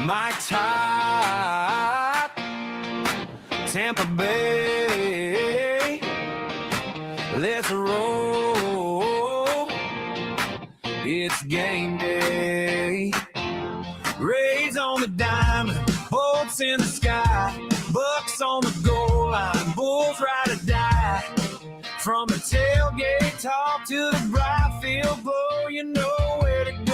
My top, Tampa Bay, let's roll, it's game day. Rays on the diamond, bolts in the sky, Bucs on the goal line, Bulls ride or die. From the tailgate talk to the bright field glow, you know where to go.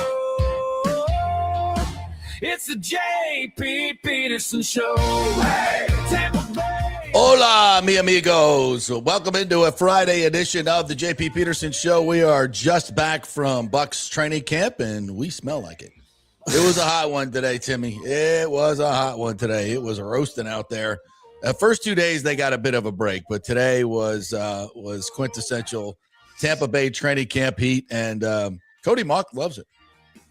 It's the JP Peterson Show. Hey, Tampa Bay. Hola, mi amigos. Welcome into a Friday edition of the JP Peterson Show. We are just back from Bucs training camp, and we smell like it. It was a hot one today, Timmy. It was a hot one today. It was roasting out there. The first 2 days, they got a bit of a break, but today was quintessential Tampa Bay training camp heat, and Cody Mauch loves it.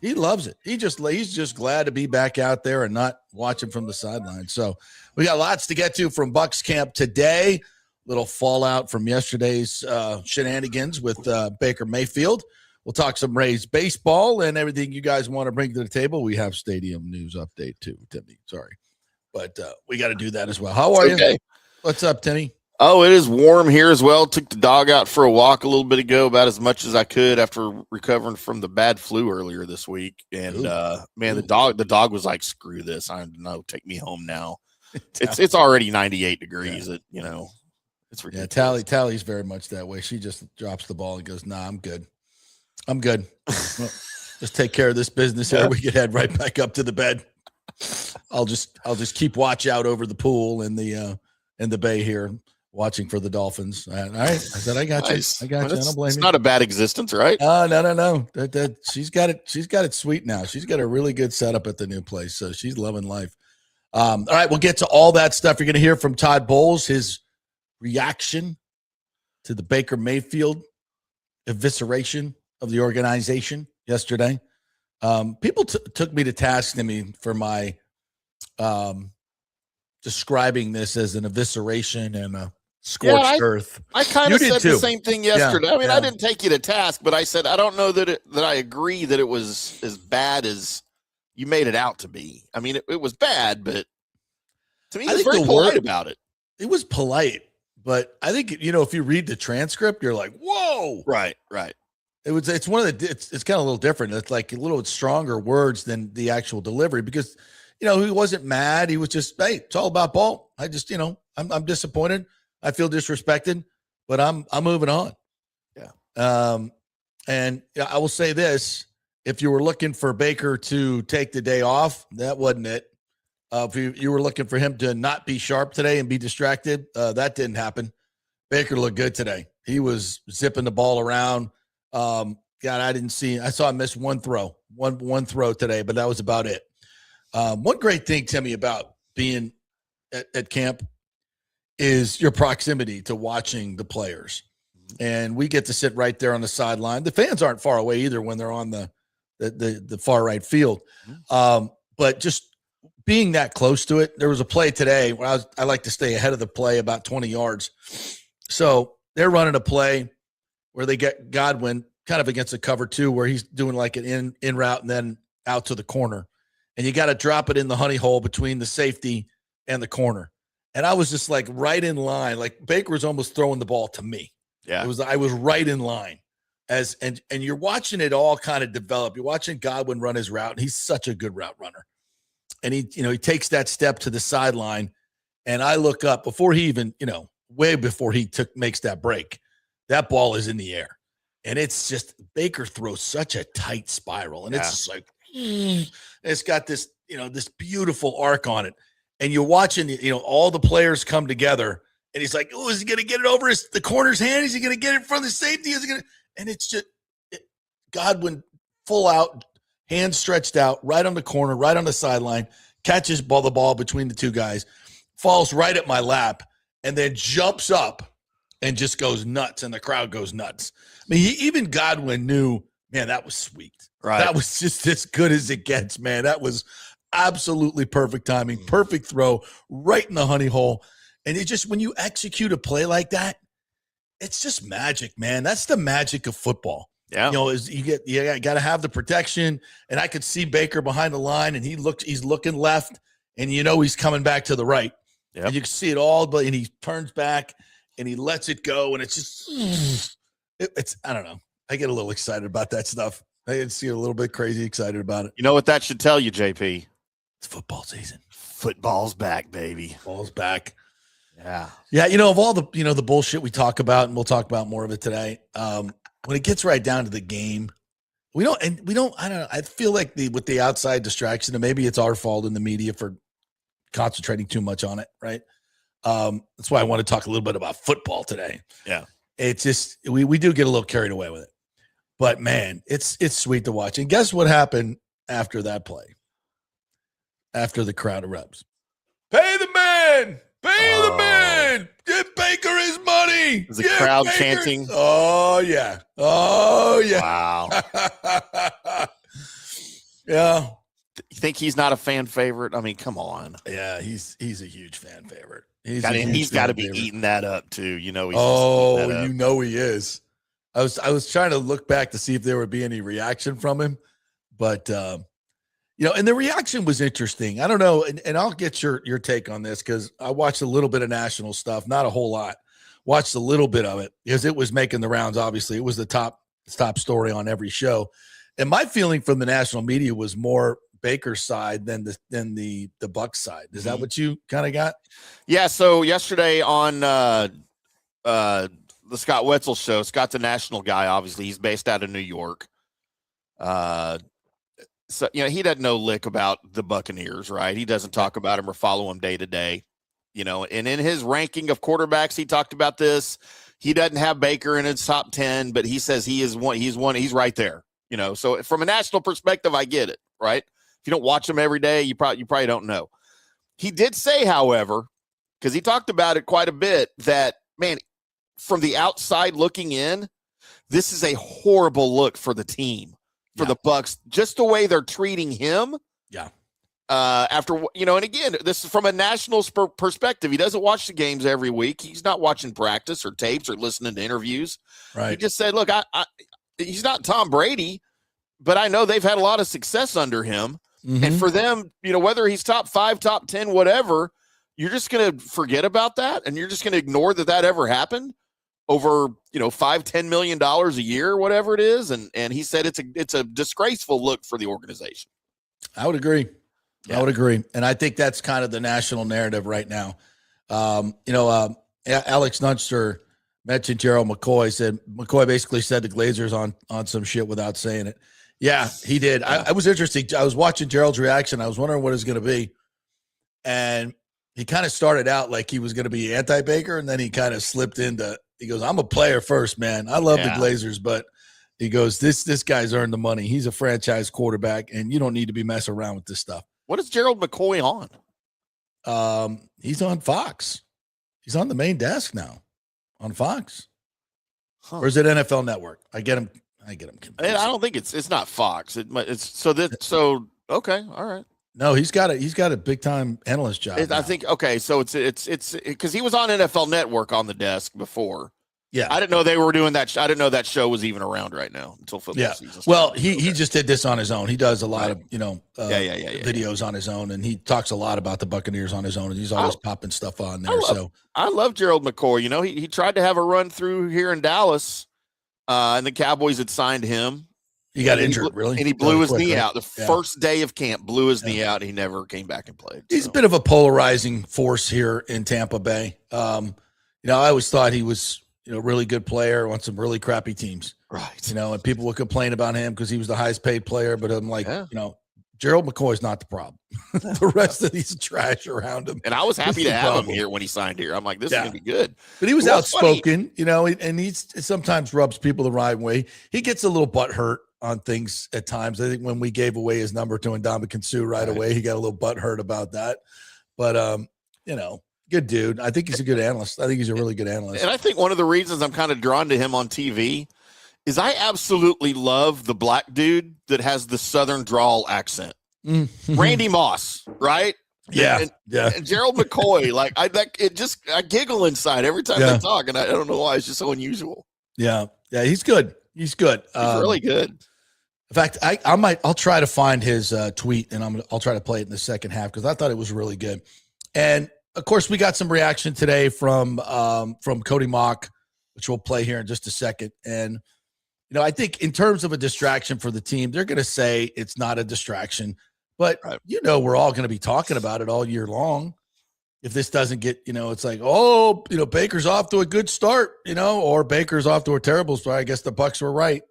He loves it. He's just glad to be back out there and not watching from the sideline. So we got lots to get to from Bucs camp today. Little fallout from yesterday's shenanigans with Baker Mayfield. We'll talk some Rays baseball and everything you guys want to bring to the table. We have stadium news update too, Timmy. Sorry. But we got to do that as well. How are you? What's up, Timmy? Oh, it is warm here as well. Took the dog out for a walk a little bit ago, about as much as I could after recovering from the bad flu earlier this week. And the dog was like, "Screw this! I don't know. Take me home now." It's already 98 degrees. Yeah. It's ridiculous. Yeah, Tally's very much that way. She just drops the ball and goes, "Nah, I'm good. I'm good. Well, just take care of this business here. We can head right back up to the bed. I'll just keep watch out over the pool in the bay here." Watching for the Dolphins. All right. I said, I got nice. you. I got you. I don't blame you. It's not a bad existence, right? No. She's got it sweet now. She's got a really good setup at the new place. So she's loving life. All right. We'll get to all that stuff. You're going to hear from Todd Bowles, his reaction to the Baker Mayfield evisceration of the organization yesterday. People took me to task, for my describing this as an evisceration and a scorched earth. I kind of said the same thing yesterday. I didn't take you to task, but I said I don't know that I agree that it was as bad as you made it out to be. I mean, it was bad, but to me, I was very polite about it. It was polite, but I think if you read the transcript, you're like, "Whoa!" Right. It's one of the. It's kind of a little different. It's like a little stronger words than the actual delivery because he wasn't mad. He was just, hey, it's all about ball. I just, I'm disappointed. I feel disrespected, but I'm moving on. Yeah. And I will say this: if you were looking for Baker to take the day off, that wasn't it. If you were looking for him to not be sharp today and be distracted, that didn't happen. Baker looked good today. He was zipping the ball around. God, I saw him miss one throw today, but that was about it. One great thing, Timmy, about being at camp is your proximity to watching the players. And we get to sit right there on the sideline. The fans aren't far away either when they're on the far right field. But just being that close to it, there was a play today where I like to stay ahead of the play about 20 yards. So they're running a play where they get Godwin kind of against a cover two where he's doing like an in route and then out to the corner. And you got to drop it in the honey hole between the safety and the corner. And I was just like right in line. Like Baker was almost throwing the ball to me. Yeah. I was right in line and you're watching it all kind of develop. You're watching Godwin run his route, and he's such a good route runner. And he takes that step to the sideline, and I look up before he even, way before he makes that break, that ball is in the air. And it's just Baker throws such a tight spiral, and it's just like, it's got this, this beautiful arc on it. And you're watching, all the players come together, and he's like, "Oh, is he going to get it over the corner's hand? Is he going to get it from the safety? Is he going to?" And it's just Godwin full out, hands stretched out, right on the corner, right on the sideline, catches the ball between the two guys, falls right at my lap, and then jumps up and just goes nuts, and the crowd goes nuts. I mean, even Godwin knew, man, that was sweet. Right. That was just as good as it gets, man. That was absolutely perfect timing, perfect throw, right in the honey hole. And it just, when you execute a play like that, it's just magic, man. That's the magic of football. Yeah. You got to have the protection. And I could see Baker behind the line, and he's looking left, and he's coming back to the right. Yep. And you can see it all, but and he turns back and he lets it go, and it's just it's I don't know. I get a little excited about that stuff. I get to see a little bit crazy excited about it. You know what that should tell you, JP? It's football season. Football's back, baby. Ball's back. Yeah. Yeah, of all the the bullshit we talk about, and we'll talk about more of it today. When it gets right down to the game, I don't know. I feel like with the outside distraction, and maybe it's our fault in the media for concentrating too much on it, right? That's why I want to talk a little bit about football today. Yeah. It's just we do get a little carried away with it. But man, it's sweet to watch. And guess what happened after that play? After the crowd erupts. Pay the man! Pay the man! Give Baker his money! Is the crowd chanting? Oh, yeah. Oh, yeah. Wow. Yeah. You think he's not a fan favorite? I mean, come on. Yeah, he's a huge fan favorite. He's got to be eating that up too. He's he is. I was trying to look back to see if there would be any reaction from him, but and the reaction was interesting. I don't know, and I'll get your take on this because I watched a little bit of national stuff, not a whole lot. Watched a little bit of it because it was making the rounds. Obviously, it was the top story on every show, and my feeling from the national media was more Baker's side than the Bucs side. Is that what you kind of got? Yeah. So yesterday on the Scott Wetzel show, Scott's a national guy. Obviously, he's based out of New York. So he doesn't know lick about the Buccaneers, right? He doesn't talk about them or follow them day to day. And in his ranking of quarterbacks, he talked about this. He doesn't have Baker in his top 10, but he says he's right there. So from a national perspective, I get it, right? If you don't watch him every day, you probably don't know. He did say, however, because he talked about it quite a bit, that, man, from the outside looking in, this is a horrible look for the team, for the Bucs, just the way they're treating him. Yeah. After, and again, this is from a national perspective. He doesn't watch the games every week. He's not watching practice or tapes or listening to interviews. Right. He just said, look, he's not Tom Brady, but I know they've had a lot of success under him. Mm-hmm. And for them, whether he's top 5, top 10, whatever, you're just going to forget about that. And you're just going to ignore that ever happened over, $5-10 million a year, or whatever it is. And he said it's a disgraceful look for the organization. I would agree. Yeah. I would agree. And I think that's kind of the national narrative right now. Alex Nunster mentioned Gerald McCoy. Said McCoy basically said the Glazers on some shit without saying it. Yeah, he did. I was interesting. I was watching Gerald's reaction. I was wondering what it was going to be. And he kind of started out like he was going to be anti-Baker, and then he kind of slipped into, he goes, I'm a player first, man. I love the Glazers, but he goes, this guy's earned the money. He's a franchise quarterback, and you don't need to be messing around with this stuff. What is Gerald McCoy on? He's on Fox. He's on the main desk now on Fox. Huh. Or is it NFL Network? I get him confused. I don't think it's not Fox. So okay, all right. No, he's got a big time analyst job. I think okay, so it's because he was on NFL Network on the desk before. Yeah, I didn't know they were doing that. I didn't know that show was even around right now until football season started. Well, he just did this on his own. He does a lot of videos on his own, and he talks a lot about the Buccaneers on his own. And he's always popping stuff on there. I love Gerald McCoy. He tried to have a run through here in Dallas, and the Cowboys had signed him. He got injured, really, and he blew his knee out the first day of camp. Blew his knee out. And he never came back and played. He's a bit of a polarizing force here in Tampa Bay. I always thought he was really good player on some really crappy teams. Right. And people would complain about him because he was the highest paid player. But I'm like, Gerald McCoy is not the problem. The rest of these trash around him. And I was happy to have him here when he signed here. I'm like, this is going to be good. But he was outspoken, and he sometimes rubs people the right way. He gets a little butthurt on things at times. I think when we gave away his number to Ndamukong Suh right away, he got a little butthurt about that. But, good dude. I think he's a good analyst. I think he's a really good analyst. And I think one of the reasons I'm kind of drawn to him on TV is I absolutely love the black dude that has the Southern drawl accent. Mm-hmm. Randy Moss, right? Yeah. And Gerald McCoy, I giggle inside every time they talk, and I don't know why. It's just so unusual. Yeah. Yeah, he's good. He's good. He's really good. In fact, I'll try to find his tweet, and I'll try to play it in the second half because I thought it was really good. And of course, we got some reaction today from Cody Mauch, which we'll play here in just a second. And I think in terms of a distraction for the team, they're going to say it's not a distraction, but right. We're all going to be talking about it all year long. If this doesn't get, it's like, oh, Baker's off to a good start, or Baker's off to a terrible start. I guess the Bucs were right,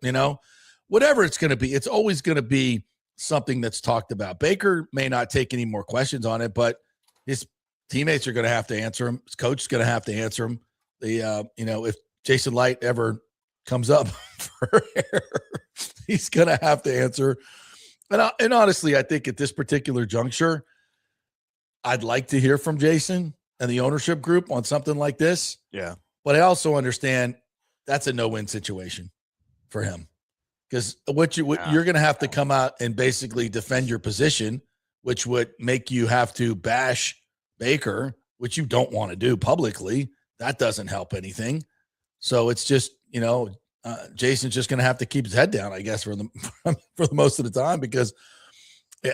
whatever it's going to be. It's always going to be something that's talked about. Baker may not take any more questions on it, but his teammates are going to have to answer him. His coach is going to have to answer him. If Jason Light ever comes up for air, he's going to have to answer. And honestly, I think at this particular juncture, I'd like to hear from Jason and the ownership group on something like this. Yeah. But I also understand that's a no-win situation for him. Because you're going to have to come out and basically defend your position, which would make you have to bash Baker, which you don't want to do publicly. That doesn't help anything. So it's just, Jason's just going to have to keep his head down, I guess, for the most of the time. Because,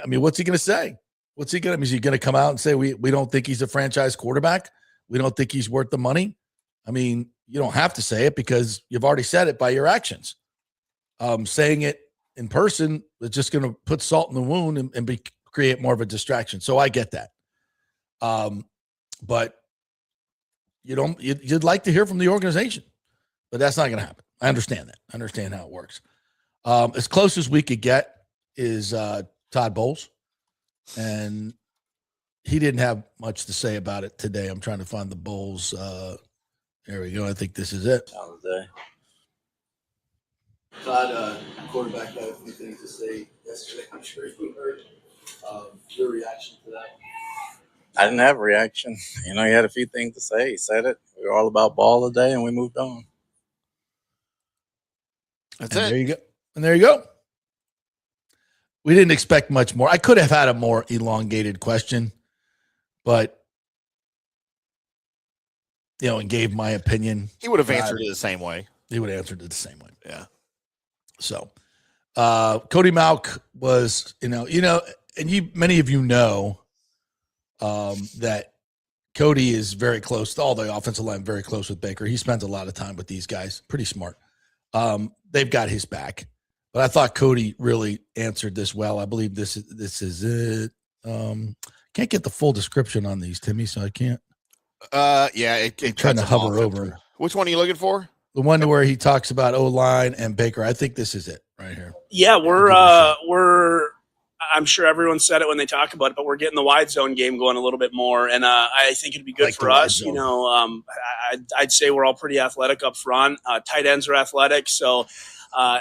what's he going to say? Is he going to come out and say we don't think he's a franchise quarterback? We don't think he's worth the money? You don't have to say it because you've already said it by your actions. Saying it in person is just going to put salt in the wound and create more of a distraction. So I get that. But you'd like to hear from the organization, but that's not going to happen. I understand that. I understand how it works. As close as we could get is Todd Bowles, and he didn't have much to say about it today. I'm trying to find the Bowles. There we go. I think this is it. Todd, quarterback, had a few things to say yesterday. I'm sure you heard your reaction to that. I didn't have a reaction. He had a few things to say. He said it. We were all about ball today, and we moved on. That's and it. There you go. And there you go. We didn't expect much more. I could have had a more elongated question, but and gave my opinion. He would have answered it the same way. He would have answered it the same way. Yeah. So, Cody Mauch was, and many of you know that Cody is very close to all the offensive line, very close with Baker. He spends a lot of time with these guys. Pretty smart. They've got his back. But I thought Cody really answered this well. I believe this is it. Can't get the full description on these, Timmy, so I can't. Yeah, it trying to hover over. Which one are you looking for? The one where he talks about O-line and Baker. I think this is it right here. Yeah, I'm sure everyone said it when they talk about it, but we're getting the wide zone game going a little bit more, and I think it'd be good for us. I'd say we're all pretty athletic up front. Tight ends are athletic, so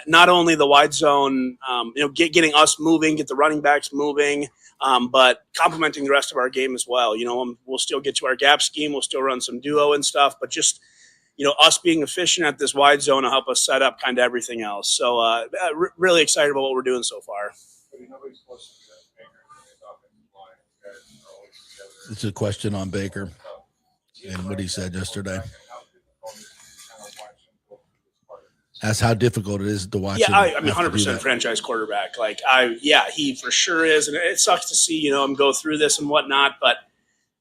not only the wide zone, getting us moving, get the running backs moving, but complementing the rest of our game as well. We'll still get to our gap scheme, we'll still run some duo and stuff, but just us being efficient at this wide zone will help us set up kind of everything else. So really excited about what we're doing so far. It's a question on Baker and what he said yesterday. That's how difficult it is to watch. Yeah, I mean, 100% franchise quarterback. He for sure is, and it sucks to see him go through this and whatnot, but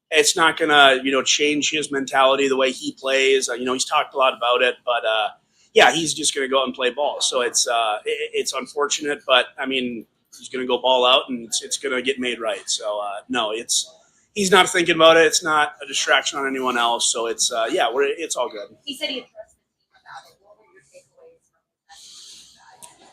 it's not gonna change his mentality, the way he plays. He's talked a lot about it, but he's just gonna go out and play ball. So it's unfortunate, but I mean, he's gonna go ball out, and it's gonna get made right. So no, he's not thinking about it. It's not a distraction on anyone else. So it's it's all good. He said he addressed the team about it. What were your takeaways from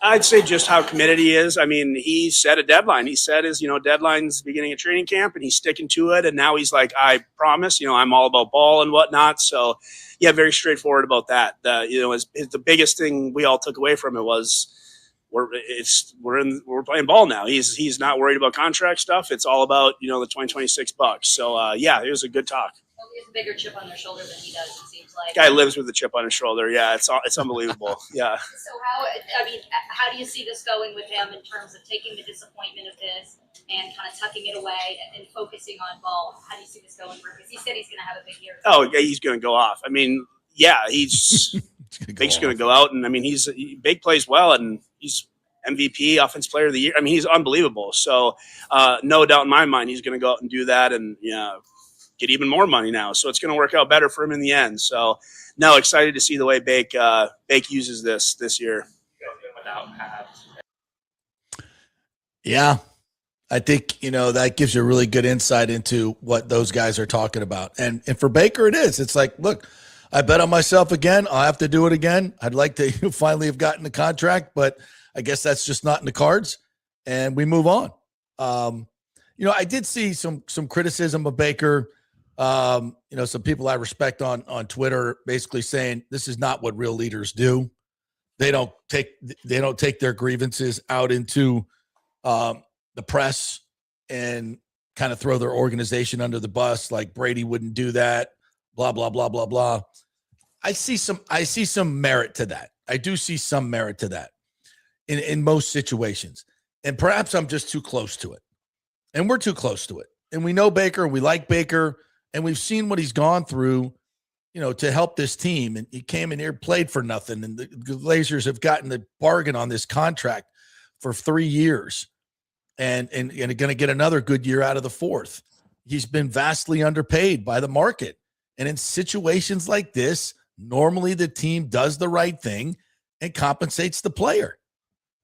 that? I'd say just how committed he is. I mean, he set a deadline. He said deadline's the beginning of training camp, and he's sticking to it. And now he's like, I promise, I'm all about ball and whatnot. So, yeah, very straightforward about that. The biggest thing we all took away from it was we're playing ball now. He's not worried about contract stuff. It's all about the 2026 Bucs. So, it was a good talk. He has a bigger chip on their shoulder than he does, it seems like. Guy lives with a chip on his shoulder. Yeah, it's unbelievable. Yeah. So how do you see this going with him in terms of taking the disappointment of this and kind of tucking it away and focusing on ball? How do you see this going for him? Because he said he's going to have a big year. Oh, yeah, he's going to go off. I mean, yeah, he's Bake's going to go out, and I mean, Bake plays well, and he's MVP, Offensive Player of the Year. I mean, he's unbelievable. So no doubt in my mind, he's going to go out and do that, and get even more money now. So it's going to work out better for him in the end. So no, excited to see the way Bake uses this year. Yeah. I think, that gives you a really good insight into what those guys are talking about. And for Baker, it is. It's like, look, I bet on myself again. I'll have to do it again. I'd like to finally have gotten the contract, but I guess that's just not in the cards, and we move on. I did see some criticism of Baker. Some people I respect on Twitter basically saying this is not what real leaders do. They don't take their grievances out into the press and kind of throw their organization under the bus. Like Brady wouldn't do that, blah, blah, blah, blah, blah. I see some merit to that. I do see some merit to that in most situations. And perhaps I'm just too close to it. And we're too close to it. And we know Baker, we like Baker, and we've seen what he's gone through, to help this team. And he came in here, played for nothing. And the Glazers have gotten the bargain on this contract for 3 years. And going to get another good year out of the fourth. He's been vastly underpaid by the market. And in situations like this, normally the team does the right thing and compensates the player.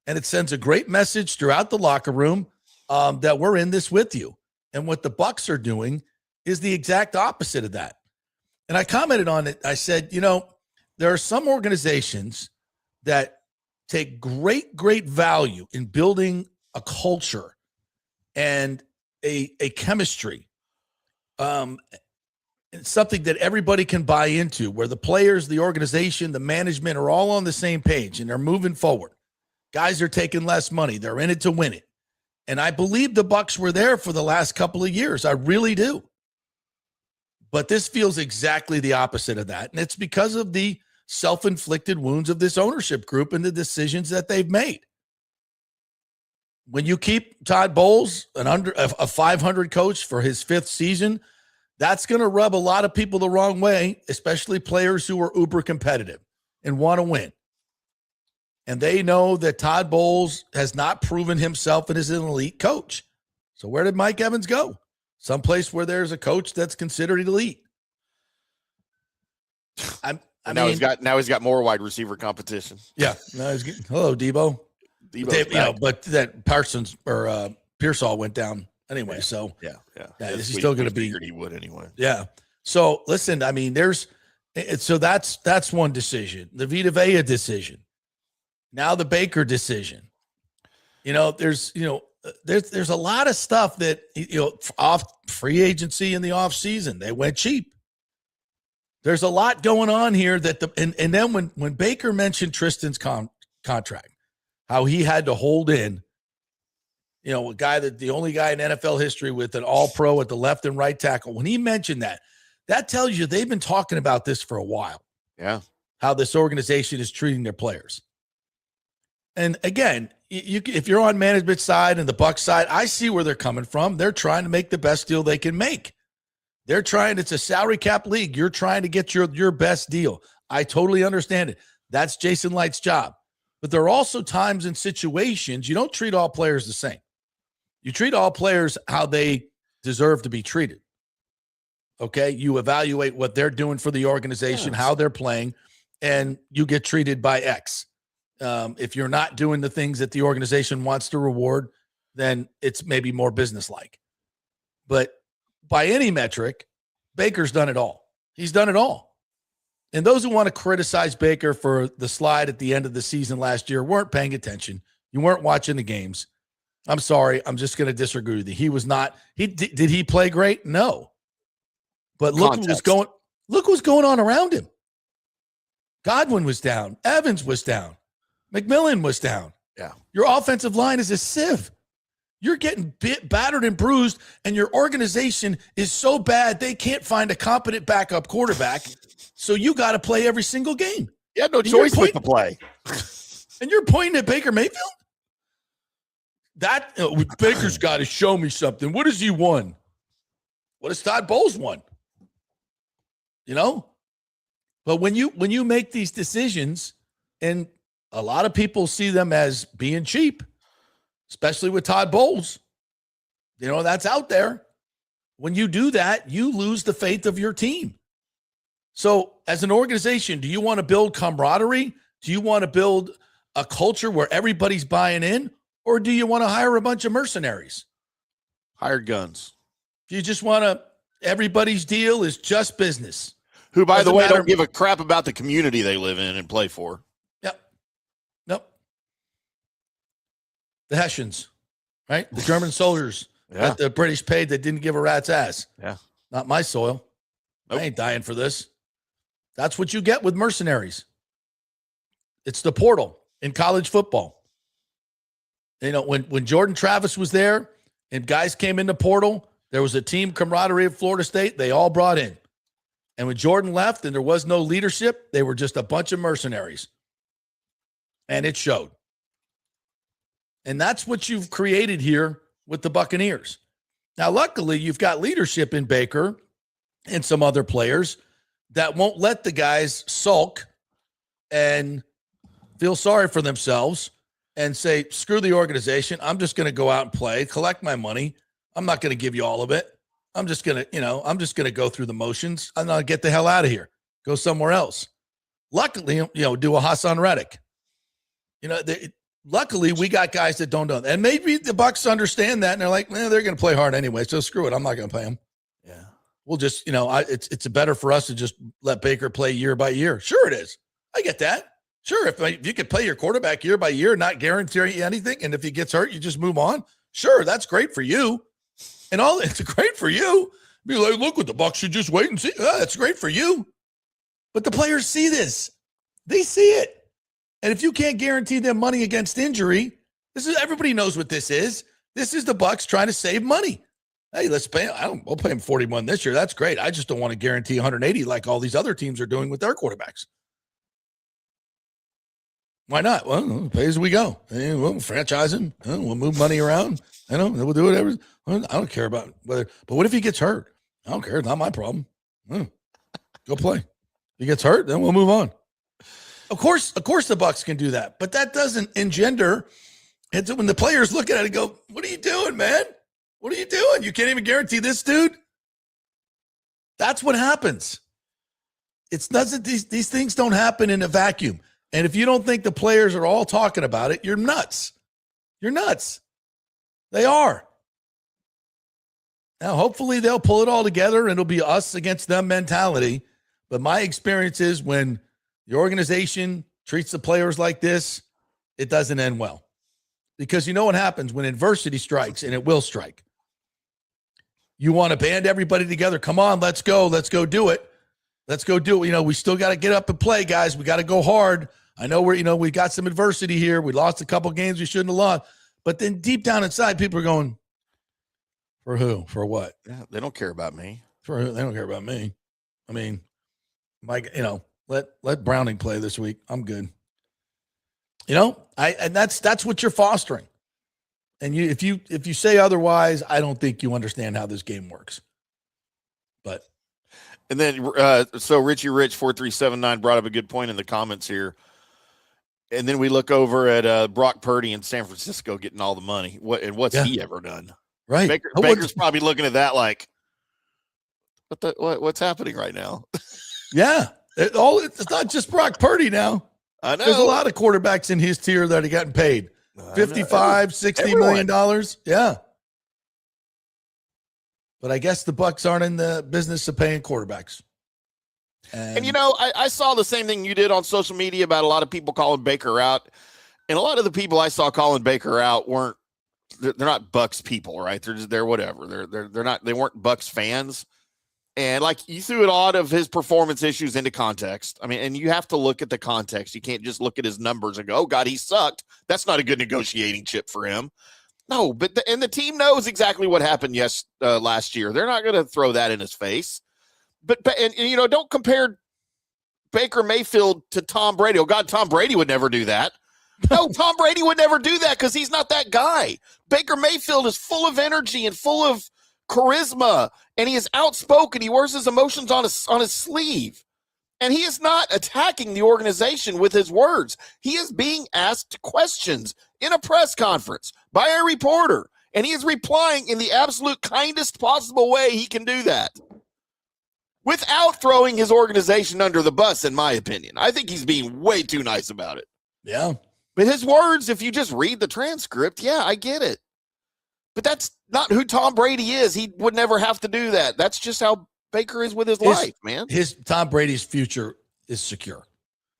And it sends a great message throughout the locker room that we're in this with you. And what the Bucs are doing is the exact opposite of that. And I commented on it. I said, there are some organizations that take great, great value in building a culture and a chemistry, something that everybody can buy into, where the players, the organization, the management are all on the same page and they're moving forward. Guys are taking less money. They're in it to win it. And I believe the Bucs were there for the last couple of years. I really do. But this feels exactly the opposite of that. And it's because of the self-inflicted wounds of this ownership group and the decisions that they've made. When you keep Todd Bowles, a 500 coach for his 5th season, that's going to rub a lot of people the wrong way, especially players who are uber competitive and want to win. And they know that Todd Bowles has not proven himself as an elite coach. So where did Mike Evans go? Someplace where there's a coach that's considered elite. Now he's got more wide receiver competition. Yeah. Now he's getting, hello, Debo. But that Parsons or Pearsall went down anyway. Yeah. So yeah, this is still going to be. He would anyway. Yeah. So listen, I mean, that's one decision. The Vita Vea decision. Now the Baker decision. There's a lot of stuff that off free agency in the off season they went cheap. There's a lot going on here and then when Baker mentioned Tristan's contract. How he had to hold in, a guy the only guy in NFL history with an all-pro at the left and right tackle. When he mentioned that tells you they've been talking about this for a while. Yeah. How this organization is treating their players. And again, if you're on management side and the Bucs side, I see where they're coming from. They're trying to make the best deal they can make. It's a salary cap league. You're trying to get your best deal. I totally understand it. That's Jason Light's job. But there are also times and situations you don't treat all players the same. You treat all players how they deserve to be treated. Okay? You evaluate what they're doing for the organization, how they're playing, and you get treated by X. If you're not doing the things that the organization wants to reward, then it's maybe more businesslike. But by any metric, Baker's done it all. He's done it all. And those who want to criticize Baker for the slide at the end of the season last year weren't paying attention. You weren't watching the games. I'm sorry. I'm just going to disagree with you. He was not. Did he play great? No. But look what's going on around him. Godwin was down. Evans was down. McMillan was down. Yeah. Your offensive line is a sieve. You're getting battered and bruised, and your organization is so bad they can't find a competent backup quarterback. So you got to play every single game. You had no choice but to play. And you're pointing at Baker Mayfield? Baker's got to show me something. What has he won? What has Todd Bowles won? But when you make these decisions, and a lot of people see them as being cheap, especially with Todd Bowles, that's out there. When you do that, you lose the faith of your team. So as an organization, do you want to build camaraderie? Do you want to build a culture where everybody's buying in? Or do you want to hire a bunch of mercenaries? Hired guns. Do you just want to, everybody's deal is just business? Who, by the way, matter. don't give a crap about the community they live in and play for. Yep. Nope. The Hessians, right? The German soldiers that the British paid that didn't give a rat's ass. Yeah. Not my soil. Nope. I ain't dying for this. That's what you get with mercenaries. It's the portal in college football. When Jordan Travis was there and guys came in the portal, there was a team camaraderie at Florida State. They all brought in. And when Jordan left and there was no leadership, they were just a bunch of mercenaries. And it showed. And that's what you've created here with the Buccaneers. Now, luckily, you've got leadership in Baker and some other players that won't let the guys sulk and feel sorry for themselves and say, screw the organization. I'm just going to go out and play, collect my money. I'm not going to give you all of it. I'm just going to go through the motions. I'm going to get the hell out of here. Go somewhere else. Luckily, do a Hassan Reddick. Luckily, we got guys that don't know that. And maybe the Bucs understand that, and they're like, they're going to play hard anyway, so screw it. I'm not going to play them. Yeah. We'll just, it's better for us to just let Baker play year by year. Sure it is. I get that. Sure, if you could play your quarterback year by year, not guarantee anything, and if he gets hurt, you just move on. Sure, that's great for you. And it's great for you. Be like, look what the Bucs should just wait and see. That's great for you. But the players see this. They see it. And if you can't guarantee them money against injury, everybody knows what this is. This is the Bucs trying to save money. Hey, let's pay him. We'll pay him 41 this year. That's great. I just don't want to guarantee 180 like all these other teams are doing with their quarterbacks. Why not? Well, pay as we go. We'll franchise him. We'll move money around. We'll do whatever. I don't care about whether. But what if he gets hurt? I don't care. It's not my problem. Go play. If he gets hurt, then we'll move on. Of course, the Bucs can do that, but that doesn't engender. It's when the players look at it and go, "What are you doing, man? What are you doing? You can't even guarantee this dude." That's what happens. These things don't happen in a vacuum. And if you don't think the players are all talking about it, you're nuts. You're nuts. They are. Now, hopefully they'll pull it all together and it'll be us against them mentality. But my experience is when the organization treats the players like this, it doesn't end well. Because you know what happens when adversity strikes, and it will strike. You want to band everybody together. Come on, let's go. Let's go do it. Let's go do it. We still got to get up and play, guys. We got to go hard. I know we got some adversity here. We lost a couple games we shouldn't have lost. But then deep down inside, people are going, for who? For what? Yeah, they don't care about me. For who? They don't care about me. I mean, let Browning play this week. I'm good. And that's what you're fostering. And if you say otherwise, I don't think you understand how this game works. But and then so Richie Rich 4379 brought up a good point in the comments here. And then we look over at Brock Purdy in San Francisco getting all the money. What's he ever done? Right. Baker's probably looking at that like, what's happening right now? Yeah. It's not just Brock Purdy now. I know. There's a lot of quarterbacks in his tier that are getting paid $55, $60 million. Yeah. But I guess the Bucs aren't in the business of paying quarterbacks. And I saw the same thing you did on social media about a lot of people calling Baker out. And a lot of the people I saw calling Baker out they're not Bucs people, right? They're whatever. They weren't Bucs fans. And like you threw a lot of his performance issues into context. I mean, and you have to look at the context. You can't just look at his numbers and go, "Oh God, he sucked." That's not a good negotiating chip for him. No, but the team knows exactly what happened last year. They're not going to throw that in his face. But don't compare Baker Mayfield to Tom Brady. Oh God, Tom Brady would never do that. No, Tom Brady would never do that because he's not that guy. Baker Mayfield is full of energy and full of charisma, and he is outspoken. He wears his emotions on his sleeve. And he is not attacking the organization with his words. He is being asked questions in a press conference by a reporter, and he is replying in the absolute kindest possible way he can do that without throwing his organization under the bus, in my opinion. I think he's being way too nice about it. Yeah. But his words, if you just read the transcript, yeah, I get it. But that's not who Tom Brady is. He would never have to do that. That's just how Baker is with his life, man. His Tom Brady's future is secure.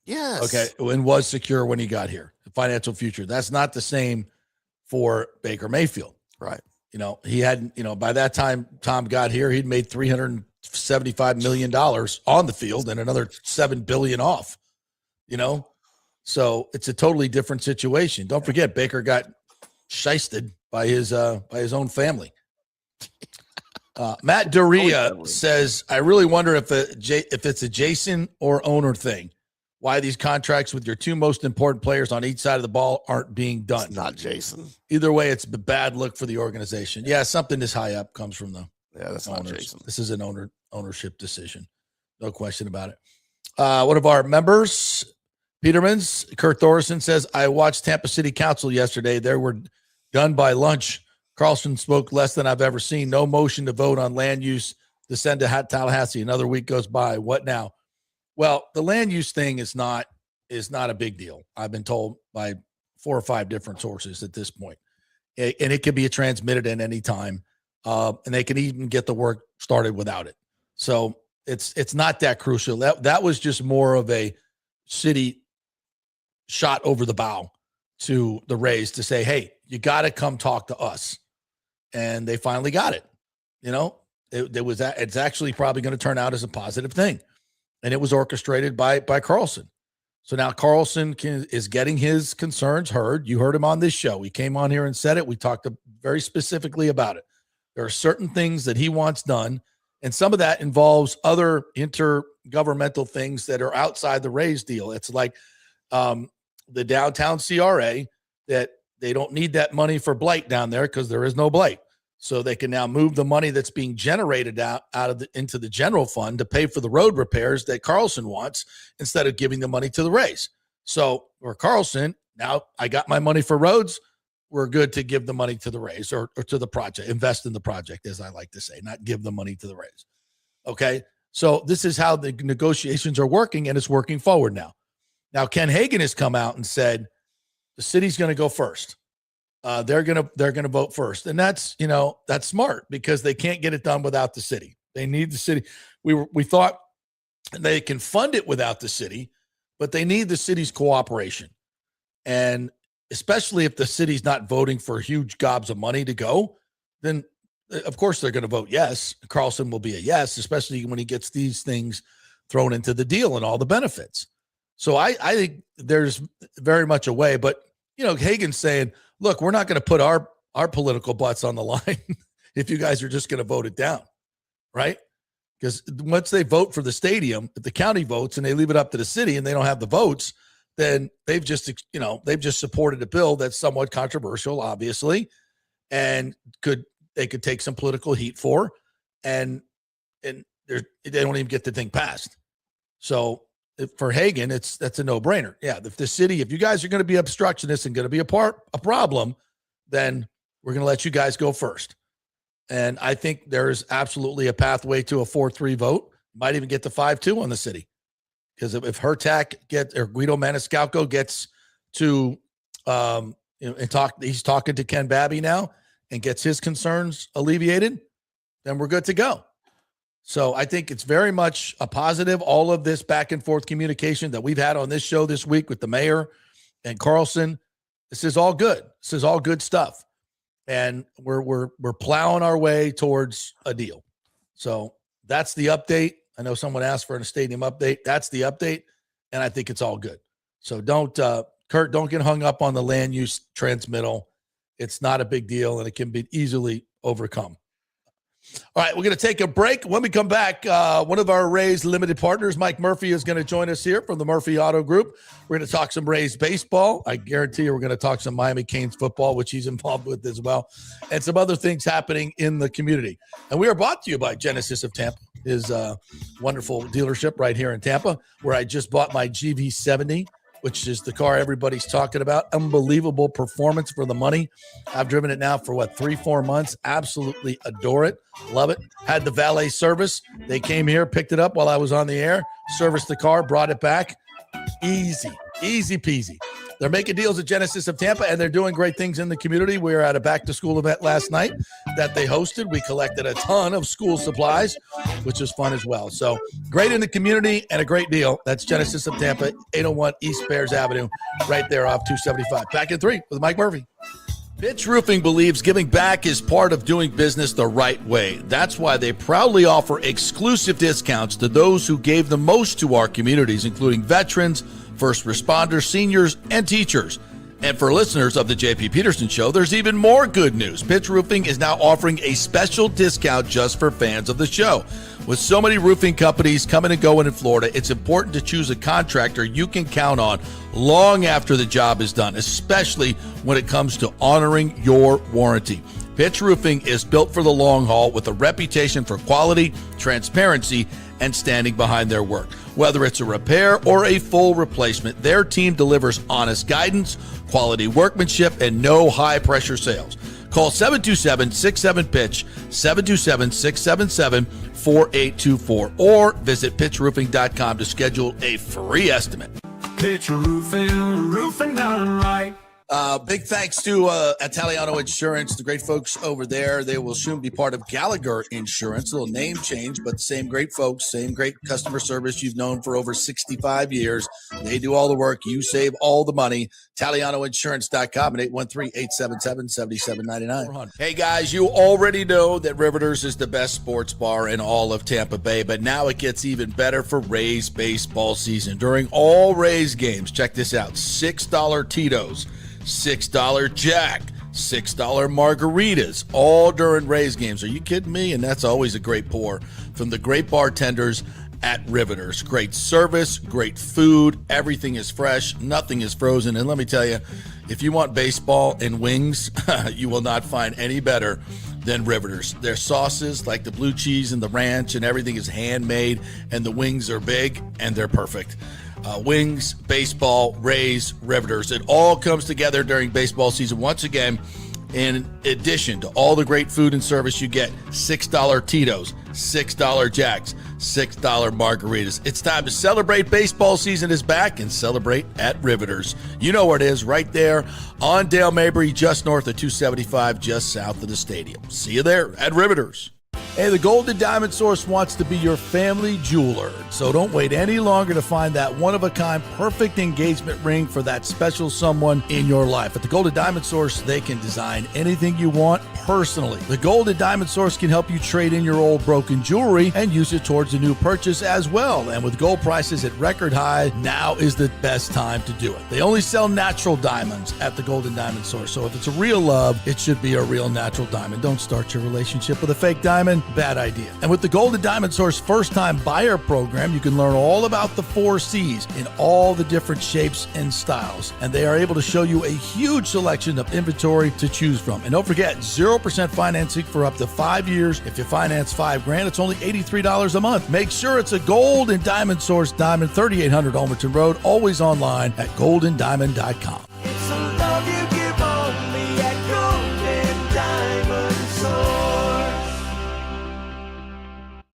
Yes. Okay. And was secure when he got here. The financial future. That's not the same for Baker Mayfield. Right. He hadn't, by that time Tom got here, he'd made $375 million on the field and another $7 billion off, So it's a totally different situation. Don't forget, Baker got shysted by his own family. Matt Doria says, I really wonder if it's a Jason or owner thing, why these contracts with your two most important players on each side of the ball aren't being done. It's not Jason. Either way, it's a bad look for the organization. Yeah, something this high up comes from the that's owners. not Jason. This is an ownership decision. No question about it. One of our members, Peterman's, Kurt Thorson, says, I watched Tampa City Council yesterday. They were done by lunch. Carlson spoke less than I've ever seen. No motion to vote on land use to send to Tallahassee. Another week goes by. What now? Well, the land use thing is not a big deal. I've been told by 4 or 5 different sources at this point. And it can be transmitted at any time. And they can even get the work started without it. So it's not that crucial. That was just more of a city shot over the bow to the Rays to say, hey, you got to come talk to us. And they finally got it. It's actually probably going to turn out as a positive thing. And it was orchestrated by Carlson. So now Carlson is getting his concerns heard. You heard him on this show. He came on here and said it. We talked very specifically about it. There are certain things that he wants done. And some of that involves other intergovernmental things that are outside the Rays deal. It's like the downtown CRA, that they don't need that money for blight down there because there is no blight. So they can now move the money that's being generated into the general fund to pay for the road repairs that Carlson wants instead of giving the money to the Rays. So for Carlson, now I got my money for roads. We're good to give the money to the Rays or to the project, invest in the project, as I like to say, not give the money to the Rays. Okay. So this is how the negotiations are working, and it's working forward now. Now, Ken Hagan has come out and said the city's going to go first. They're gonna vote first, and that's smart because they can't get it done without the city. They need the city. We thought they can fund it without the city, but they need the city's cooperation, and especially if the city's not voting for huge gobs of money to go, then of course they're going to vote yes. Carlson will be a yes, especially when he gets these things thrown into the deal and all the benefits. So I think there's very much a way, but Hagan's saying, look, we're not going to put our political butts on the line if you guys are just going to vote it down, right? Because once they vote for the stadium, if the county votes and they leave it up to the city and they don't have the votes, then they've just supported a bill that's somewhat controversial, obviously, and they could take some political heat for, and they don't even get the thing passed. So for Hagan, that's a no-brainer. Yeah, if you guys are going to be obstructionists and going to be a problem, then we're going to let you guys go first. And I think there's absolutely a pathway to a 4-3 vote. Might even get to 5-2 on the city. Because if Hurtak or Guido Maniscalco gets to he's talking to Ken Babby now and gets his concerns alleviated, then we're good to go. So I think it's very much a positive, all of this back and forth communication that we've had on this show this week with the mayor and Carlson. This is all good. This is all good stuff. And we're plowing our way towards a deal. So that's the update. I know someone asked for a stadium update. That's the update. And I think it's all good. So Kurt, don't get hung up on the land use transmittal. It's not a big deal and it can be easily overcome. All right, we're going to take a break. When we come back, one of our Rays limited partners, Mike Murphy, is going to join us here from the Murphy Auto Group. We're going to talk some Rays baseball. I guarantee you we're going to talk some Miami Canes football, which he's involved with as well, and some other things happening in the community. And we are brought to you by Genesis of Tampa. his wonderful dealership right here in Tampa, where I just bought my GV70, which is the car everybody's talking about. Unbelievable performance for the money. I've driven it now for 3-4 months. Absolutely adore it. Love it. Had the valet service. They came here, picked it up while I was on the air, serviced the car, brought it back. Easy peasy. They're making deals at Genesis of Tampa, and they're doing great things in the community. We were at a back-to-school event last night that they hosted. We collected a ton of school supplies, which was fun as well. So great in the community and a great deal. That's Genesis of Tampa, 801 East Bears Avenue, right there off 275. Back in 3 with Mike Murphy. Pitch Roofing believes giving back is part of doing business the right way. That's why they proudly offer exclusive discounts to those who gave the most to our communities, including veterans, first responders, seniors, and teachers. And for listeners of the JP Peterson Show, there's even more good news. Pitch Roofing is now offering a special discount just for fans of the show. With so many roofing companies coming and going in Florida, it's important to choose a contractor you can count on long after the job is done, especially when it comes to honoring your warranty. Pitch Roofing is built for the long haul with a reputation for quality, transparency, and standing behind their work. Whether it's a repair or a full replacement, their team delivers honest guidance, quality workmanship, and no high-pressure sales. Call 727-67-PITCH, 727-677-4824, or visit pitchroofing.com to schedule a free estimate. Pitch roofing done right. Big thanks to Italiano Insurance, the great folks over there. They will soon be part of Gallagher Insurance. A little name change, but same great folks, same great customer service you've known for over 65 years. They do all the work. You save all the money. ItalianoInsurance.com at 813-877-7799. Hey, guys, you already know that Riveters is the best sports bar in all of Tampa Bay, but now it gets even better for Rays baseball season. During all Rays games, check this out, $6 Tito's, $6 Jack, $6 margaritas, all during Rays games. Are you kidding me? And that's always a great pour from the great bartenders at Riveters. Great service, great food, everything is fresh, nothing is frozen. And let me tell you, if you want baseball and wings, you will not find any better than Riveters. Their sauces, like the blue cheese and the ranch and everything, is handmade, and the wings are big and they're perfect. Wings, baseball, Rays, Riveters. It all comes together during baseball season. Once again, in addition to all the great food and service you get, $6 Tito's, $6 Jacks, $6 margaritas. It's time to celebrate. Baseball season is back, and celebrate at Riveters. You know where it is, right there on Dale Mabry, just north of 275, just south of the stadium. See you there at Riveters. Hey, the Golden Diamond Source wants to be your family jeweler, so don't wait any longer to find that one-of-a-kind perfect engagement ring for that special someone in your life. At the Golden Diamond Source, they can design anything you want personally. The Golden Diamond Source can help you trade in your old broken jewelry and use it towards a new purchase as well. And with gold prices at record high, now is the best time to do it. They only sell natural diamonds at the Golden Diamond Source, so if it's a real love, it should be a real natural diamond. Don't start your relationship with a fake diamond. Bad idea. And with the Golden Diamond Source first-time buyer program, you can learn all about the 4 C's in all the different shapes and styles. And they are able to show you a huge selection of inventory to choose from. And don't forget, 0% financing for up to 5 years. If you finance $5,000, it's only $83 a month. Make sure it's a Golden Diamond Source diamond, 3800 Almerton Road, always online at goldendiamond.com. It's a love you give only at Golden Diamond Source.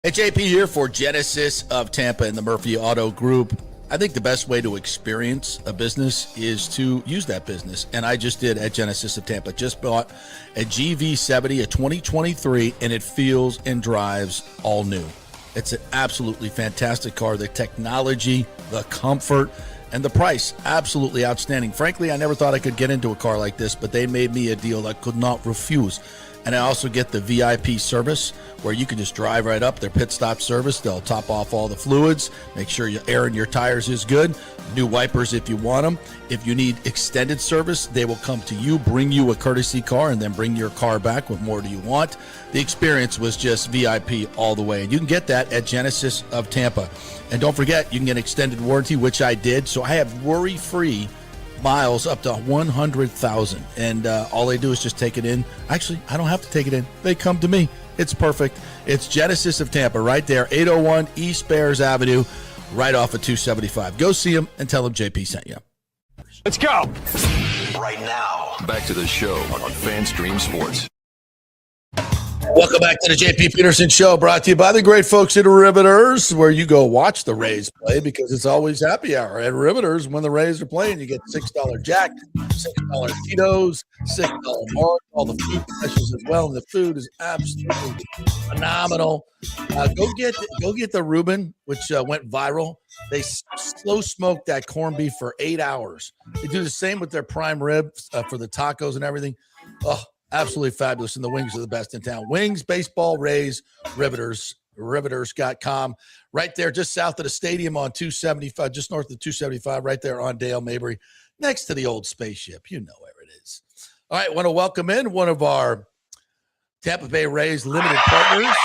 Hey, JP here for Genesis of Tampa and the Murphy Auto Group. I think the best way to experience a business is to use that business. And I just did at Genesis of Tampa. Just bought a GV70, a 2023, and it feels and drives all new. It's an absolutely fantastic car. The technology, the comfort, and the price, absolutely outstanding. Frankly, I never thought I could get into a car like this, but they made me a deal I could not refuse. And I also get the VIP service where you can just drive right up, their pit stop service. They'll top off all the fluids, make sure your air in your tires is good, new wipers if you want them. If you need extended service, they will come to you, bring you a courtesy car, and then bring your car back. What more do you want? The experience was just VIP all the way. And you can get that at Genesis of Tampa. And don't forget, you can get extended warranty, which I did. So I have worry-free miles up to 100,000, and all they do is just take it in. Actually, I don't have to take it in. They come to me. It's perfect. It's Genesis of Tampa right there, 801 East Bears Avenue, right off of 275. Go see him and tell him JP sent you. Let's go. Right now, back to the show on FanStream Sports. Welcome back to the JP Peterson Show, brought to you by the great folks at Riveters, where you go watch the Rays play because it's always happy hour at Riveters. When the Rays are playing, you get $6 Jack, $6 Tito's, $6 Mark, all the food specials as well, and the food is absolutely phenomenal. Go get the Reuben, which went viral. They slow smoke that corned beef for 8 hours. They do the same with their prime ribs for the tacos and everything. Oh, absolutely fabulous, and the wings are the best in town. Wings, baseball, Rays, Riveters, Riveters.com. Right there, just south of the stadium on 275, just north of 275, right there on Dale Mabry, next to the old spaceship. You know where it is. All right, want to welcome in one of our Tampa Bay Rays limited partners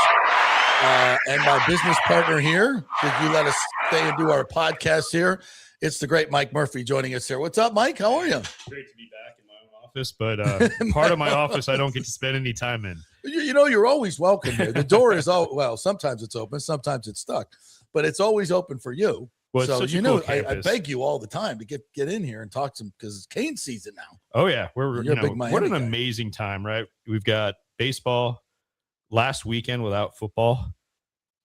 and my business partner here. Did you let us stay and do our podcast here? It's the great Mike Murphy joining us here. What's up, Mike? How are you? Great to be back in my own office, but part of my office I don't get to spend any time in. You know, you're always welcome here. The door is sometimes it's open, sometimes it's stuck, but it's always open for you. Well, so you know, I beg you all the time to get in here and talk some because it's Cane season now. Oh yeah, what an guy. amazing time, right? We've got baseball last weekend without football.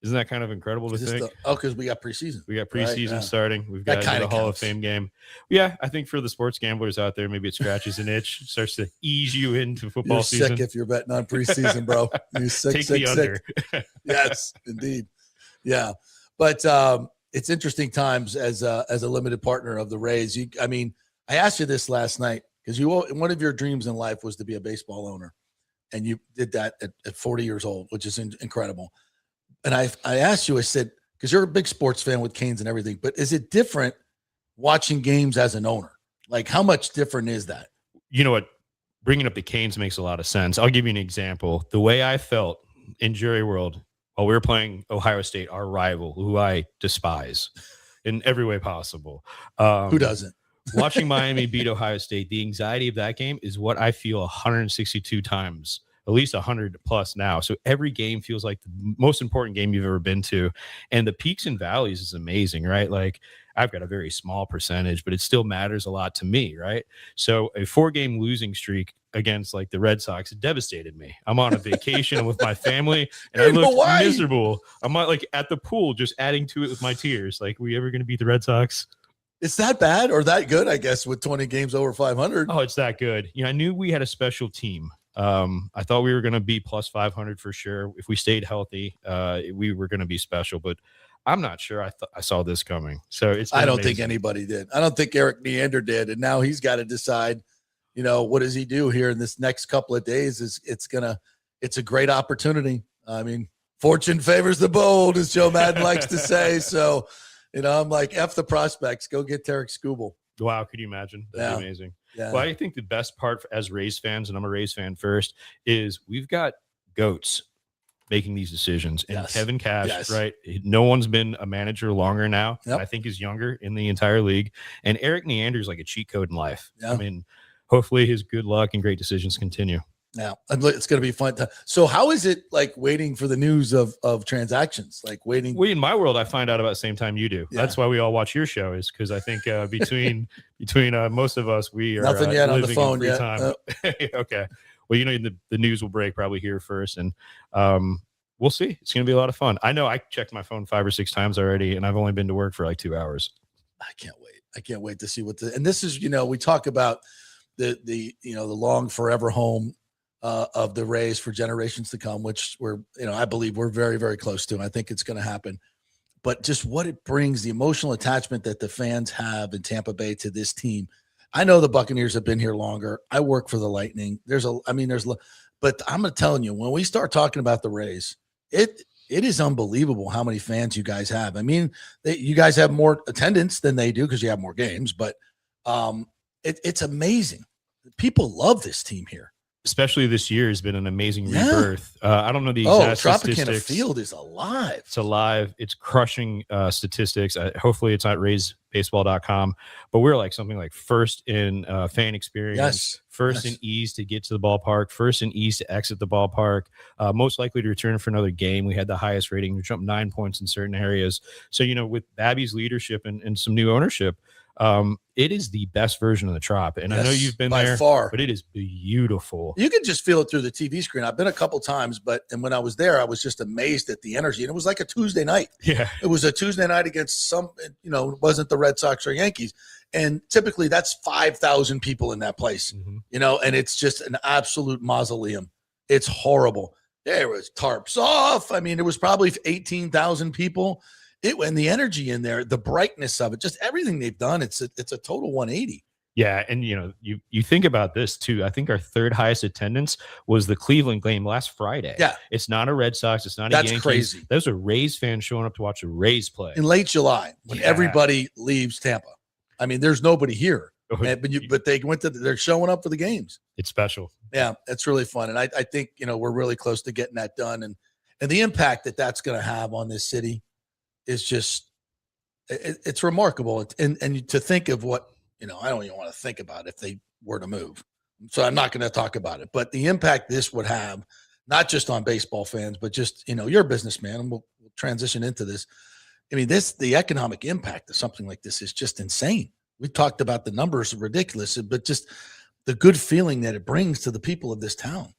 Isn't that kind of incredible to think? Because we got preseason. We got preseason starting. We've got the Hall of Fame game. Yeah, I think for the sports gamblers out there, maybe it scratches an itch, starts to ease you into football season. You're sick if you're betting on preseason, bro. You're sick. Take the under. Yes, indeed. Yeah, but it's interesting times as a limited partner of the Rays. I asked you this last night because one of your dreams in life was to be a baseball owner, and you did that at 40 years old, which is incredible. And I asked you, I said, because you're a big sports fan with Canes and everything, but is it different watching games as an owner? Like, how much different is that? You know what? Bringing up the Canes makes a lot of sense. I'll give you an example. The way I felt in Jury World while we were playing Ohio State, our rival, who I despise in every way possible. Who doesn't? Watching Miami beat Ohio State, the anxiety of that game is what I feel 162 times. At least 100 plus now. So every game feels like the most important game you've ever been to. And the peaks and valleys is amazing, right? Like I've got a very small percentage, but it still matters a lot to me, right? So a 4-game losing streak against like the Red Sox devastated me. I'm on a vacation with my family and I looked miserable. I'm like at the pool, just adding to it with my tears. Like, we ever going to beat the Red Sox? It's that bad or that good, I guess, with 20 games over 500. Oh, it's that good. You know, I knew we had a special team. I thought we were going to be plus 500 for sure. If we stayed healthy, we were going to be special, but I'm not sure I saw this coming. So I don't think anybody did. I don't think Eric Neander did. And now he's got to decide, what does he do here in this next couple of days? It's a great opportunity. I mean, fortune favors the bold, as Joe Madden likes to say. So, I'm like, F the prospects, go get Tarek Skubal. Wow. Could you imagine? That'd be amazing. Yeah. Well, I think the best part as Rays fans, and I'm a Rays fan first, is we've got goats making these decisions. And Kevin Cash, right? No one's been a manager longer now. Yep. I think is younger in the entire league. And Eric Neander is like a cheat code in life. Yep. I mean, hopefully his good luck and great decisions continue. Now, it's going to be fun. So how is it like waiting for the news of transactions? Like waiting? In my world, I find out about the same time you do. Yeah. That's why we all watch your show, is because I think between most of us, we are nothing yet on the phone yet. Time. Okay. Well, the news will break probably here first, and we'll see. It's going to be a lot of fun. I know I checked my phone 5 or 6 times already, and I've only been to work for like 2 hours. I can't wait. I can't wait to see and this is, we talk about the long forever home of the Rays for generations to come, which I believe we're very, very close to. And I think it's going to happen. But just what it brings, the emotional attachment that the fans have in Tampa Bay to this team. I know the Buccaneers have been here longer. I work for the Lightning. But I'm telling you, when we start talking about the Rays, it is unbelievable how many fans you guys have. I mean, you guys have more attendance than they do because you have more games, but it's amazing. People love this team here. especially this year, has been an amazing rebirth. I don't know the exact Tropicana statistics. Field is alive. It's alive. It's crushing statistics. Hopefully it's not raysbaseball.com, but we're like something like first in fan experience, first in ease to get to the ballpark, first in ease to exit the ballpark, most likely to return for another game. We had the highest rating. We jumped 9 points in certain areas. So, with Babby's leadership and some new ownership, it is the best version of the Trop. And I know you've been by there, far. but it is beautiful. You can just feel it through the TV screen. I've been a couple times, and when I was there, I was just amazed at the energy. And it was like a Tuesday night. Yeah. It was a Tuesday night against it wasn't the Red Sox or Yankees. And typically that's 5,000 people in that place, and it's just an absolute mausoleum. It's horrible. There was tarps off. I mean, it was probably 18,000 people. And the energy in there, the brightness of it, just everything they've done, it's a total 180. Yeah, and you think about this too. I think our third highest attendance was the Cleveland game last Friday. Yeah, it's not a Red Sox, it's not a Yankees. That's crazy. Those are Rays fans showing up to watch the Rays play in late July when everybody leaves Tampa. I mean, there's nobody here, but they they're showing up for the games. It's special. Yeah, it's really fun, and I think we're really close to getting that done, and the impact that's going to have on this city is just it's remarkable. And to think of what, I don't even want to think about if they were to move. So I'm not going to talk about it, but the impact this would have, not just on baseball fans, but just, you're a businessman, and we'll transition into this. I mean, the economic impact of something like this is just insane. We talked about the numbers are ridiculous, but just the good feeling that it brings to the people of this town.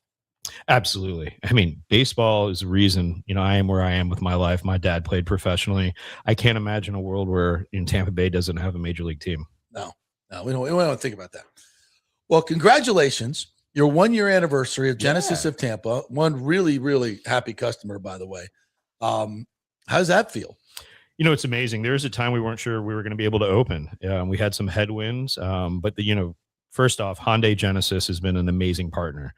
Absolutely. I mean, baseball is the reason, I am where I am with my life. My dad played professionally. I can't imagine a world where Tampa Bay doesn't have a major league team. No, we don't think about that. Well, congratulations. Your 1-year anniversary of Genesis of Tampa. One really, really happy customer, by the way. How does that feel? It's amazing. There was a time we weren't sure we were going to be able to open. We had some headwinds, but first off, Hyundai Genesis has been an amazing partner.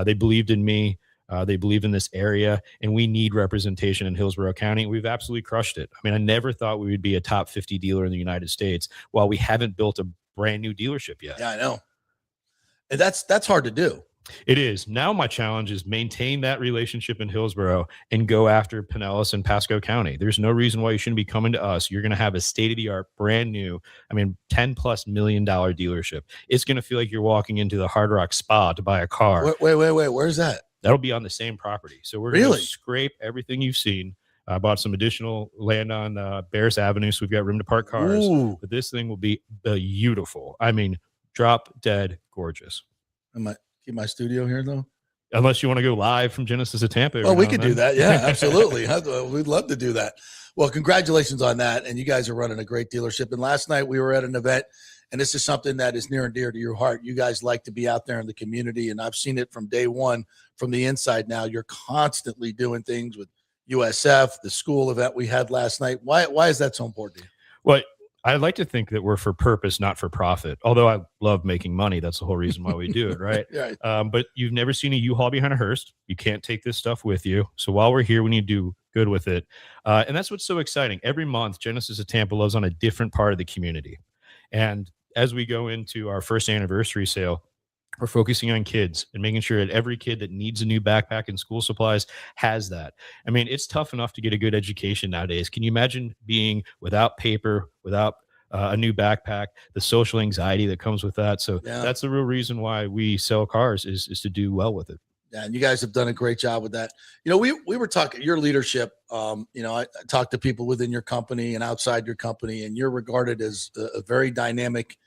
They believed in me. They believe in this area, and we need representation in Hillsborough County. We've absolutely crushed it. I mean, I never thought we would be a top 50 dealer in the United States while we haven't built a brand new dealership yet. Yeah, I know. And that's hard to do. It is. Now my challenge is maintain that relationship in Hillsborough and go after Pinellas and Pasco County. There's no reason why you shouldn't be coming to us. You're going to have a state-of-the-art, brand new, $10+ million dealership. It's going to feel like you're walking into the Hard Rock Spa to buy a car. Wait. Where's that? That'll be on the same property. So we're going to scrape everything you've seen. I bought some additional land on Bears Avenue, so we've got room to park cars. Ooh. But this thing will be beautiful. I mean, drop dead gorgeous. Keep my studio here, though? Unless you want to go live from Genesis of Tampa. Oh, we could do that. Yeah, absolutely. We'd love to do that. Well, congratulations on that. And you guys are running a great dealership. And last night we were at an event, and this is something that is near and dear to your heart. You guys like to be out there in the community, and I've seen it from day one, from the inside now. You're constantly doing things with USF, the school event we had last night. Why is that so important to you? Well, I'd like to think that we're for purpose, not for profit. Although I love making money. That's the whole reason why we do it, right? Right. But you've never seen a U-Haul behind a hearse. You can't take this stuff with you. So while we're here, we need to do good with it. And that's what's so exciting. Every month, Genesis of Tampa loves on a different part of the community. And as we go into our first anniversary sale, we're focusing on kids and making sure that every kid that needs a new backpack and school supplies has that. I mean, it's tough enough to get a good education nowadays. Can you imagine being without paper, without a new backpack, the social anxiety that comes with that? So that's the real reason why we sell cars is to do well with it. Yeah, and you guys have done a great job with that. We were talking your leadership. I talked to people within your company and outside your company, and you're regarded as a very dynamic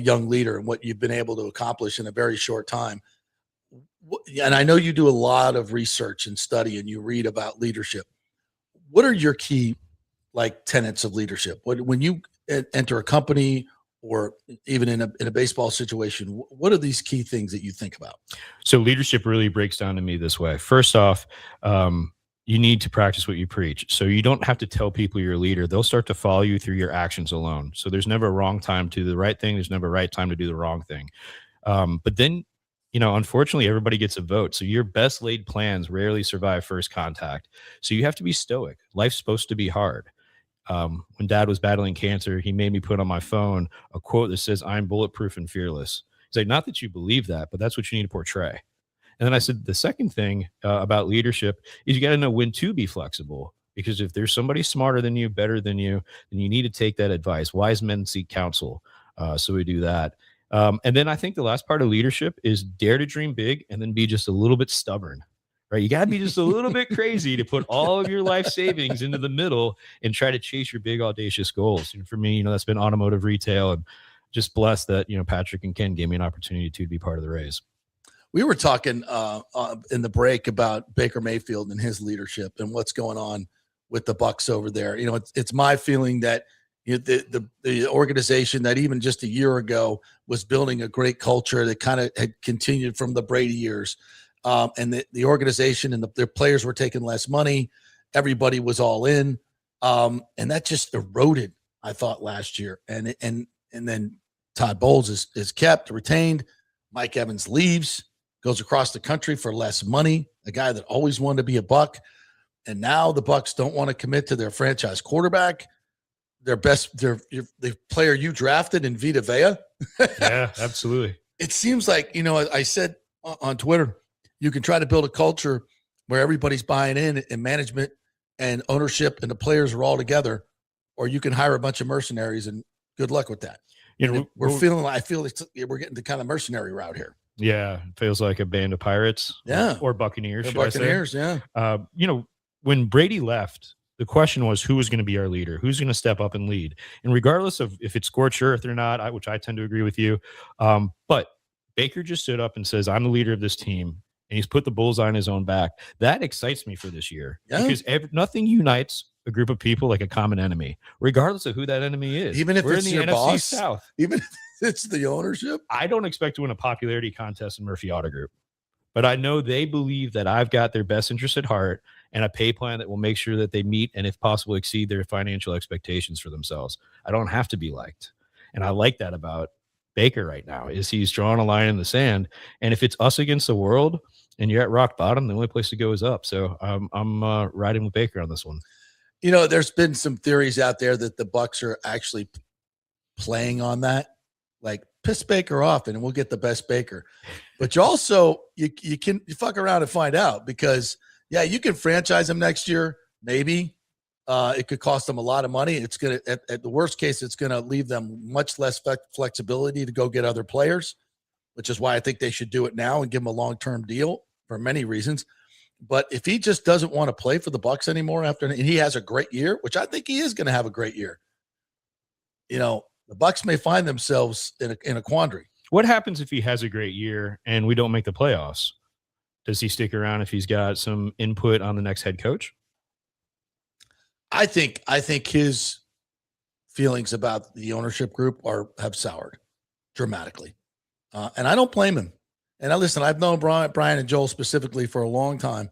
young leader and what you've been able to accomplish in a very short time. And I know you do a lot of research and study, and you read about leadership. What are your key tenets of leadership? When you enter a company, or even in a baseball situation, what are these key things that you think about? So leadership really breaks down to me this way. First off, you need to practice what you preach. So you don't have to tell people you're a leader. They'll start to follow you through your actions alone. So there's never a wrong time to do the right thing. There's never a right time to do the wrong thing. But then, unfortunately, everybody gets a vote. So your best laid plans rarely survive first contact. So you have to be stoic. Life's supposed to be hard. When Dad was battling cancer, he made me put on my phone a quote that says, "I'm bulletproof and fearless." He's like, not that you believe that, but that's what you need to portray. And then I said the second thing about leadership is you got to know when to be flexible, because if there's somebody smarter than you, better than you, then you need to take that advice. Wise men seek counsel. So we do that. And then I think the last part of leadership is dare to dream big and then be just a little bit stubborn, right? You got to be just a little bit crazy to put all of your life savings into the middle and try to chase your big, audacious goals. And for me, that's been automotive retail, and just blessed that, Patrick and Ken gave me an opportunity to be part of the Rays. We were talking in the break about Baker Mayfield and his leadership and what's going on with the Bucs over there. It's my feeling that the organization that even just a year ago was building a great culture that kind of had continued from the Brady years, and the organization and their players were taking less money. Everybody was all in, and that just eroded, I thought, last year. And then Todd Bowles is kept, retained. Mike Evans leaves, goes across the country for less money, a guy that always wanted to be a Buck. And now the Bucs don't want to commit to their franchise quarterback, the player you drafted in Vita Vea. Yeah, absolutely. It seems like, I said on Twitter, you can try to build a culture where everybody's buying in and management and ownership and the players are all together, or you can hire a bunch of mercenaries, and good luck with that. I feel like we're getting the kind of mercenary route here. Yeah, it feels like a band of pirates. Yeah. Or Buccaneers. Buccaneers, yeah. When Brady left, the question was who was going to be our leader, who's going to step up and lead. And regardless of if it's scorched earth or not, which I tend to agree with you, but Baker just stood up and says, I'm the leader of this team, and he's put the bullseye on his own back. That excites me for this year, because nothing unites a group of people like a common enemy, regardless of who that enemy is. Even if we're it's in the your NFC boss, South. even if it's the ownership. I don't expect to win a popularity contest in Murphy Auto Group, but I know they believe that I've got their best interest at heart and a pay plan that will make sure that they meet and, if possible, exceed their financial expectations for themselves. I don't have to be liked. And I like that about Baker right now, is he's drawing a line in the sand. And if it's us against the world and you're at rock bottom, the only place to go is up. So I'm riding with Baker on this one. There's been some theories out there that the Bucs are actually playing on that, like piss Baker off and we'll get the best Baker. But you also, you fuck around and find out, because you can franchise him next year. Maybe it could cost them a lot of money. It's going to, at the worst case, it's going to leave them much less flexibility to go get other players, which is why I think they should do it now and give him a long-term deal for many reasons. But if he just doesn't want to play for the Bucs anymore and he has a great year, which I think he is going to have a great year, the Bucs may find themselves in a quandary. What happens if he has a great year and we don't make the playoffs? Does he stick around if he's got some input on the next head coach? I think his feelings about the ownership group have soured dramatically. And I don't blame him. And I've known Brian and Joel specifically for a long time.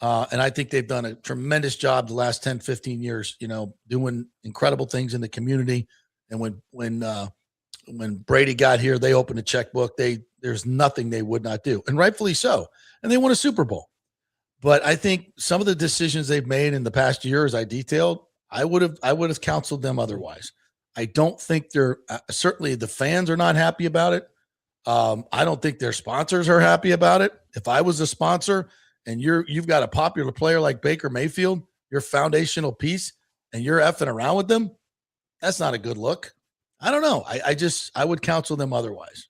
And I think they've done a tremendous job the last 10, 15 years, doing incredible things in the community. And when Brady got here, they opened a checkbook. There's nothing they would not do, and rightfully so. And they won a Super Bowl. But I think some of the decisions they've made in the past year, as I detailed, I would have counseled them otherwise. I don't think they're certainly the fans are not happy about it. I don't think their sponsors are happy about it. If I was a sponsor and you've got a popular player like Baker Mayfield, your foundational piece, and you're effing around with them, that's not a good look. I don't know. I would counsel them otherwise.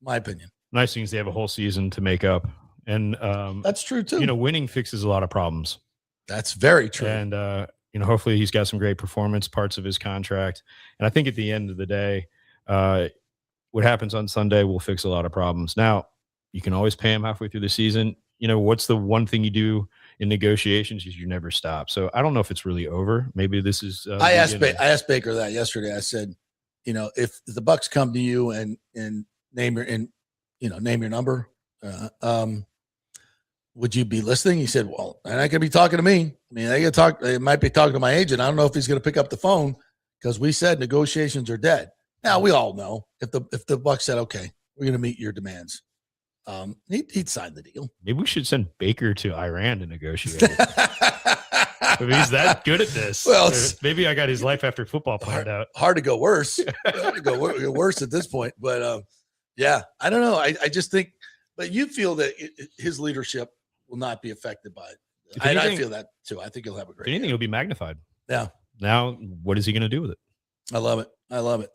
My opinion. Nice thing is they have a whole season to make up. And that's true too. Winning fixes a lot of problems. That's very true. And hopefully he's got some great performance parts of his contract. And I think at the end of the day, what happens on Sunday will fix a lot of problems. Now, you can always pay him halfway through the season. What's the one thing you do in negotiations is you never stop. So I don't know if it's really over. Maybe this is. I asked Baker that yesterday. I said, if the Bucs come to you and name your number, would you be listening? He said, well, they're not going to be talking to me. I mean, they might be talking to my agent. I don't know if he's going to pick up the phone, because we said negotiations are dead. Now, we all know if the Bucs said, okay, we're going to meet your demands, he'd sign the deal. Maybe we should send Baker to Iran to negotiate. I mean, he's that good at this. Well, maybe I got his life after football planned out. Hard to go worse. Hard to go worse at this point. But, I don't know. I just think But you feel that his leadership will not be affected by it. If I anything- feel that too. I think he'll have a If great anything, year. it'll be magnified. Yeah. Now, what is he going to do with it? I love it. I love it.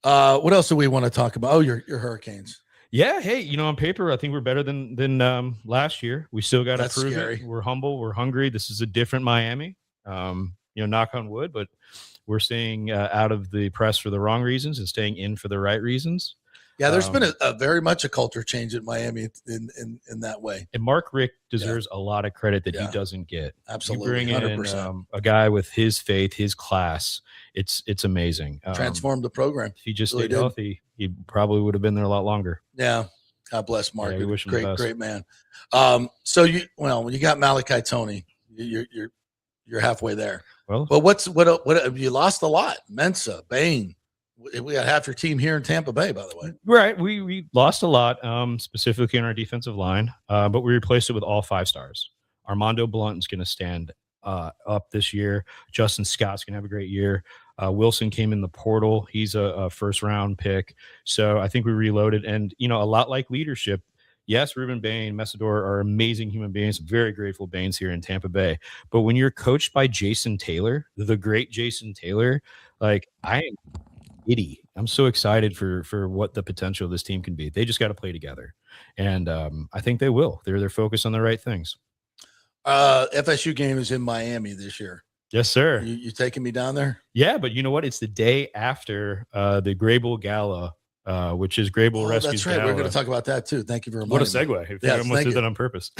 What else do we want to talk about? Oh, your Hurricanes. Yeah, hey, on paper, I think we're better than last year. We still got to That's prove scary. it. We're humble. We're hungry. This is a different Miami. Knock on wood, but we're staying out of the press for the wrong reasons and staying in for the right reasons. Yeah, there's been a very much a culture change at Miami in that way. And Mark Richt deserves a lot of credit that Yeah. he doesn't get. Absolutely, You bring in 100%. a guy with his faith, his class. It's amazing. Transformed the program. If he just Really stayed did. healthy, he probably would have been there a lot longer. Yeah. God bless Mark. Yeah, we wish him the great, best. great man. So when you got Malachi Tony, you're halfway there. Well, But what you lost a lot? Mensa, Bain. We got half your team here in Tampa Bay, by the way. right. We lost a lot, specifically in our defensive line, but we replaced it with all 5 stars. Armando Blunt's going to stand up this year. Justin Scott's going to have a great year. Wilson came in the portal. He's a first-round pick. So I think we reloaded. And, a lot like leadership, yes, Ruben Bain, Messidor are amazing human beings, very grateful Bains here in Tampa Bay. But when you're coached by Jason Taylor, the great Jason Taylor, like I am giddy. I'm so excited for what the potential of this team can be. They just got to play together. And I think they will. They're focused on the right things. FSU game is in Miami this year. Yes, sir. You taking me down there? Yeah, but you know what? It's the day after the Grable Gala, which is Grable Rescue's That's right. Gala. We're going to talk about that too. Thank you for What a reminding me. segue. Yes, I almost thank did you. that on purpose.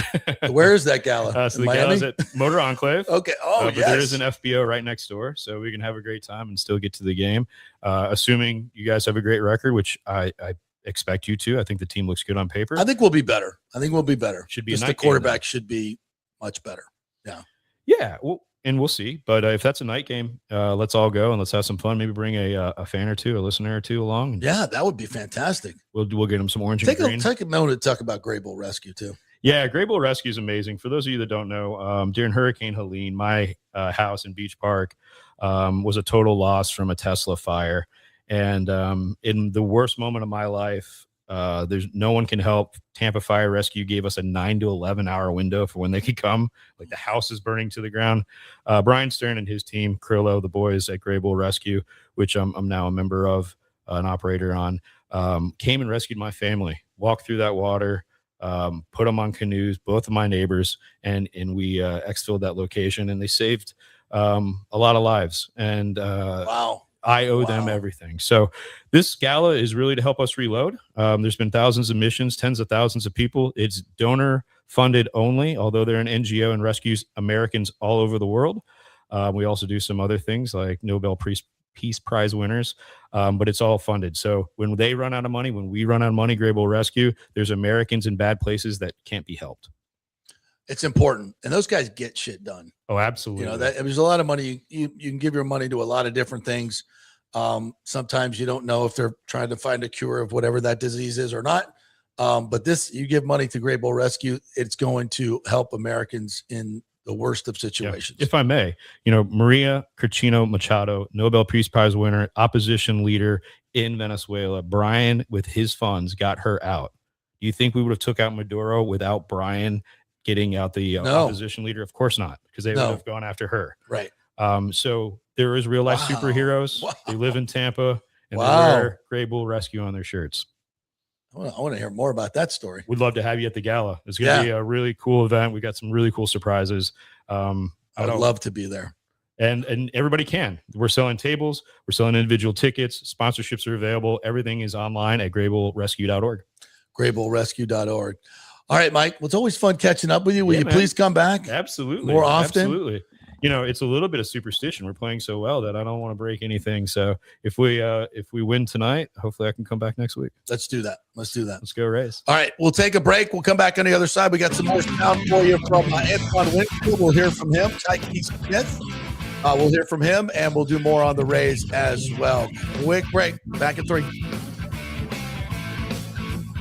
Where is that gala? So In the Miami? gala's at Motor Enclave. Okay. Oh, But yes. there is an FBO right next door, so we can have a great time and still get to the game. Assuming you guys have a great record, which I expect you to. I think the team looks good on paper. I think we'll be better. Should be a Just night the game, quarterback should be much better. Yeah, and we'll see. But if that's a night game, let's all go and let's have some fun. Maybe bring a fan or two, a listener or two along. And Yeah, that would be fantastic. we'll get them some orange Take and green. a moment to talk about Grable Rescue too. Yeah, Grable Rescue is amazing. For those of you that don't know, during Hurricane Helene, my house in Beach Park was a total loss from a Tesla fire. And in the worst moment of my life, there's no one can help. Tampa Fire Rescue gave us a 9 to 11 hour window for when they could come. Like the house is burning to the ground. Brian Stern and his team, Krillo, the boys at Grable Rescue, which I'm now a member of, an operator on, came and rescued my family, walked through that water, put them on canoes, both of my neighbors, and we exfilled that location, and they saved a lot of lives. And Wow. I owe them everything. So this gala is really to help us reload. There's been thousands of missions, tens of thousands of people. It's donor funded only, although they're an NGO and rescues Americans all over the world. We also do some other things like Nobel Peace Prize winners, but it's all funded. So when they run out of money, when we run out of money, Grable Rescue, there's Americans in bad places that can't be helped. It's important, and those guys get shit done. Oh, absolutely. You know that there's a lot of money. You can give your money to a lot of different things. Sometimes you don't know if they're trying to find a cure of whatever that disease is or not. But you give money to Grable Rescue, it's going to help Americans in the worst of situations. If I may, Maria Curcino Machado, Nobel Peace Prize winner, opposition leader in Venezuela. Brian, with his funds, got her out. Do you think we would have took out Maduro without Brian getting out the opposition leader? Of course not, because they would have gone after her. Right. So there is real life superheroes. Wow. They live in Tampa, and they wear Grable Rescue on their shirts. I want to hear more about that story. We'd love to have you at the gala. It's going to be a really cool event. We got some really cool surprises. I would love to be there. And everybody can. We're selling tables. We're selling individual tickets. Sponsorships are available. Everything is online at grablerescue.org. grablerescue.org. All right, Mike. Well, it's always fun catching up with you. Will you please come back? Absolutely. More often? Absolutely. It's a little bit of superstition. We're playing so well that I don't want to break anything. So if we win tonight, hopefully I can come back next week. Let's do that. Let's go Rays. All right, we'll take a break. We'll come back on the other side. We got some more sound for you from Antoine Winfield. We'll hear from him. Tyke Smith. We'll hear from him, and we'll do more on the Rays as well. Quick break. Back in 3.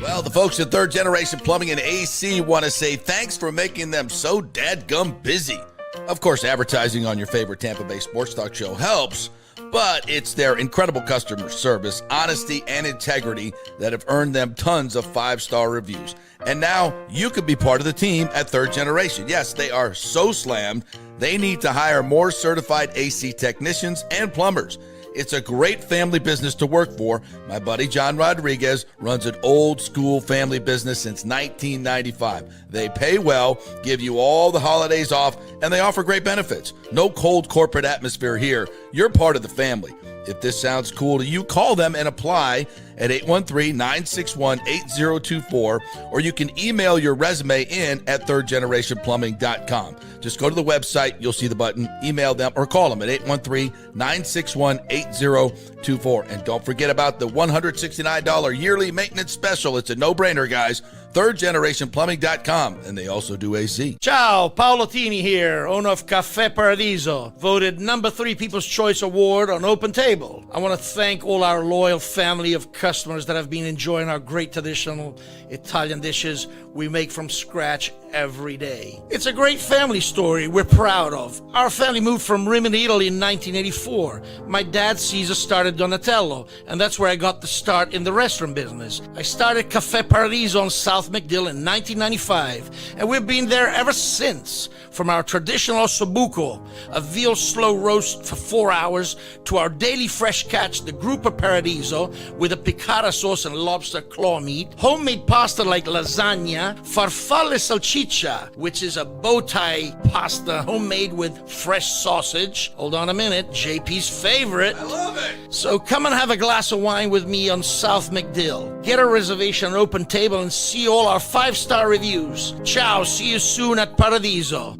Well, the folks at Third Generation Plumbing and AC want to say thanks for making them so dadgum busy. Of course, advertising on your favorite Tampa Bay sports talk show helps, But it's their incredible customer service, honesty, and integrity that have earned them tons of 5-star reviews. And now you could be part of the team at Third Generation. Yes, they are so slammed, they need to hire more certified AC technicians and plumbers. It's a great family business to work for. My buddy John Rodriguez runs an old school family business since 1995. They pay well, give you all the holidays off, and they offer great benefits. No cold corporate atmosphere here. You're part of the family. If this sounds cool to you, call them and apply at 813-961-8024, or you can email your resume in at thirdgenerationplumbing.com. Just go to the website, you'll see the button, email them, or call them at 813-961-8024. And don't forget about the $169 yearly maintenance special. It's a no-brainer, guys. thirdgenerationplumbing.com, and they also do AC. Ciao, Paolo Tini here, owner of Caffè Paradiso, voted number 3 People's Choice Award on Open Table. I want to thank all our loyal family of customers that have been enjoying our great traditional Italian dishes we make from scratch every day. It's a great family story we're proud of. Our family moved from Rimini, Italy in 1984. My dad, Caesar, started Donatello, and that's where I got the start in the restaurant business. I started Caffè Paradiso on South McDill in 1995, and we've been there ever since. From our traditional ossobuco, a veal slow roast for 4 hours, to our daily fresh catch, the Gruppo Paradiso, with a piccata sauce and lobster claw meat, homemade pasta like lasagna, farfalle salchicha, which is a bow tie pasta homemade with fresh sausage. Hold on a minute, JP's favorite. I love it. So come and have a glass of wine with me on South McDill. Get a reservation on Open Table and see all our 5-star reviews. Ciao, see you soon at Paradiso.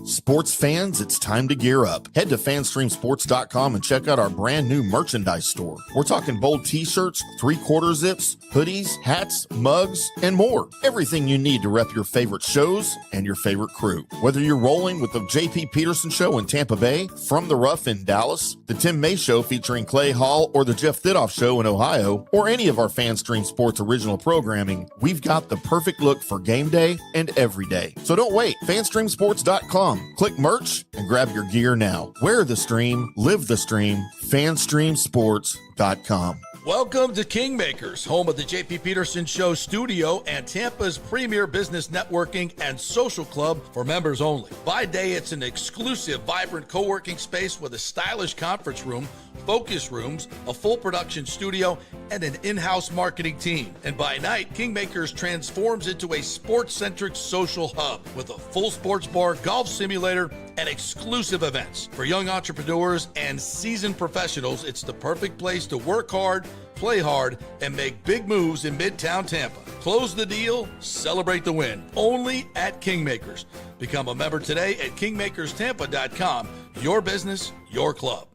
Sports fans, it's time to gear up. Head to fanstreamsports.com and check out our brand new merchandise store. We're talking bold t-shirts, 3/4 zips, hoodies, hats, mugs, and more. Everything you need to rep your favorite shows and your favorite crew. Whether you're rolling with the JP Peterson Show in Tampa Bay, From the Rough in Dallas, the Tim May Show featuring Clay Hall, or the Jeff Thidoff Show in Ohio, or any of our FanStream Sports original programming, we've got the perfect look for game day and every day. So don't wait. fanstreamsports.com. Click merch and grab your gear now. Wear the stream, live the stream, fanstreamsports.com. Welcome to Kingmakers, home of the JP Peterson Show studio and Tampa's premier business networking and social club for members only. By day, it's an exclusive, vibrant co-working space with a stylish conference room, focus rooms, a full production studio, and an in-house marketing team. And by night, Kingmakers transforms into a sports-centric social hub with a full sports bar, golf simulator, and exclusive events. For young entrepreneurs and seasoned professionals, it's the perfect place to work hard, play hard, and make big moves in Midtown Tampa. Close the deal, celebrate the win. Only at Kingmakers. Become a member today at kingmakerstampa.com. Your business, your club.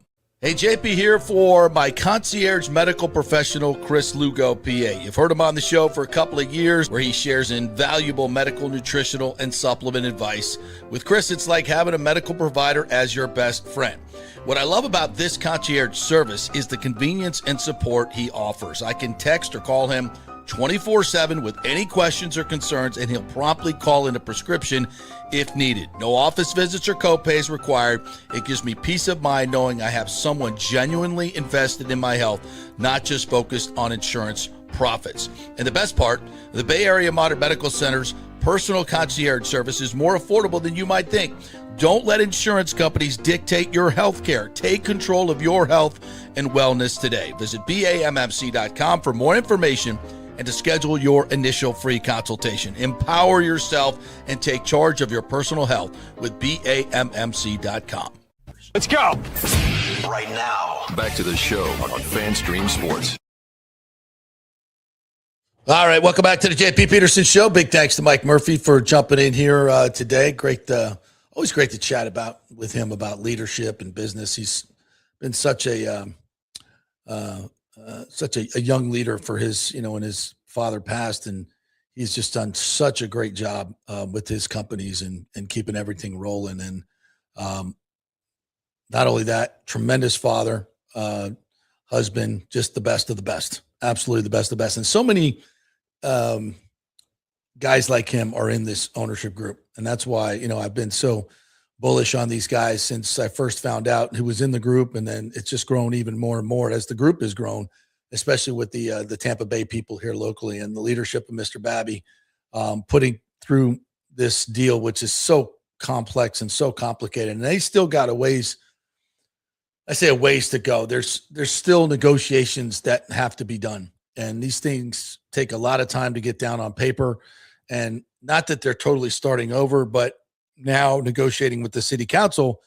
Hey, JP here for my concierge medical professional, Chris Lugo, PA. You've heard him on the show for a couple of years where he shares invaluable medical, nutritional, and supplement advice. With Chris, it's like having a medical provider as your best friend. What I love about this concierge service is the convenience and support he offers. I can text or call him 24/7 with any questions or concerns, and he'll promptly call in a prescription if needed. No office visits or copays required. It gives me peace of mind knowing I have someone genuinely invested in my health, not just focused on insurance profits. And the best part, the Bay Area Modern Medical Center's personal concierge service is more affordable than you might think. Don't let insurance companies dictate your health care. Take control of your health and wellness today. Visit BAMMC.com for more information and to schedule your initial free consultation. Empower yourself and take charge of your personal health with BAMMC.com. Let's go. Right now, back to the show on FanStream Sports. All right, welcome back to the JP Peterson Show. Big thanks to Mike Murphy for jumping in here today. Great, always great to chat with him about leadership and business. He's been such a young leader for his, when his father passed, and he's just done such a great job with his companies and keeping everything rolling. And not only that, tremendous father, husband, just the best of the best, absolutely the best of the best. And so many guys like him are in this ownership group. And that's why, I've been so bullish on these guys since I first found out who was in the group, and then it's just grown even more and more as the group has grown, especially with the Tampa Bay people here locally and the leadership of Mr. Babby putting through this deal, which is so complex and so complicated. And they still got a ways to go. There's still negotiations that have to be done. And these things take a lot of time to get down on paper. And not that they're totally starting over, but now negotiating with the city council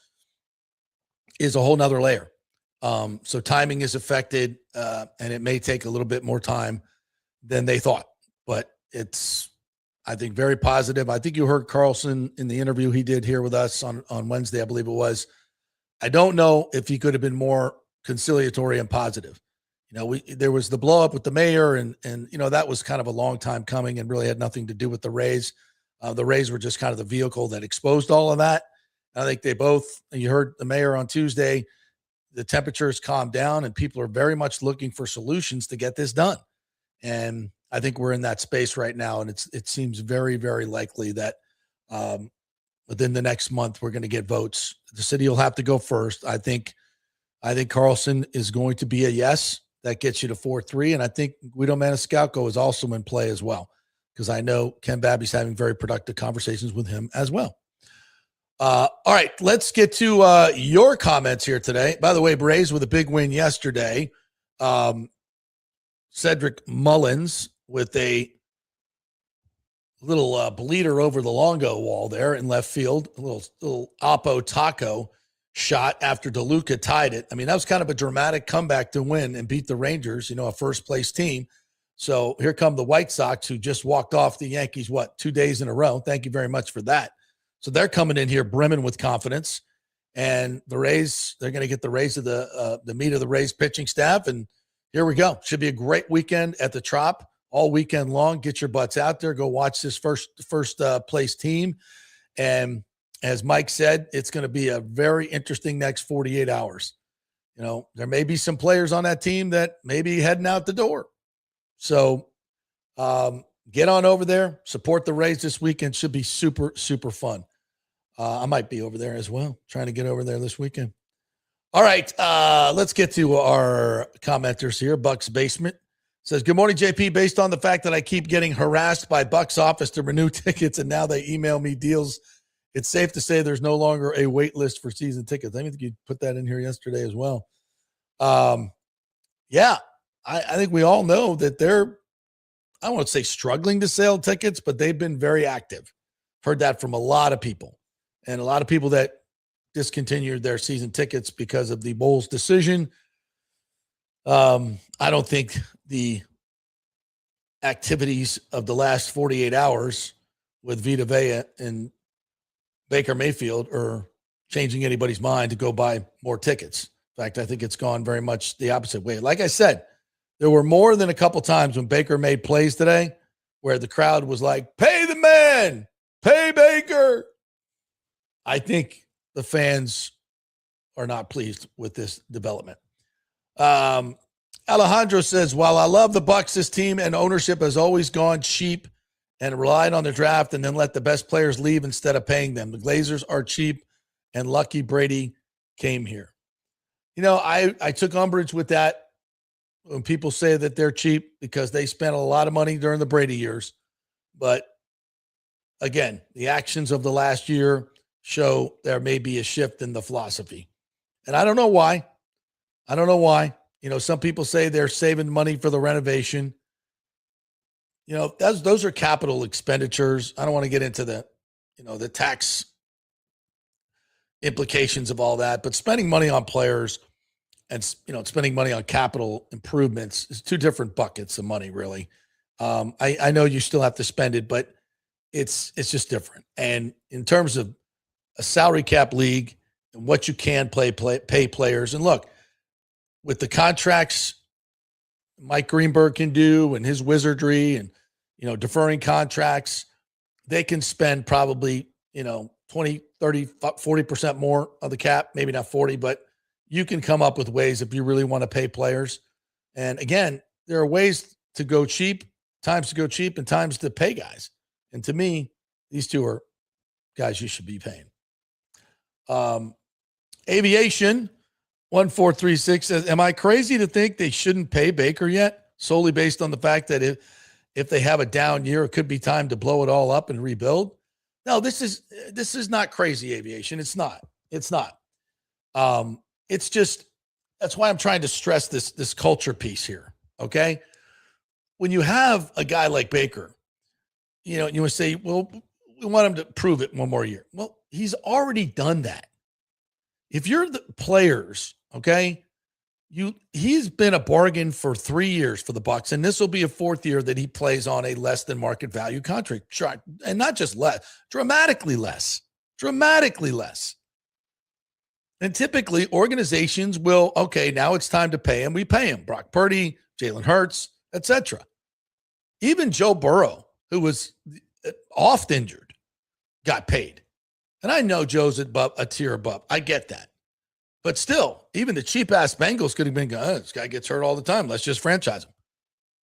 is a whole nother layer. So timing is affected, and it may take a little bit more time than they thought, but it's, I think, very positive. I think you heard Carlson in the interview he did here with us on Wednesday, I believe it was. I don't know if he could have been more conciliatory and positive. There was the blow up with the mayor, and that was kind of a long time coming and really had nothing to do with the Rays. The Rays were just kind of the vehicle that exposed all of that. I think you heard the mayor on Tuesday, the temperature has calmed down and people are very much looking for solutions to get this done. And I think we're in that space right now. And it seems very, very likely that within the next month, we're going to get votes. The city will have to go first. I think Carlson is going to be a yes. That gets you to 4-3. And I think Guido Maniscalco is also in play as well, because I know Ken Babby's having very productive conversations with him as well. All right, let's get to your comments here today. By the way, Braves with a big win yesterday. Cedric Mullins with a little bleeder over the Longo wall there in left field, a little Oppo taco shot after DeLuca tied it. I mean, that was kind of a dramatic comeback to win and beat the Rangers, a first-place team. So here come the White Sox, who just walked off the Yankees, 2 days in a row. Thank you very much for that. So they're coming in here brimming with confidence. And the Rays, they're going to get the Rays of the meat of the Rays pitching staff. And here we go. Should be a great weekend at the Trop all weekend long. Get your butts out there. Go watch this first place team. And as Mike said, it's going to be a very interesting next 48 hours. There may be some players on that team that may be heading out the door. So get on over there, support the Rays this weekend. Should be super, super fun. I might be over there as well, trying to get over there this weekend. All right, let's get to our commenters here. Bucs Basement says, good morning, JP. Based on the fact that I keep getting harassed by Bucs office to renew tickets and now they email me deals, it's safe to say there's no longer a wait list for season tickets. I think you put that in here yesterday as well. Yeah, I think we all know that they're, I don't want to say struggling to sell tickets, but they've been very active. Heard that from a lot of people, and a lot of people that discontinued their season tickets because of the Bulls decision. I don't think the activities of the last 48 hours with Vita Vea and Baker Mayfield are changing anybody's mind to go buy more tickets. In fact, I think it's gone very much the opposite way. Like I said, there were more than a couple times when Baker made plays today where the crowd was like, pay the man, pay Baker. I think the fans are not pleased with this development. Alejandro says, while I love the Bucs, this team and ownership has always gone cheap and relied on the draft and then let the best players leave instead of paying them. The Glazers are cheap, and lucky Brady came here. I took umbrage with that when people say that they're cheap because they spent a lot of money during the Brady years. But again, the actions of the last year show there may be a shift in the philosophy. And I don't know why. Some people say they're saving money for the renovation. Those are capital expenditures. I don't want to get into the tax implications of all that, but spending money on players and, spending money on capital improvements is two different buckets of money, really. I know you still have to spend it, but it's just different. And in terms of a salary cap league and what you can pay players, and look, with the contracts Mike Greenberg can do and his wizardry and, deferring contracts, they can spend probably, 20, 30, 40% more of the cap, maybe not 40, but you can come up with ways if you really want to pay players. And again, there are ways to go cheap, times to go cheap and times to pay guys. And to me, these two are guys you should be paying. Aviation 1436 says, am I crazy to think they shouldn't pay Baker yet? Solely based on the fact that if they have a down year, it could be time to blow it all up and rebuild. No, this is not crazy, Aviation. It's not. It's not. It's just, that's why I'm trying to stress this culture piece here. Okay. When you have a guy like Baker, you would say, well, we want him to prove it one more year. Well, he's already done that. If you're the players, okay, he's been a bargain for 3 years for the Bucs, and this will be a fourth year that he plays on a less than market value contract. Sure, and not just less, dramatically less. And typically organizations will, okay, now it's time to pay him. We pay him. Brock Purdy, Jalen Hurts, etc. Even Joe Burrow, who was oft injured, got paid. And I know Joe's a tier above. I get that. But still, even the cheap-ass Bengals could have been going, this guy gets hurt all the time. Let's just franchise him.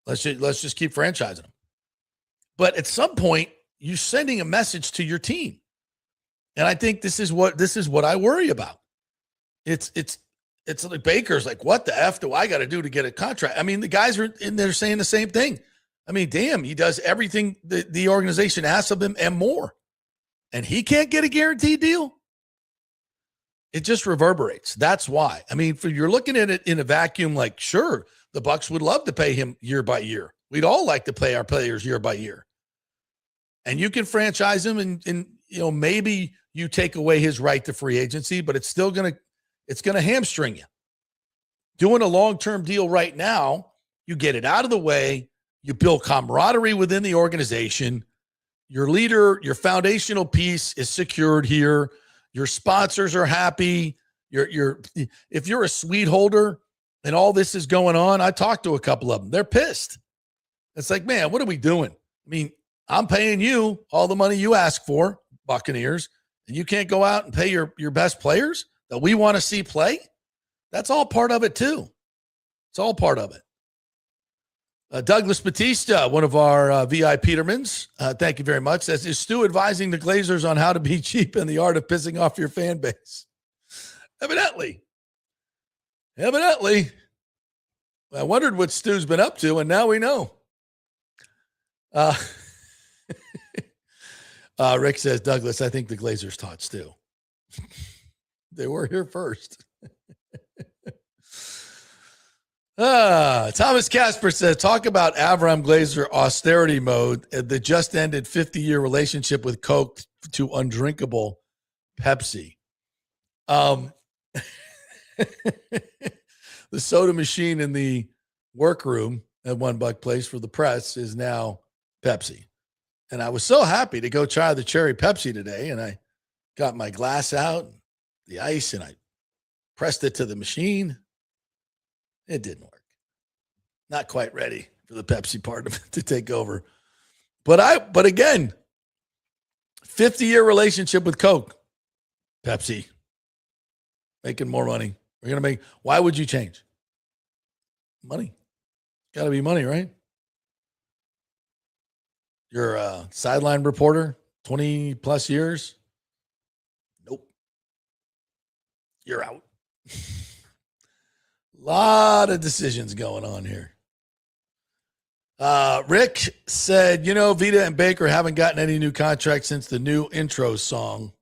Let's just keep franchising him. But at some point, you're sending a message to your team. And I think this is what I worry about. It's like Baker's like, what the F do I got to do to get a contract? I mean, the guys are in there saying the same thing. I mean, damn, he does everything the organization asks of him and more. And he can't get a guaranteed deal. It just reverberates. That's why. I mean, you're looking at it in a vacuum, like, sure, the Bucs would love to pay him year by year. We'd all like to pay our players year by year. And you can franchise him and maybe you take away his right to free agency, but it's still going to hamstring you. Doing a long-term deal right now, you get it out of the way, you build camaraderie within the organization. Your leader, your foundational piece is secured here. Your sponsors are happy. If you're a suite holder and all this is going on, I talked to a couple of them. They're pissed. It's like, man, what are we doing? I mean, I'm paying you all the money you ask for, Buccaneers, and you can't go out and pay your best players that we want to see play. That's all part of it too. It's all part of it. Douglas Batista, one of our VI Petermans, thank you very much, says, is Stu advising the Glazers on how to be cheap and the art of pissing off your fan base? Evidently. I wondered what Stu's been up to, and now we know. Rick says, Douglas, I think the Glazers taught Stu. They were here first. Thomas Casper says, talk about Avram Glazer austerity mode. The just ended 50-year relationship with Coke to undrinkable Pepsi. The soda machine in the workroom at One Buck Place for the press is now Pepsi. And I was so happy to go try the cherry Pepsi today. And I got my glass out, the ice, and I pressed it to the machine. It didn't work. Not quite ready for the Pepsi part of it to take over. But again, 50-year relationship with Coke. Pepsi. Making more money. Why would you change? Money. Got to be money, right? You're a sideline reporter, 20 plus years. Nope. You're out. Lot of decisions going on here. Rick said, Vita and Baker haven't gotten any new contracts since the new intro song.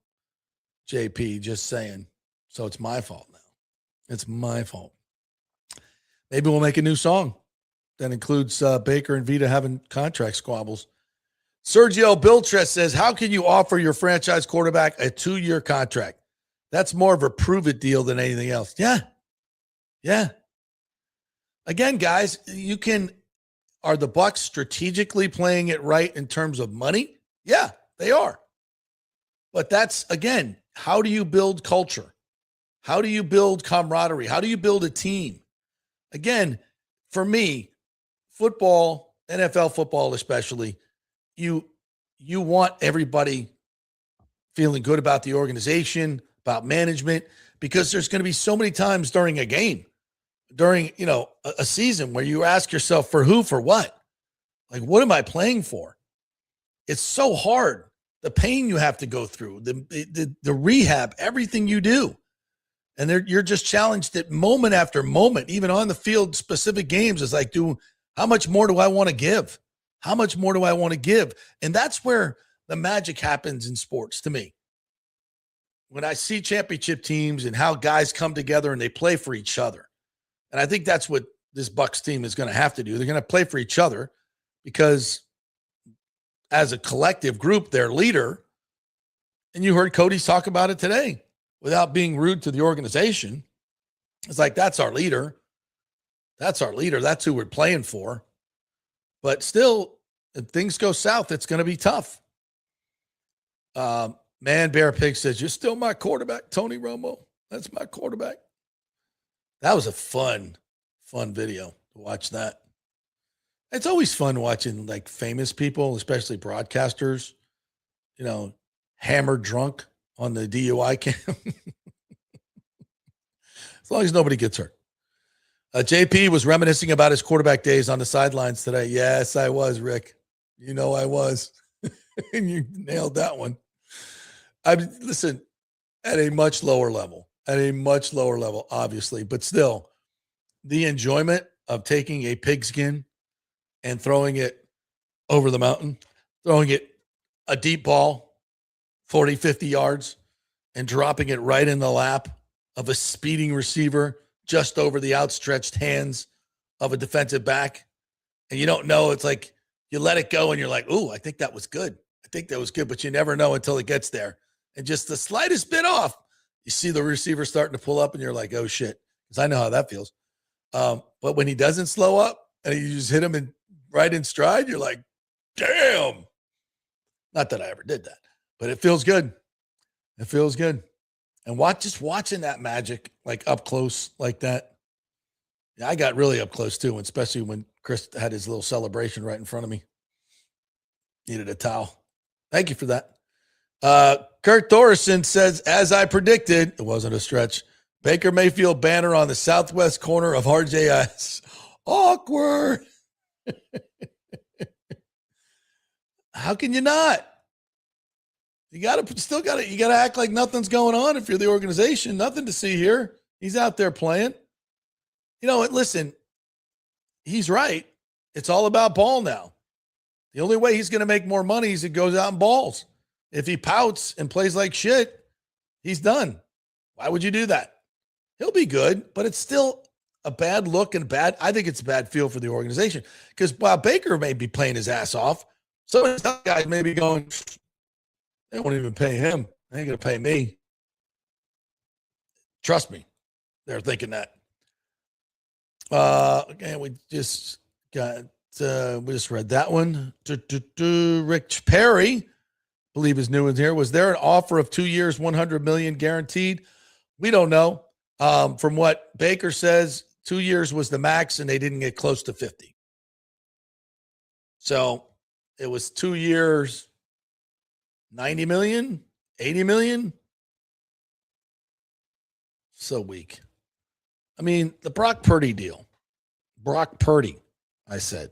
JP, just saying. So it's my fault now. It's my fault. Maybe we'll make a new song that includes Baker and Vita having contract squabbles. Sergio Biltres says, how can you offer your franchise quarterback a 2-year contract? That's more of a prove-it deal than anything else. Yeah. Again, guys, are the Bucs strategically playing it right in terms of money? Yeah, they are. But that's, again, how do you build culture? How do you build camaraderie? How do you build a team? Again, for me, football, NFL football especially, you want everybody feeling good about the organization, about management, because there's going to be so many times during a game, during, a season where you ask yourself, for who, for what? Like, what am I playing for? It's so hard. the pain you have to go through, the rehab, everything you do. And you're just challenged at moment after moment, even on the field, specific games. It's like, how much more do I want to give? How much more do I want to give? And that's where the magic happens in sports to me. When I see championship teams and how guys come together and they play for each other. And I think that's what this Bucs team is going to have to do. They're going to play for each other because as a collective group, their leader, and you heard Cody talk about it today, without being rude to the organization, it's like, that's our leader. That's our leader. That's who we're playing for. But still, if things go south, it's going to be tough. Man, Bear Pig says, you're still my quarterback, Tony Romo. That's my quarterback. That was a fun video to watch that. It's always fun watching like famous people, especially broadcasters, hammered drunk on the DUI cam. As long as nobody gets hurt. JP was reminiscing about his quarterback days on the sidelines today. Yes, I was, Rick. I was. And you nailed that one. Listen, at a much lower level, obviously, but still, the enjoyment of taking a pigskin and throwing it over the mountain, throwing it a deep ball, 40, 50 yards, and dropping it right in the lap of a speeding receiver just over the outstretched hands of a defensive back. And you don't know. It's like you let it go and you're like, ooh, I think that was good. But you never know until it gets there. And just the slightest bit off, you see the receiver starting to pull up and you're like, oh, shit. Because I know how that feels. But when he doesn't slow up and you just hit him right in stride, you're like, damn. Not that I ever did that, but it feels good. It feels good. And just watching that magic like up close like that. Yeah, I got really up close too, especially when Chris had his little celebration right in front of me. Needed a towel. Thank you for that. Kurt Thorson says, as I predicted, it wasn't a stretch. Baker Mayfield banner on the southwest corner of RJS. Awkward. How can you not? You gotta act like nothing's going on if you're the organization. Nothing to see here. He's out there playing. Listen, he's right. It's all about ball now. The only way he's going to make more money is if he goes out and balls. If he pouts and plays like shit, he's done. Why would you do that? He'll be good, but it's still a bad look and I think it's a bad feel for the organization. Because while Baker may be playing his ass off, some of these other guys may be going, they won't even pay him. They ain't going to pay me. Trust me. They're thinking that. Again, we just read that one. Rich Perry, believe his new one's here. Was there an offer of 2 years, $100 million guaranteed? We don't know. From what Baker says, 2 years was the max, and they didn't get close to 50. So it was 2 years, 90 million, 80 million. So weak. I mean, the Brock Purdy deal. Brock Purdy, I said.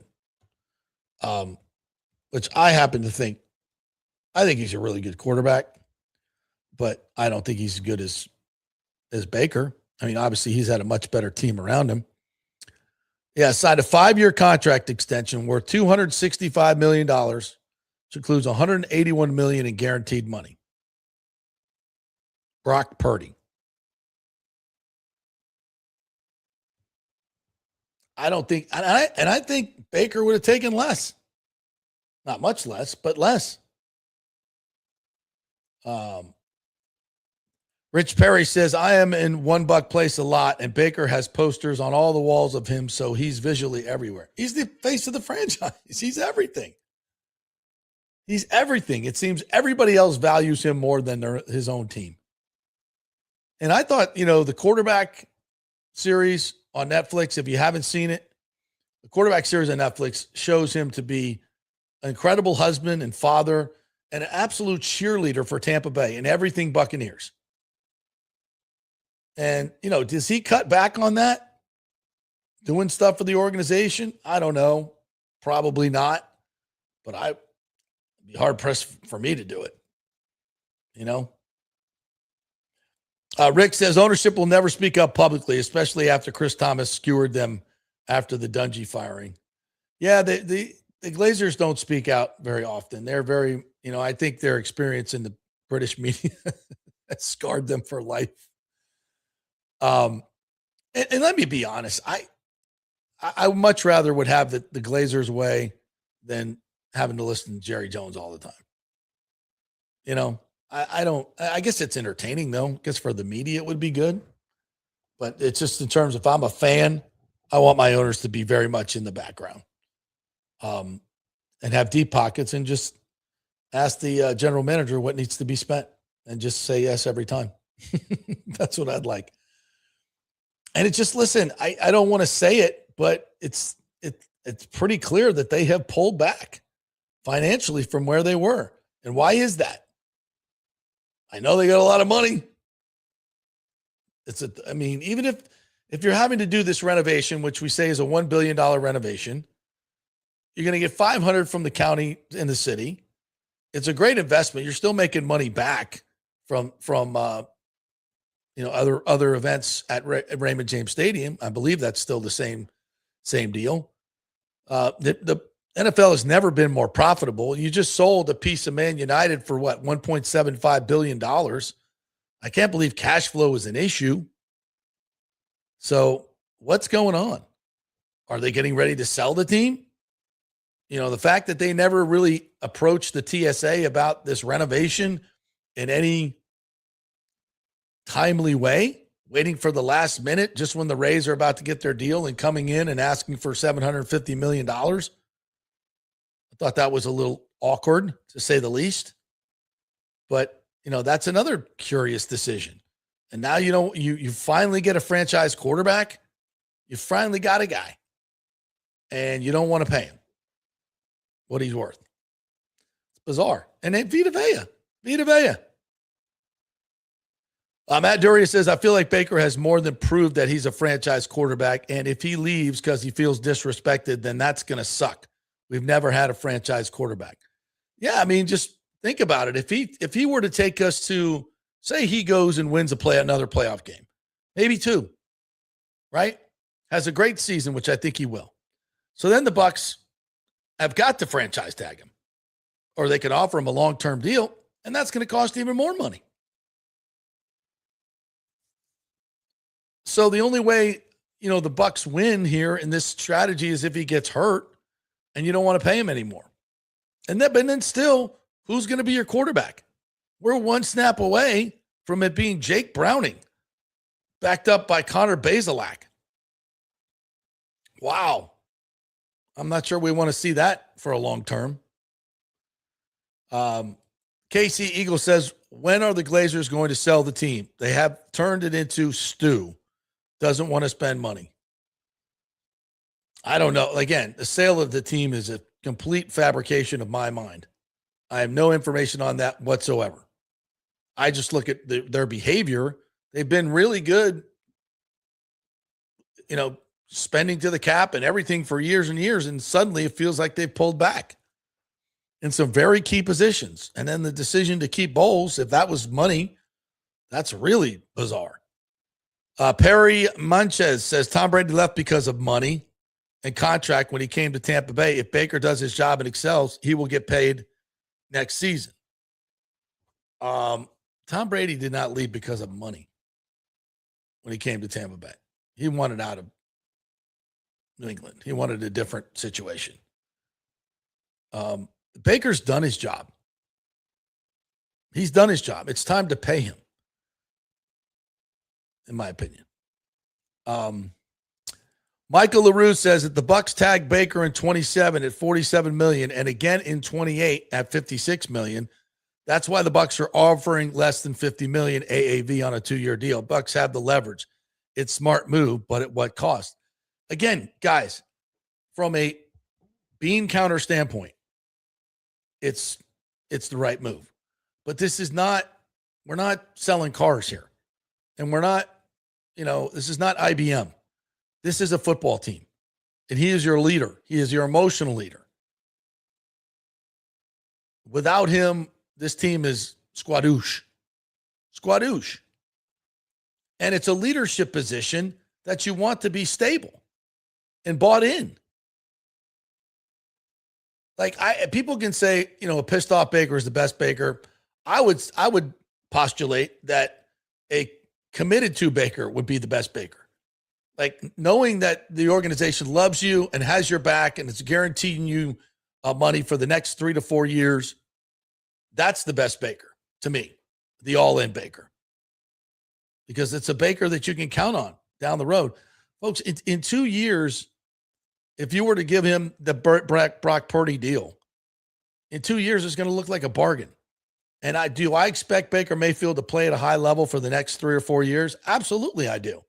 Which I happen to think, I think he's a really good quarterback, but I don't think he's as good as Baker. I mean, obviously he's had a much better team around him. Yeah, signed a 5-year contract extension worth $265 million, which includes $181 million in guaranteed money. Brock Purdy. I don't think, and I think Baker would have taken less. Not much less, but less. Rich Perry says, I am in One Buck Place a lot, and Baker has posters on all the walls of him, so he's visually everywhere. He's the face of the franchise. He's everything. He's everything. It seems everybody else values him more than his own team. And I thought, the quarterback series on Netflix, if you haven't seen it, the quarterback series on Netflix shows him to be an incredible husband and father and an absolute cheerleader for Tampa Bay and everything Buccaneers. And, does he cut back on that? Doing stuff for the organization? I don't know. Probably not. But I'd be hard pressed for me to do it. you know? Rick says ownership will never speak up publicly, especially after Chris Thomas skewered them after the Dungy firing. Yeah, the Glazers don't speak out very often. They're very, I think their experience in the British media has scarred them for life. And let me be honest, I much rather would have the Glazers way than having to listen to Jerry Jones all the time. I guess it's entertaining though. I guess for the media it would be good. But it's just in terms of if I'm a fan, I want my owners to be very much in the background. And have deep pockets and just ask the general manager what needs to be spent and just say yes every time. That's what I'd like. And it's just, listen, I don't want to say it, but it's pretty clear that they have pulled back financially from where they were. And why is that? I know they got a lot of money. Even if you're having to do this renovation, which we say is a $1 billion renovation, you're going to get 500 from the county and the city. It's a great investment. You're still making money back from other events at Raymond James Stadium. I believe that's still the same deal. The NFL has never been more profitable. You just sold a piece of Man United for what, $1.75 billion. I can't believe cash flow is an issue. So what's going on? Are they getting ready to sell the team? The fact that they never really approached the TSA about this renovation in any timely way, waiting for the last minute, just when the Rays are about to get their deal and coming in and asking for $750 million. I thought that was a little awkward, to say the least. But, that's another curious decision. And now, you finally get a franchise quarterback. You finally got a guy. And you don't want to pay him what he's worth. It's bizarre. And then Vita Vea. Matt Duria says, I feel like Baker has more than proved that he's a franchise quarterback. And if he leaves because he feels disrespected, then that's going to suck. We've never had a franchise quarterback. Yeah, just think about it. If he were to take us to, say he goes and wins another playoff game, maybe two, right? Has a great season, which I think he will. So then the Bucs have got to franchise tag him, or they can offer him a long-term deal, and that's going to cost even more money. So the only way, the Bucs win here in this strategy is if he gets hurt and you don't want to pay him anymore. But then still, who's going to be your quarterback? We're one snap away from it being Jake Browning, backed up by Connor Bazelak. Wow. I'm not sure we want to see that for a long term. KC Eagle says, when are the Glazers going to sell the team? They have turned it into Stu. Doesn't want to spend money. I don't know. Again, the sale of the team is a complete fabrication of my mind. I have no information on that whatsoever. I just look at their behavior. They've been really good, spending to the cap and everything for years and years, and suddenly it feels like they've pulled back in some very key positions. And then the decision to keep Bowles, if that was money, that's really bizarre. Perry Munchez says Tom Brady left because of money and contract when he came to Tampa Bay. If Baker does his job and excels, he will get paid next season. Tom Brady did not leave because of money when he came to Tampa Bay. He wanted out of New England. He wanted a different situation. Baker's done his job. He's done his job. It's time to pay him, in my opinion. Michael LaRue says that the Bucs tag Baker in 27 at $47 million and again in 28 at $56 million. That's why the Bucs are offering less than $50 million AAV on a 2-year deal. Bucs have the leverage. It's smart move, but at what cost? Again, guys, from a bean counter standpoint, it's the right move. But this is not, we're not selling cars here. And we're not, this is not IBM. This is a football team. And he is your leader. He is your emotional leader. Without him, this team is Squadouche. And it's a leadership position that you want to be stable and bought in. Like people can say, a pissed off Baker is the best Baker. I would postulate that a committed to Baker would be the best Baker. Like knowing that the organization loves you and has your back and it's guaranteeing you money for the next 3 to 4 years. That's the best Baker to me, the all-in Baker, because it's a Baker that you can count on down the road. Folks, in 2 years, if you were to give him the Brock Purdy deal, in 2 years, it's going to look like a bargain. And I expect Baker Mayfield to play at a high level for the next 3 or 4 years? Absolutely, I do.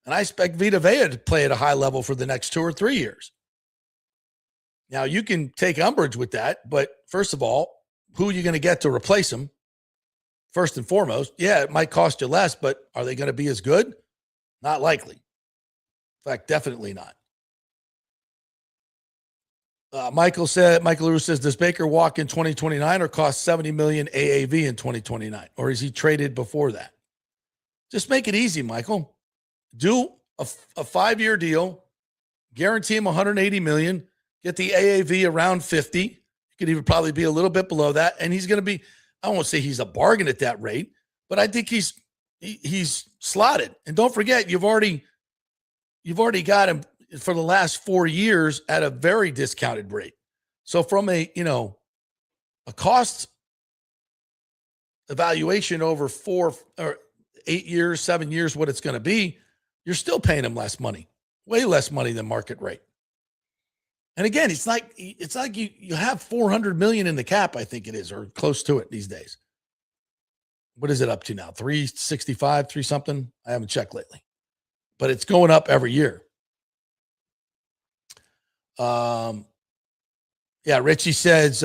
And I expect Vita Vea to play at a high level for the next 2 or 3 years. Now, you can take umbrage with that, but first of all, who are you going to get to replace him? First and foremost, yeah, it might cost you less, but are they going to be as good? Not likely. In fact, definitely not. Michael Lewis says, does Baker walk in 2029 or cost $70 million AAV in 2029? Or is he traded before that? Just make it easy, Michael. Do a 5-year deal, guarantee him $180 million, get the AAV around 50. You could even probably be a little bit below that. And he's going to be, I won't say he's a bargain at that rate, but I think he's slotted. And don't forget, you've already got him for the last 4 years at a very discounted rate. So from a cost evaluation over 4 or 8 years, 7 years, what it's going to be, you're still paying him less money, way less money than market rate. And again, it's like you have $400 million in the cap, I think it is, or close to it these days. What is it up to now? 365, 3 something? I haven't checked lately. But it's going up every year. Yeah, Richie says,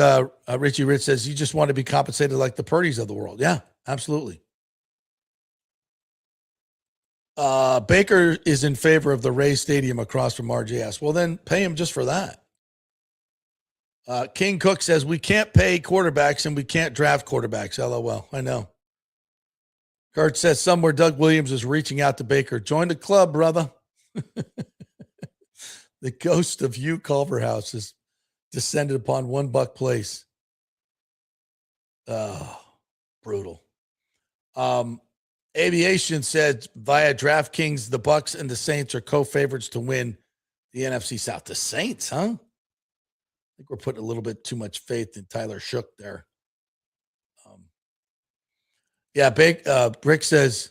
Richie Rich says, you just want to be compensated like the Purdys of the world. Yeah, absolutely. Baker is in favor of the Rays Stadium across from RJS. Well, then pay him just for that. King Cook says, we can't pay quarterbacks and we can't draft quarterbacks. LOL. I know. Kurt says, somewhere Doug Williams is reaching out to Baker. Join the club, brother. The ghost of Hugh Culverhouse has descended upon $1 place. Oh, brutal. Aviation said via DraftKings, the Bucs and the Saints are co-favorites to win the NFC South. The Saints, huh? I think we're putting a little bit too much faith in Tyler Shook there. Rick says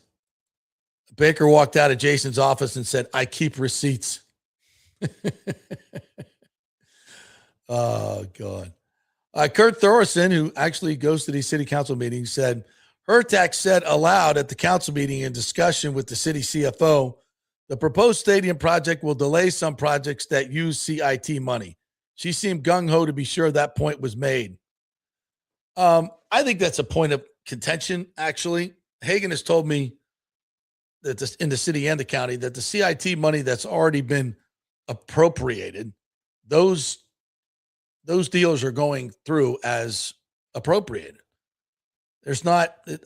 Baker walked out of Jason's office and said, I keep receipts. Oh, God. Kurt Thorson, who actually goes to these city council meetings, said, Hurtak said aloud at the council meeting in discussion with the city CFO, the proposed stadium project will delay some projects that use CIT money. She seemed gung-ho to be sure that point was made. I think that's a point of contention, actually. Hagan has told me that in the city and the county that the CIT money that's already been appropriated, those deals are going through as appropriated. There's not, at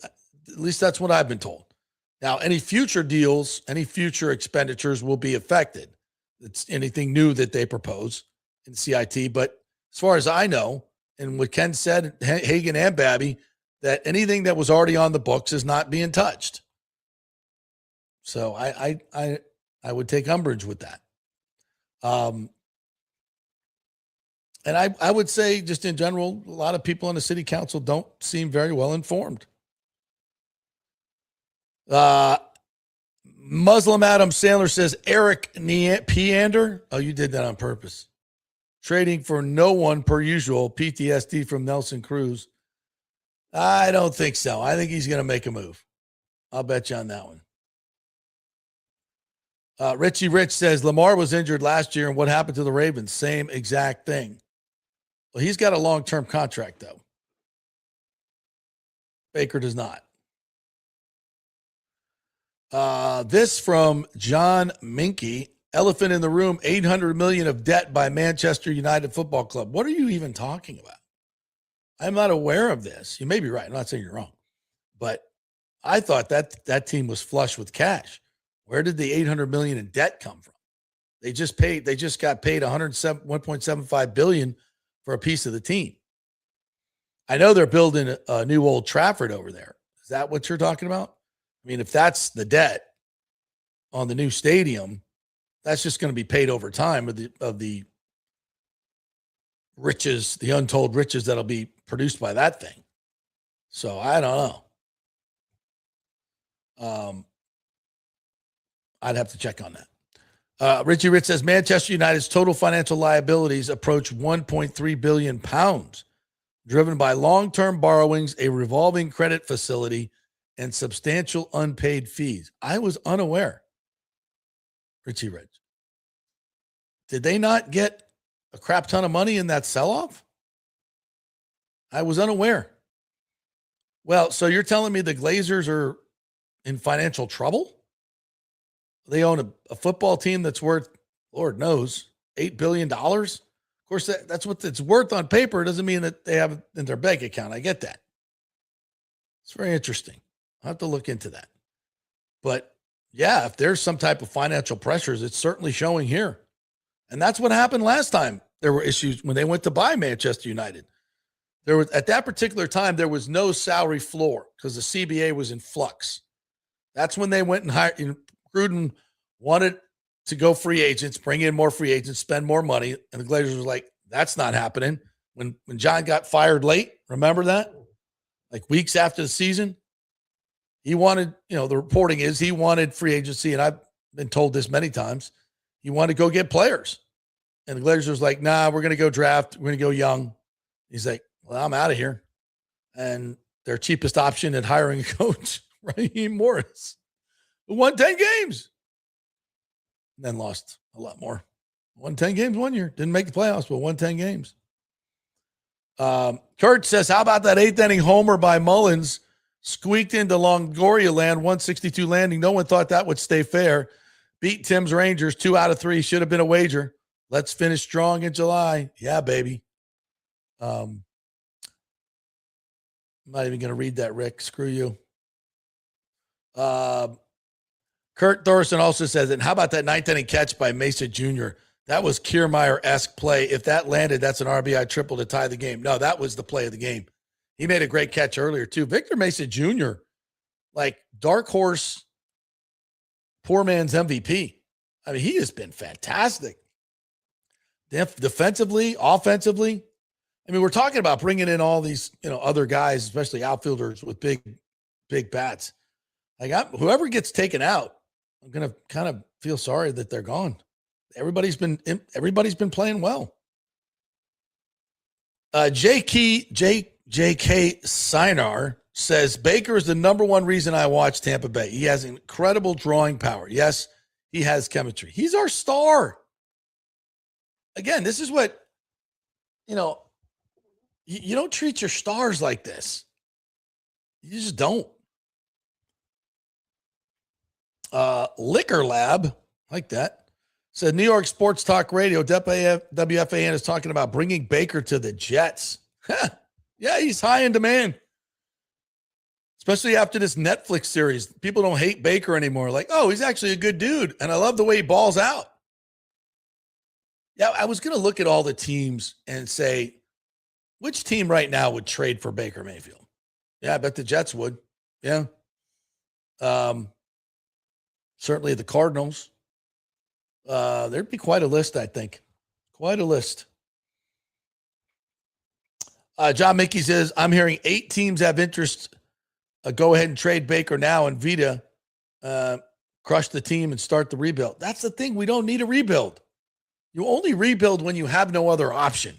least that's what I've been told. Now, any future deals, any future expenditures will be affected. It's anything new that they propose in CIT. But as far as I know, and what Ken said, Hagan and Babby, that anything that was already on the books is not being touched. So I would take umbrage with that. And I would say, just in general, a lot of people on the city council don't seem very well informed. Muslim Adam Sandler says, Eric Peander. Oh, you did that on purpose. Trading for no one per usual. PTSD from Nelson Cruz. I don't think so. I think he's going to make a move. I'll bet you on that one. Richie Rich says, Lamar was injured last year, and what happened to the Ravens? Same exact thing. Well, he's got a long-term contract, though. Baker does not. This from John Minky. Elephant in the room, $800 million of debt by Manchester United Football Club. What are you even talking about? I'm not aware of this. You may be right. I'm not saying you're wrong. But I thought that team was flush with cash. Where did the $800 million in debt come from? They just got paid $1.75 billion for a piece of the team. I know they're building a new Old Trafford over there. Is that what you're talking about? I mean, if that's the debt on the new stadium, that's just going to be paid over time of the riches, the untold riches that'll be produced by that thing. So I don't know. I'd have to check on that. Richie Rich says Manchester United's total financial liabilities approach 1.3 billion pounds, driven by long-term borrowings, a revolving credit facility, and substantial unpaid fees. I was unaware. Richie Rich. Did they not get a crap ton of money in that sell-off? I was unaware. Well, so you're telling me the Glazers are in financial trouble? They own a football team that's worth, Lord knows, $8 billion. Of course, that's what it's worth on paper. It doesn't mean that they have it in their bank account. I get that. It's very interesting. I'll have to look into that. But yeah, if there's some type of financial pressures, it's certainly showing here. And that's what happened last time there were issues when they went to buy Manchester United. There was, at that particular time, there was no salary floor because the CBA was in flux. That's when they went and hired. Gruden wanted to go free agents, bring in more free agents, spend more money. And the Glazers was like, that's not happening. When John got fired late, remember that? Like weeks after the season, he wanted, the reporting is he wanted free agency. And I've been told this many times. He wanted to go get players. And the Glazers was like, nah, we're going to go draft. We're going to go young. He's like, well, I'm out of here. And their cheapest option at hiring a coach, Raheem Morris, who won 10 games and then lost a lot more. Won 10 games one year. Didn't make the playoffs, but won 10 games. Kurt says, how about that 8th inning homer by Mullins? Squeaked into Longoria land, 162 landing. No one thought that would stay fair. Beat Tim's Rangers 2 out of 3. Should have been a wager. Let's finish strong in July. Yeah, baby. I'm not even going to read that, Rick. Screw you. Kurt Thorson also says, and how about that 9th inning catch by Mesa Jr.? That was Kiermaier-esque play. If that landed, that's an RBI triple to tie the game. No, that was the play of the game. He made a great catch earlier, too. Victor Mesa Jr., like dark horse, poor man's MVP. I mean, he has been fantastic. Defensively, offensively. I mean, we're talking about bringing in all these, other guys, especially outfielders with big bats. Like whoever gets taken out, I'm going to kind of feel sorry that they're gone. Everybody's been playing well. J.K. Sinar says Baker is the number one reason I watch Tampa Bay. He has incredible drawing power. Yes, he has chemistry. He's our star. Again, this is what, you don't treat your stars like this. You just don't. Liquor Lab, like that, said New York Sports Talk Radio, WFAN is talking about bringing Baker to the Jets. Yeah, he's high in demand. Especially after this Netflix series. People don't hate Baker anymore. Like, oh, he's actually a good dude. And I love the way he balls out. Yeah, I was going to look at all the teams and say, which team right now would trade for Baker Mayfield? Yeah, I bet the Jets would. Yeah. Certainly the Cardinals. There'd be quite a list, I think. Quite a list. John Mickey says, I'm hearing 8 teams have interest. Go ahead and trade Baker now and Vita crush the team and start the rebuild. That's the thing. We don't need a rebuild. You only rebuild when you have no other option.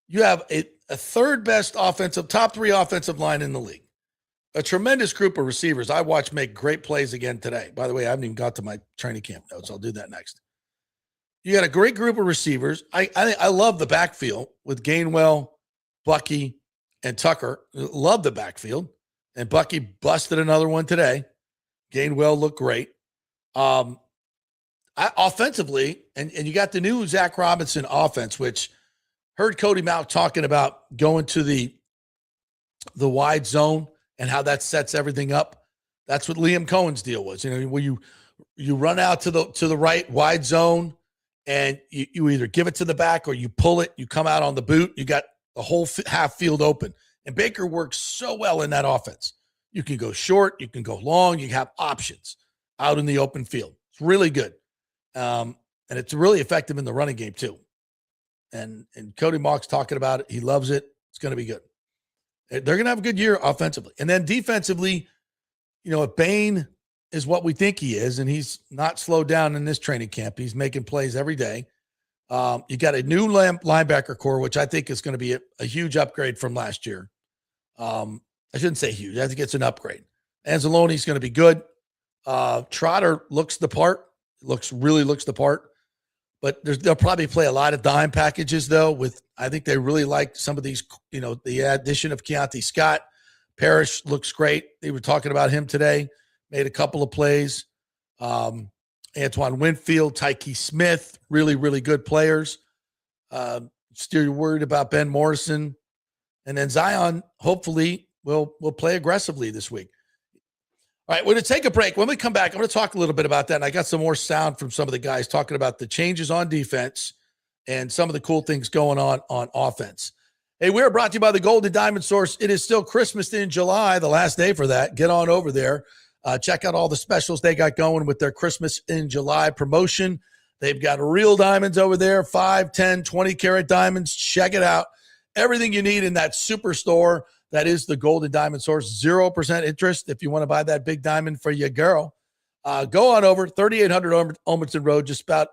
You have a third best top 3 offensive line in the league. A tremendous group of receivers. I watched make great plays again today. By the way, I haven't even got to my training camp notes. I'll do that next. You got a great group of receivers. I love the backfield with Gainwell, Bucky, and Tucker. Love the backfield. And Bucky busted another one today. Gainwell looked great. Offensively, and you got the new Zach Robinson offense, which heard Cody Mauch talking about going to the wide zone and how that sets everything up. That's what Liam Cohen's deal was. Where you run out to the right wide zone and you either give it to the back or you pull it, you come out on the boot, you got the whole half field open. And Baker works so well in that offense. You can go short, you can go long, you have options out in the open field. It's really good. And it's really effective in the running game too. And Cody Mauch's talking about it. He loves it. It's going to be good. They're going to have a good year offensively. And then defensively, if Bain is what we think he is, and he's not slowed down in this training camp, he's making plays every day. You got a new linebacker core, which I think is going to be a huge upgrade from last year. I shouldn't say huge. I think it's an upgrade. Anzalone's going to be good. Trotter looks the part. Really looks the part. But they'll probably play a lot of dime packages, though. I think they really like some of these, the addition of Keontae Scott. Parrish looks great. They were talking about him today. Made a couple of plays. Antoine Winfield, Tyke Smith, really, really good players. Still you're worried about Ben Morrison. And then Zion, hopefully, will play aggressively this week. All right, we're going to take a break. When we come back, I'm going to talk a little bit about that. And I got some more sound from some of the guys talking about the changes on defense and some of the cool things going on offense. Hey, we're brought to you by the Golden Diamond Source. It is still Christmas in July, the last day for that. Get on over there. Check out all the specials they got going with their Christmas in July promotion. They've got real diamonds over there, 5, 10, 20 karat diamonds. Check it out. Everything you need in that superstore. That is the Golden Diamond Source. 0% interest if you want to buy that big diamond for your girl. Go on over 3800 Olmerton Road, just about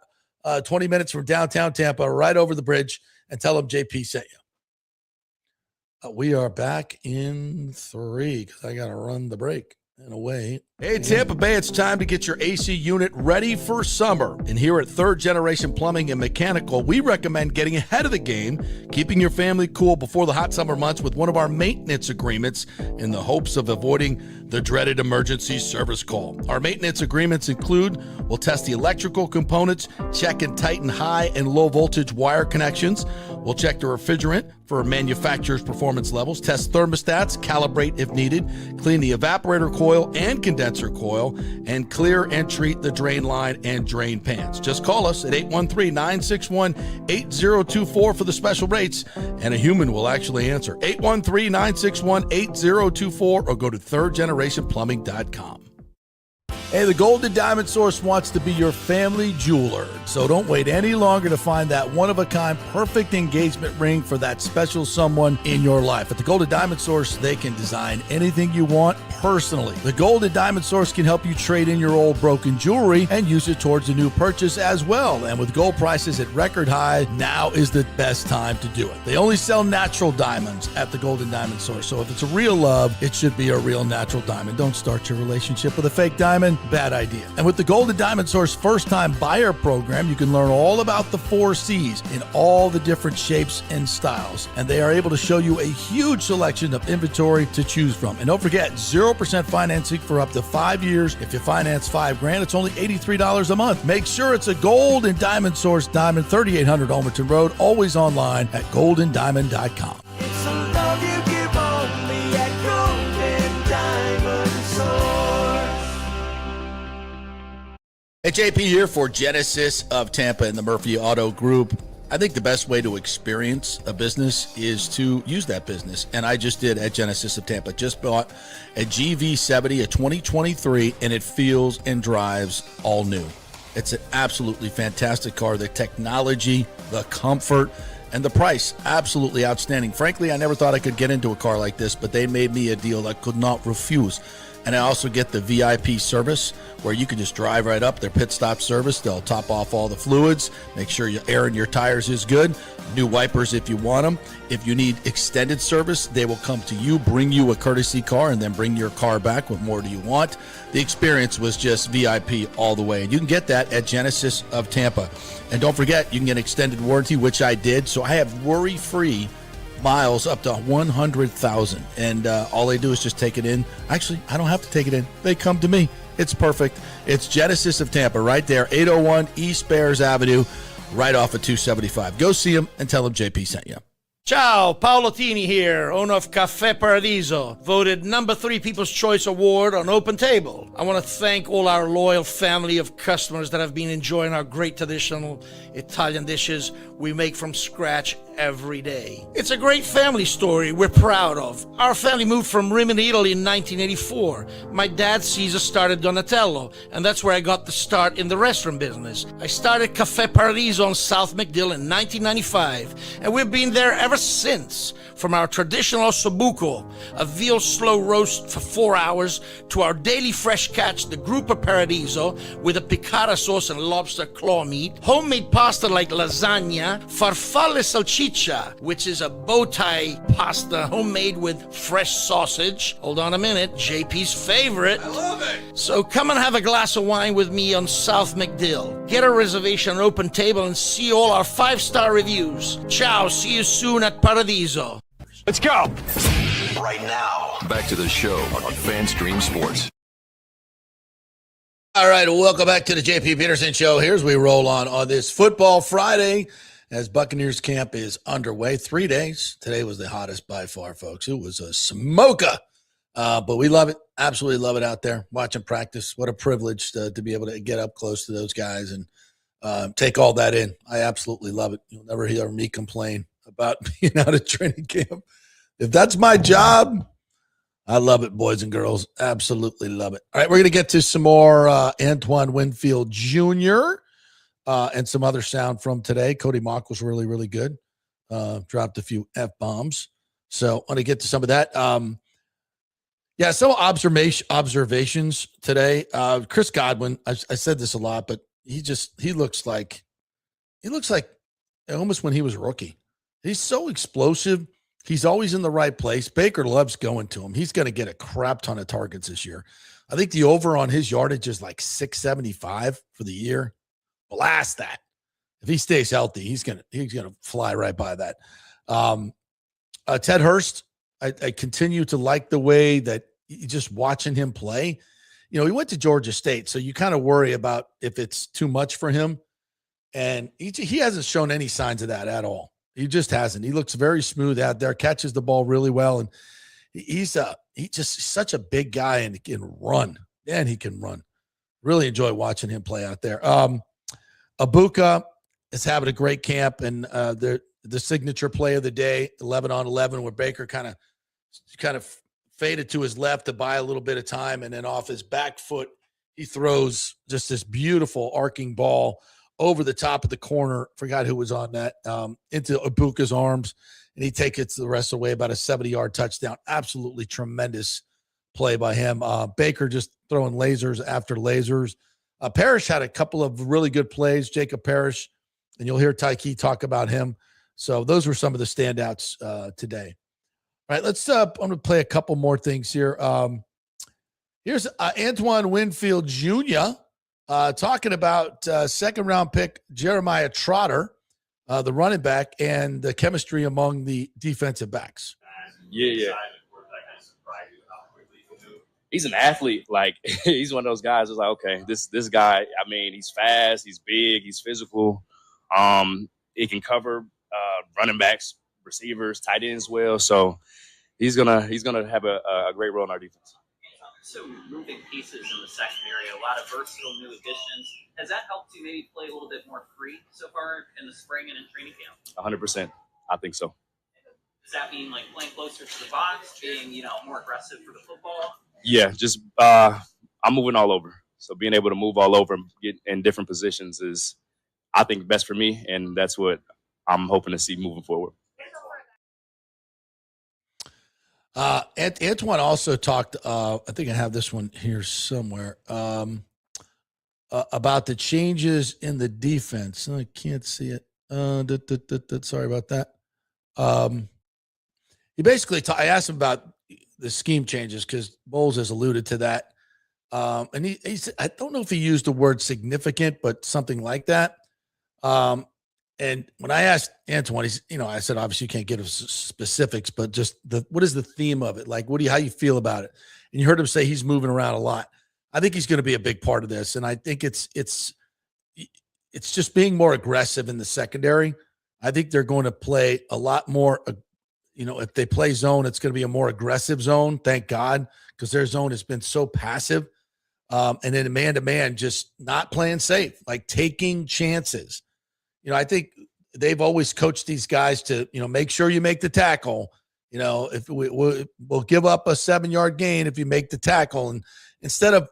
20 minutes from downtown Tampa, right over the bridge, and tell them JP sent you. We are back in 3 because I got to run the break and away. Hey, Tampa Bay, it's time to get your AC unit ready for summer. And here at Third Generation Plumbing and Mechanical, we recommend getting ahead of the game, keeping your family cool before the hot summer months with one of our maintenance agreements in the hopes of avoiding the dreaded emergency service call. Our maintenance agreements include, we'll test the electrical components, check and tighten high and low voltage wire connections. We'll check the refrigerant for manufacturer's performance levels, test thermostats, calibrate if needed, clean the evaporator coil and condenser coil, and clear and treat the drain line and drain pans. Just call us at 813-961-8024 for the special rates, and a human will actually answer. 813-961-8024 or go to thirdgenerationplumbing.com. Hey, the Golden Diamond Source wants to be your family jeweler, so don't wait any longer to find that one-of-a-kind perfect engagement ring for that special someone in your life. At the Golden Diamond Source, they can design anything you want personally. The Golden Diamond Source can help you trade in your old broken jewelry and use it towards a new purchase as well. And with gold prices at record high, now is the best time to do it. They only sell natural diamonds at the Golden Diamond Source, so if it's a real love, it should be a real natural diamond. Don't start your relationship with a fake diamond. Bad idea. And with the Golden Diamond Source first-time buyer program, you can learn all about the 4 C's in all the different shapes and styles. And they are able to show you a huge selection of inventory to choose from. And don't forget, 0% financing for up to 5 years. If you finance $5,000, it's only $83 a month. Make sure it's a Golden Diamond Source diamond, 3800 Olmerton Road, always online at goldendiamond.com. It's a love you give only at Golden Diamond Source. Hey, JP here for Genesis of Tampa and the Murphy Auto Group. I think the best way to experience a business is to use that business. And I just did at Genesis of Tampa. Just bought a GV70, a 2023, and it feels and drives all new. It's an absolutely fantastic car. The technology, the comfort, and the price, absolutely outstanding. Frankly, I never thought I could get into a car like this, but they made me a deal I could not refuse. And I also get the VIP service where you can just drive right up, their pit stop service. They'll top off all the fluids, make sure your air in your tires is good, new wipers if you want them. If you need extended service, they will come to you, bring you a courtesy car, and then bring your car back. What more do you want? The experience was just VIP all the way. And you can get that at Genesis of Tampa. And don't forget, you can get extended warranty, which I did. So I have worry-free miles up to 100,000, and all they do is just take it in. Actually, I don't have to take it in. They come to me. It's perfect. It's Genesis of Tampa right there, 801 East Bears Avenue. right off of 275. Go see him and tell him JP sent you. Ciao, Paolo Tini here, owner of Caffè Paradiso, voted number 3 People's Choice Award on Open Table. I want to thank all our loyal family of customers that have been enjoying our great traditional Italian dishes we make from scratch every day. It's a great family story we're proud of. Our family moved from Rimini, Italy in 1984. My dad, Caesar, started Donatello, and that's where I got the start in the restaurant business. I started Caffè Paradiso on South McDill in 1995, and we've been there ever since. From our traditional ossobuco, a veal slow roast for 4 hours, to our daily fresh catch, the Gruppo Paradiso, with a piccata sauce and lobster claw meat, homemade pasta like lasagna, farfalle salchicha, which is a bow tie pasta homemade with fresh sausage. Hold on a minute, JP's favorite. I love it. So come and have a glass of wine with me on South McDill. Get a reservation on Open Table and see all our 5-star reviews. Ciao, see you soon at Paradiso. Let's go. Right now, back to the show on FanStream Sports. All right, well, welcome back to the JP Peterson Show. Here's we roll on this Football Friday as Buccaneers camp is underway. 3 days. Today was the hottest by far, folks. It was a smoker, but we love it. Absolutely love it out there. Watching practice. What a privilege to be able to get up close to those guys and take all that in. I absolutely love it. You'll never hear me complain about being out of training camp. If that's my job, I love it, boys and girls. Absolutely love it. All right, we're going to get to some more Antoine Winfield Jr. And some other sound from today. Cody Mauch was really, really good. Dropped a few F-bombs. So I want to get to some of that. Some observations today. Chris Godwin, I said this a lot, but he looks like almost when he was a rookie. He's so explosive. He's always in the right place. Baker loves going to him. He's going to get a crap ton of targets this year. I think the over on his yardage is like 675 for the year. Blast that. If he stays healthy, he's gonna fly right by that. Ted Hurst, I continue to like the way that just watching him play. You know, he went to Georgia State, so you kind of worry about if it's too much for him. And he hasn't shown any signs of that at all. He just hasn't. He looks very smooth out there, catches the ball really well, and he's just such a big guy and can run. Man, he can run. Really enjoy watching him play out there. Abuka is having a great camp, and the signature play of the day, 11 on 11, where Baker kind of faded to his left to buy a little bit of time, and then off his back foot, he throws just this beautiful arcing ball over the top of the corner. Forgot who was on that, into Abuka's arms, and he takes it the rest of the way, about a 70-yard touchdown. Absolutely tremendous play by him. Baker just throwing lasers after lasers. Parrish had a couple of really good plays, Jacob Parrish, and you'll hear Tyke talk about him. So those were some of the standouts today. All right, I'm going to play a couple more things here. Here's Antoine Winfield Jr., talking about second-round pick Jeremiah Trotter, the running back, and the chemistry among the defensive backs. Yeah. He's an athlete. Like, he's one of those guys who's like, okay, this guy, I mean, he's fast, he's big, he's physical. He can cover running backs, receivers, tight ends well. So he's gonna have a great role in our defense. So moving pieces in the secondary, a lot of versatile new additions. Has that helped you maybe play a little bit more free so far in the spring and in training camp? 100%. I think so. Does that mean like playing closer to the box, being, more aggressive for the football? Yeah, just I'm moving all over. So being able to move all over and get in different positions is, I think, best for me, and that's what I'm hoping to see moving forward. Antoine also talked, I think I have this one here somewhere, about the changes in the defense. I can't see it. Sorry about that. He basically, I asked him about the scheme changes because Bowles has alluded to that. And he I don't know if he used the word significant, but something like that. And when I asked Antoine, I said, obviously you can't get us specifics, but just what is the theme of it? Like, how you feel about it? And you heard him say he's moving around a lot. I think he's going to be a big part of this. And I think it's it's just being more aggressive in the secondary. I think they're going to play a lot more. If they play zone, it's going to be a more aggressive zone. Thank God, because their zone has been so passive. And then man-to-man, just not playing safe, like taking chances. I think they've always coached these guys to, make sure you make the tackle. If we'll give up a 7-yard gain if you make the tackle. And instead of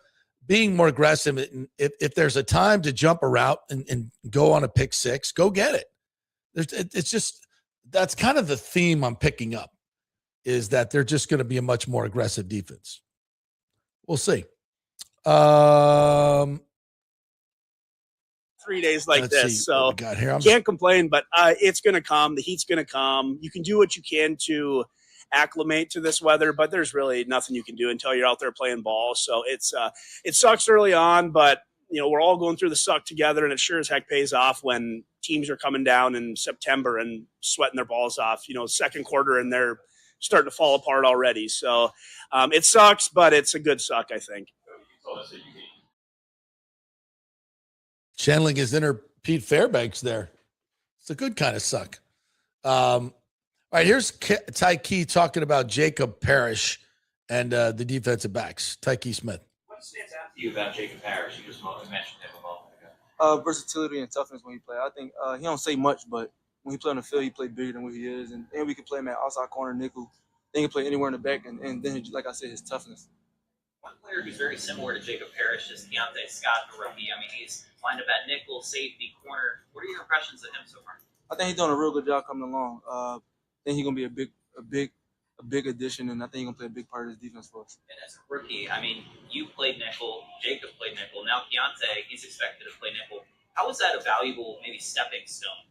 being more aggressive, if there's a time to jump a route and go on a pick six, go get it. It's just, that's kind of the theme I'm picking up, is that they're just going to be a much more aggressive defense. We'll see. 3 days like this, so here. Can't complain, but it's going to come. The heat's going to come. You can do what you can to acclimate to this weather, but there's really nothing you can do until you're out there playing ball. So it sucks early on, but we're all going through the suck together, and it sure as heck pays off when teams are coming down in September and sweating their balls off. Second quarter, and they're starting to fall apart already. So it sucks, but it's a good suck, I think. Channeling his inner Pete Fairbanks there. It's a good kind of suck. All right, here's Ty Key talking about Jacob Parrish and the defensive backs. Ty Key Smith. What stands out to you about Jacob Parrish? You just mentioned him a moment ago. Versatility and toughness when he play. I think he don't say much, but when he play on the field, he play bigger than what he is. And we can play him at outside corner, nickel. Then he can play anywhere in the back. And then, like I said, his toughness. One player who's very similar to Jacob Parrish is Keontae Scott, the rookie. I mean, he's lined up at nickel, safety, corner. What are your impressions of him so far? I think he's doing a real good job coming along. I think he's gonna be a big addition, and I think he's gonna play a big part of this defense for us. And as a rookie, I mean, you played nickel, Jacob played nickel. Now Keontae, he's expected to play nickel. How is that a valuable, maybe stepping stone?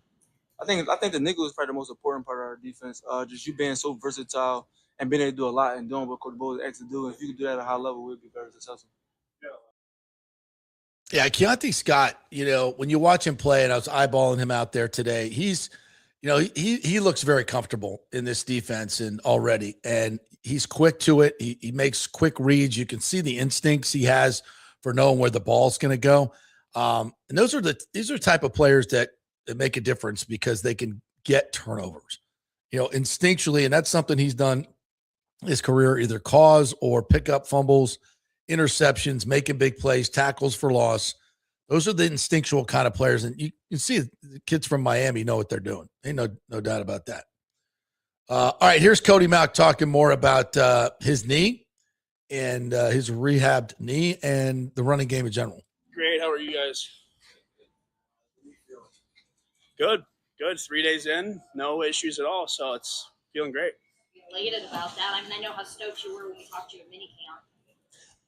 I think the nickel is probably the most important part of our defense. Just you being so versatile and being able to do a lot and doing what Coach Bowles asked to do. If you can do that at a high level, we'll be very successful. Yeah, Keontae Scott, when you watch him play, and I was eyeballing him out there today, he's, he looks very comfortable in this defense and he's quick to it. He makes quick reads. You can see the instincts he has for knowing where the ball's going to go. And these are the type of players that make a difference because they can get turnovers, instinctually. And that's something he's done his career, either cause or pick up fumbles, interceptions, making big plays, tackles for loss. Those are the instinctual kind of players. And you can see the kids from Miami know what they're doing. Ain't no doubt about that. All right, here's Cody Mauch talking more about his knee and his rehabbed knee and the running game in general. Great. How are you guys? Good. 3 days in, no issues at all. So it's feeling great. Elated about that. I mean, I know how stoked you were when we talked to you at minicamp.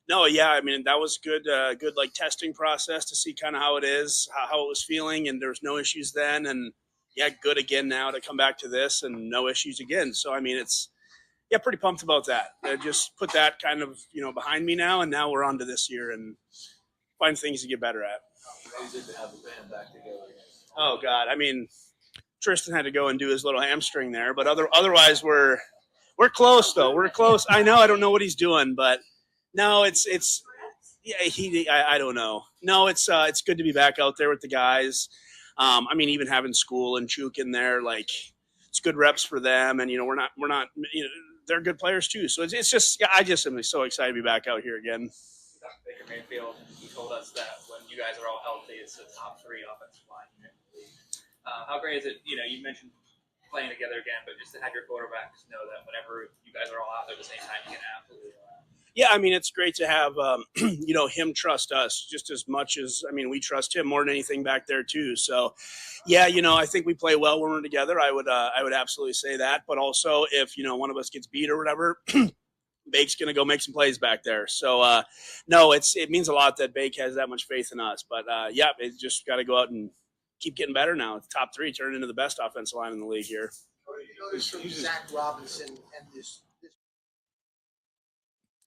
No, yeah, I mean, that was good like testing process to see kind of how it is, how it was feeling, and there was no issues then, and yeah, good again now to come back to this and no issues again. So, I mean, pretty pumped about that. I just put that kind of, behind me now, and now we're on to this year and find things to get better at. Oh, God, I mean, Tristan had to go and do his little hamstring there, but otherwise we're close, though. We're close. I know I don't know what he's doing, but no, I don't know. No, it's good to be back out there with the guys. I mean, even having School and Chuk in there, like, it's good reps for them, and we're not they're good players too. So it's just I just am so excited to be back out here again. Baker Mayfield, he told us that when you guys are all healthy, it's the top 3 offensive line in the league. How great is it? You mentioned playing together again, but just to have your quarterbacks know that whenever you guys are all out there at the same time, you can absolutely. Yeah, I mean, it's great to have, him trust us just as much as, we trust him more than anything back there too. So, yeah, I think we play well when we're together. I would absolutely say that. But also if, one of us gets beat or whatever, Bake's going to go make some plays back there. So, no, it means a lot that Bake has that much faith in us. But, it's just got to go out and keep getting better now. It's top 3 turned into the best offensive line in the league here. From Zach Robinson and this.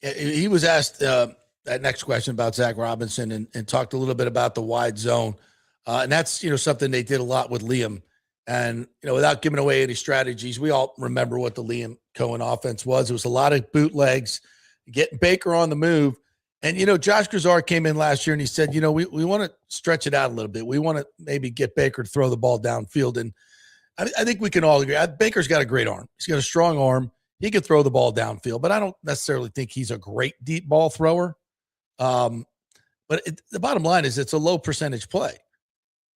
He was asked that next question about Zach Robinson and talked a little bit about the wide zone. And that's, something they did a lot with Liam. And, without giving away any strategies, we all remember what the Liam Cohen offense was. It was a lot of bootlegs, getting Baker on the move And, Josh Grisar came in last year and he said, we want to stretch it out a little bit. We want to maybe get Baker to throw the ball downfield. And I think we can all agree. Baker's got a great arm. He's got a strong arm. He can throw the ball downfield, but I don't necessarily think he's a great deep ball thrower. But the bottom line is it's a low percentage play.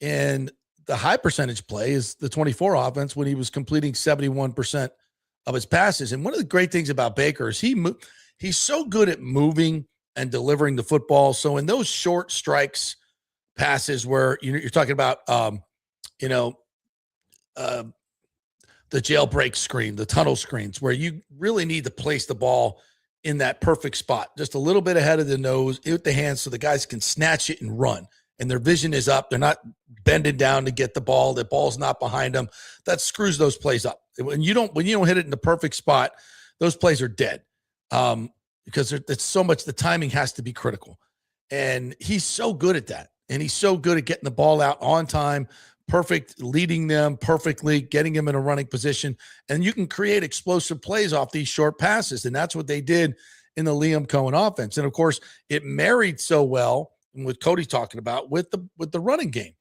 And the high percentage play is the 24 offense when he was completing 71% of his passes. And one of the great things about Baker is he's so good at moving and delivering the football. So in those short strikes passes where you're talking about, the jailbreak screen, the tunnel screens, where you really need to place the ball in that perfect spot, just a little bit ahead of the nose with the hands so the guys can snatch it and run. And their vision is up. They're not bending down to get the ball. The ball's not behind them. That screws those plays up. When you don't hit it in the perfect spot, those plays are dead. Because it's so much, the timing has to be critical. And he's so good at that. And he's so good at getting the ball out on time, perfect, leading them perfectly, getting them in a running position. And you can create explosive plays off these short passes. And that's what they did in the Liam Cohen offense. And of course, it married so well, and what Cody's talking about, with the running game.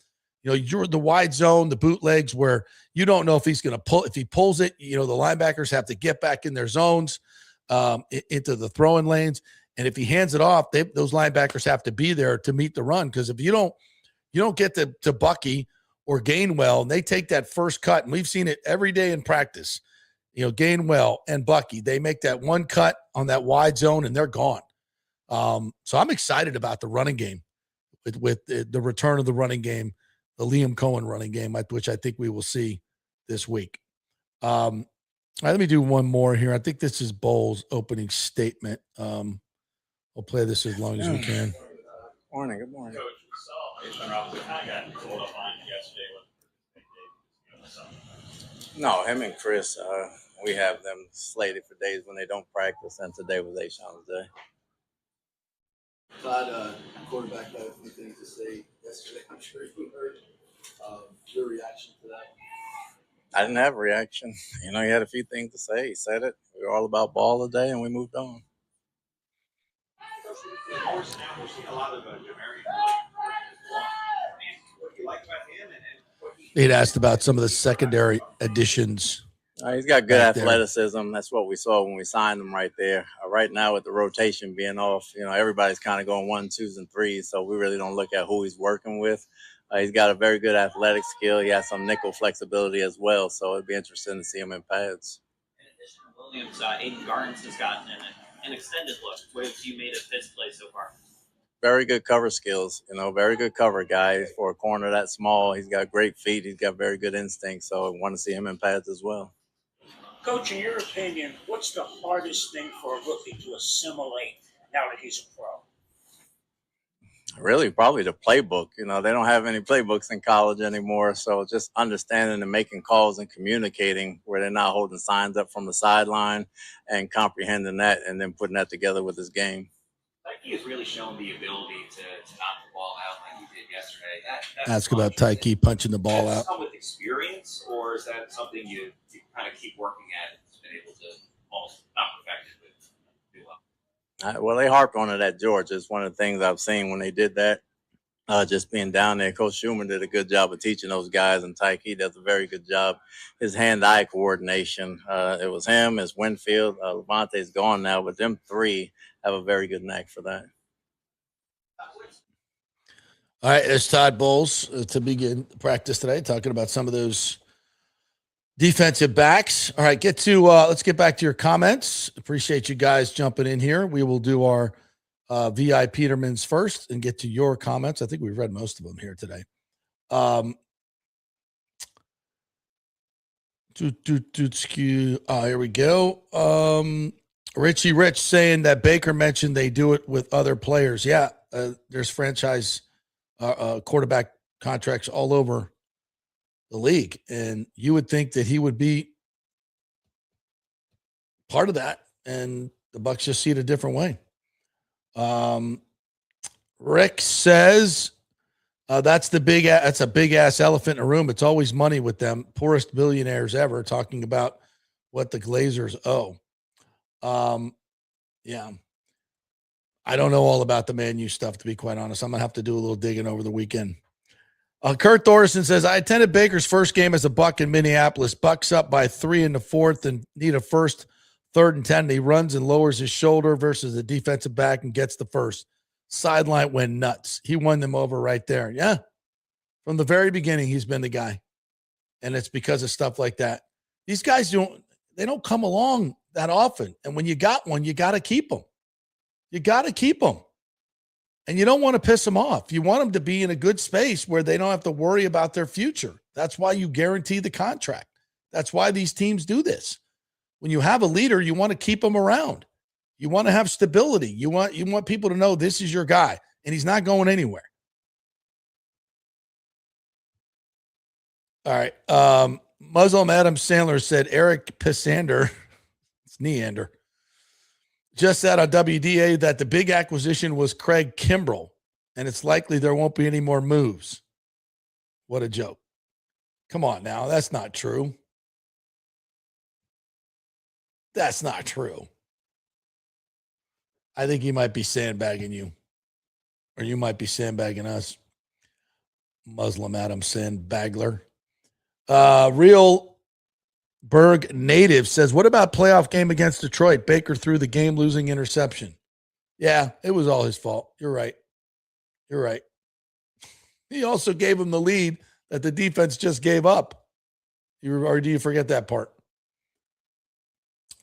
You're the wide zone, the bootlegs, where you don't know if he's going to pull. If he pulls it, the linebackers have to get back in their zones. Into the throwing lanes. And if he hands it off, those linebackers have to be there to meet the run. Because if you don't get to Bucky or Gainwell, and they take that first cut, and we've seen it every day in practice, Gainwell and Bucky, they make that one cut on that wide zone and they're gone. So I'm excited about the running game with the return of the running game, the Liam Cohen running game, which I think we will see this week. All right, let me do one more here. I think this is Bowles' opening statement. We'll play this as long as we can. Morning. Good morning. No, him and Chris, we have them slated for days when they don't practice, and today was Ashawn's day. Todd, quarterback had a few things to say yesterday. I'm sure you heard your reaction to that. I didn't have a reaction. He had a few things to say. He said it. We were all about ball today, and we moved on. He'd asked about some of the secondary additions. He's got good athleticism. That's what we saw when we signed him right there. Right now, with the rotation being off, everybody's kind of going 1, 2s, and 3s, so we really don't look at who he's working with. He's got a very good athletic skill. He has some nickel flexibility as well, so it'd be interesting to see him in pads. In addition to Williams, Aiden Garnes has gotten an extended look. What have you made of his play so far? Very good cover skills, very good cover guy for a corner that small. He's got great feet. He's got very good instincts, so I want to see him in pads as well. Coach, in your opinion, what's the hardest thing for a rookie to assimilate now that he's a pro? Really, probably the playbook. They don't have any playbooks in college anymore. So just understanding and making calls and communicating where they're not holding signs up from the sideline and comprehending that and then putting that together with his game. Tyke has really shown the ability to knock the ball out like he did yesterday. Ask about Tyke punching the ball out. Come with experience, or is that something you kind of keep working at and been able to almost not perfect it? Well, they harped on it at Georgia. It's one of the things I've seen when they did that. Just being down there, Coach Schumann did a good job of teaching those guys, and Tyke does a very good job. His hand-eye coordination. It was him, it's Winfield. Levante's gone now, but them three have a very good knack for that. All right, it's Todd Bowles to begin practice today, talking about some of those defensive backs. All right, let's get back to your comments. Appreciate you guys jumping in here. We will do our VI Petermans first and get to your comments. I think we've read most of them here today. Here we go. Richie Rich saying that Baker mentioned they do it with other players. Yeah, there's franchise quarterback contracts all over the league, and you would think that he would be part of that, and the Bucs just see it a different way. Rick says that's a big ass elephant in the room. It's always money with them. Poorest billionaires ever, talking about what the Glazers owe. Yeah. I don't know all about the Man U stuff, to be quite honest. I'm going to have to do a little digging over the weekend. Kurt Thorson says, I attended Baker's first game as a Buck in Minneapolis. Bucks up by 3 in the fourth and need a first, 3rd and 10. And he runs and lowers his shoulder versus the defensive back and gets the first. Sideline went nuts. He won them over right there. Yeah. From the very beginning, he's been the guy. And it's because of stuff like that. These guys don't come along that often. And when you got one, you got to keep them. You got to keep them. And you don't want to piss them off. You want them to be in a good space where they don't have to worry about their future. That's why you guarantee the contract. That's why these teams do this. When you have a leader, you want to keep them around. You want to have stability. You want people to know this is your guy, and he's not going anywhere. All right. Muslim Adam Sandler said Eric Pisander, it's Neander, just said on WDA that the big acquisition was Craig Kimbrell, and it's likely there won't be any more moves. What a joke. Come on now. That's not true. That's not true. I think he might be sandbagging you, or you might be sandbagging us. Muslim Adam Sandbagler. Real Berg native says, what about playoff game against Detroit? Baker threw the game losing interception. Yeah, it was all his fault. You're right. You're right. He also gave him the lead that the defense just gave up. Or do you forget that part?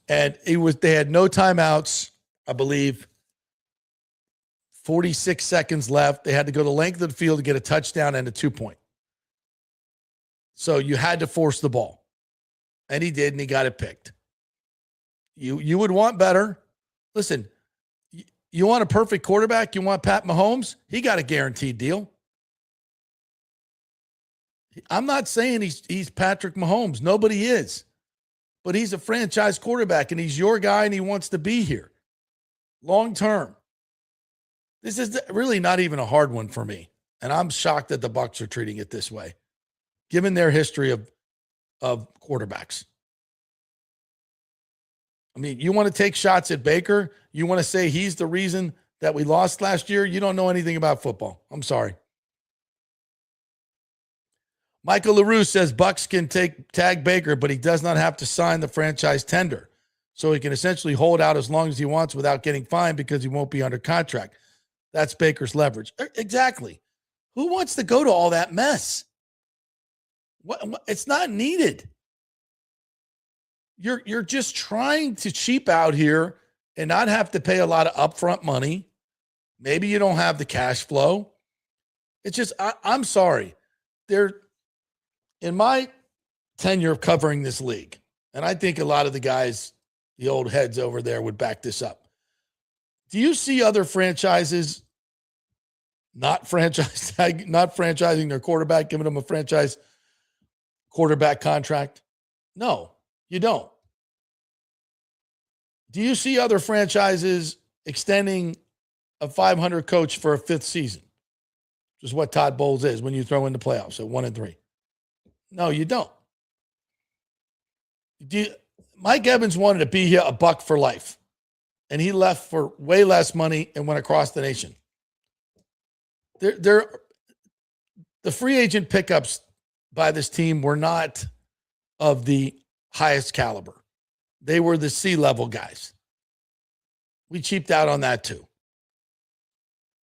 And they had no timeouts, I believe. 46 seconds left. They had to go the length of the field to get a touchdown and a 2-point. So you had to force the ball. And he did, and he got it picked. You would want better. Listen, you want a perfect quarterback? You want Pat Mahomes? He got a guaranteed deal. I'm not saying he's Patrick Mahomes. Nobody is. But he's a franchise quarterback, and he's your guy, and he wants to be here long term. This is really not even a hard one for me. And I'm shocked that the Bucs are treating it this way, given their history of quarterbacks. I mean, you want to take shots at Baker? You want to say he's the reason that we lost last year? You don't know anything about football. I'm sorry. Michael LaRue says Bucs can tag Baker, but he does not have to sign the franchise tender. So he can essentially hold out as long as he wants without getting fined because he won't be under contract. That's Baker's leverage. Exactly. Who wants to go to all that mess? It's not needed. You're just trying to cheap out here and not have to pay a lot of upfront money. Maybe you don't have the cash flow. It's just, I'm sorry. In my tenure of covering this league, and I think a lot of the guys, the old heads over there, would back this up. Do you see other franchises not franchising their quarterback, giving them a franchise quarterback contract? No, you don't. Do you see other franchises extending a 500 coach for a 5th season? Which is what Todd Bowles is when you throw in the playoffs at 1-3. No, you don't. Mike Evans wanted to be here a Buck for life, and he left for way less money and went across the nation. The free agent pickups by this team were not of the highest caliber. They were the C-level guys. We cheaped out on that too.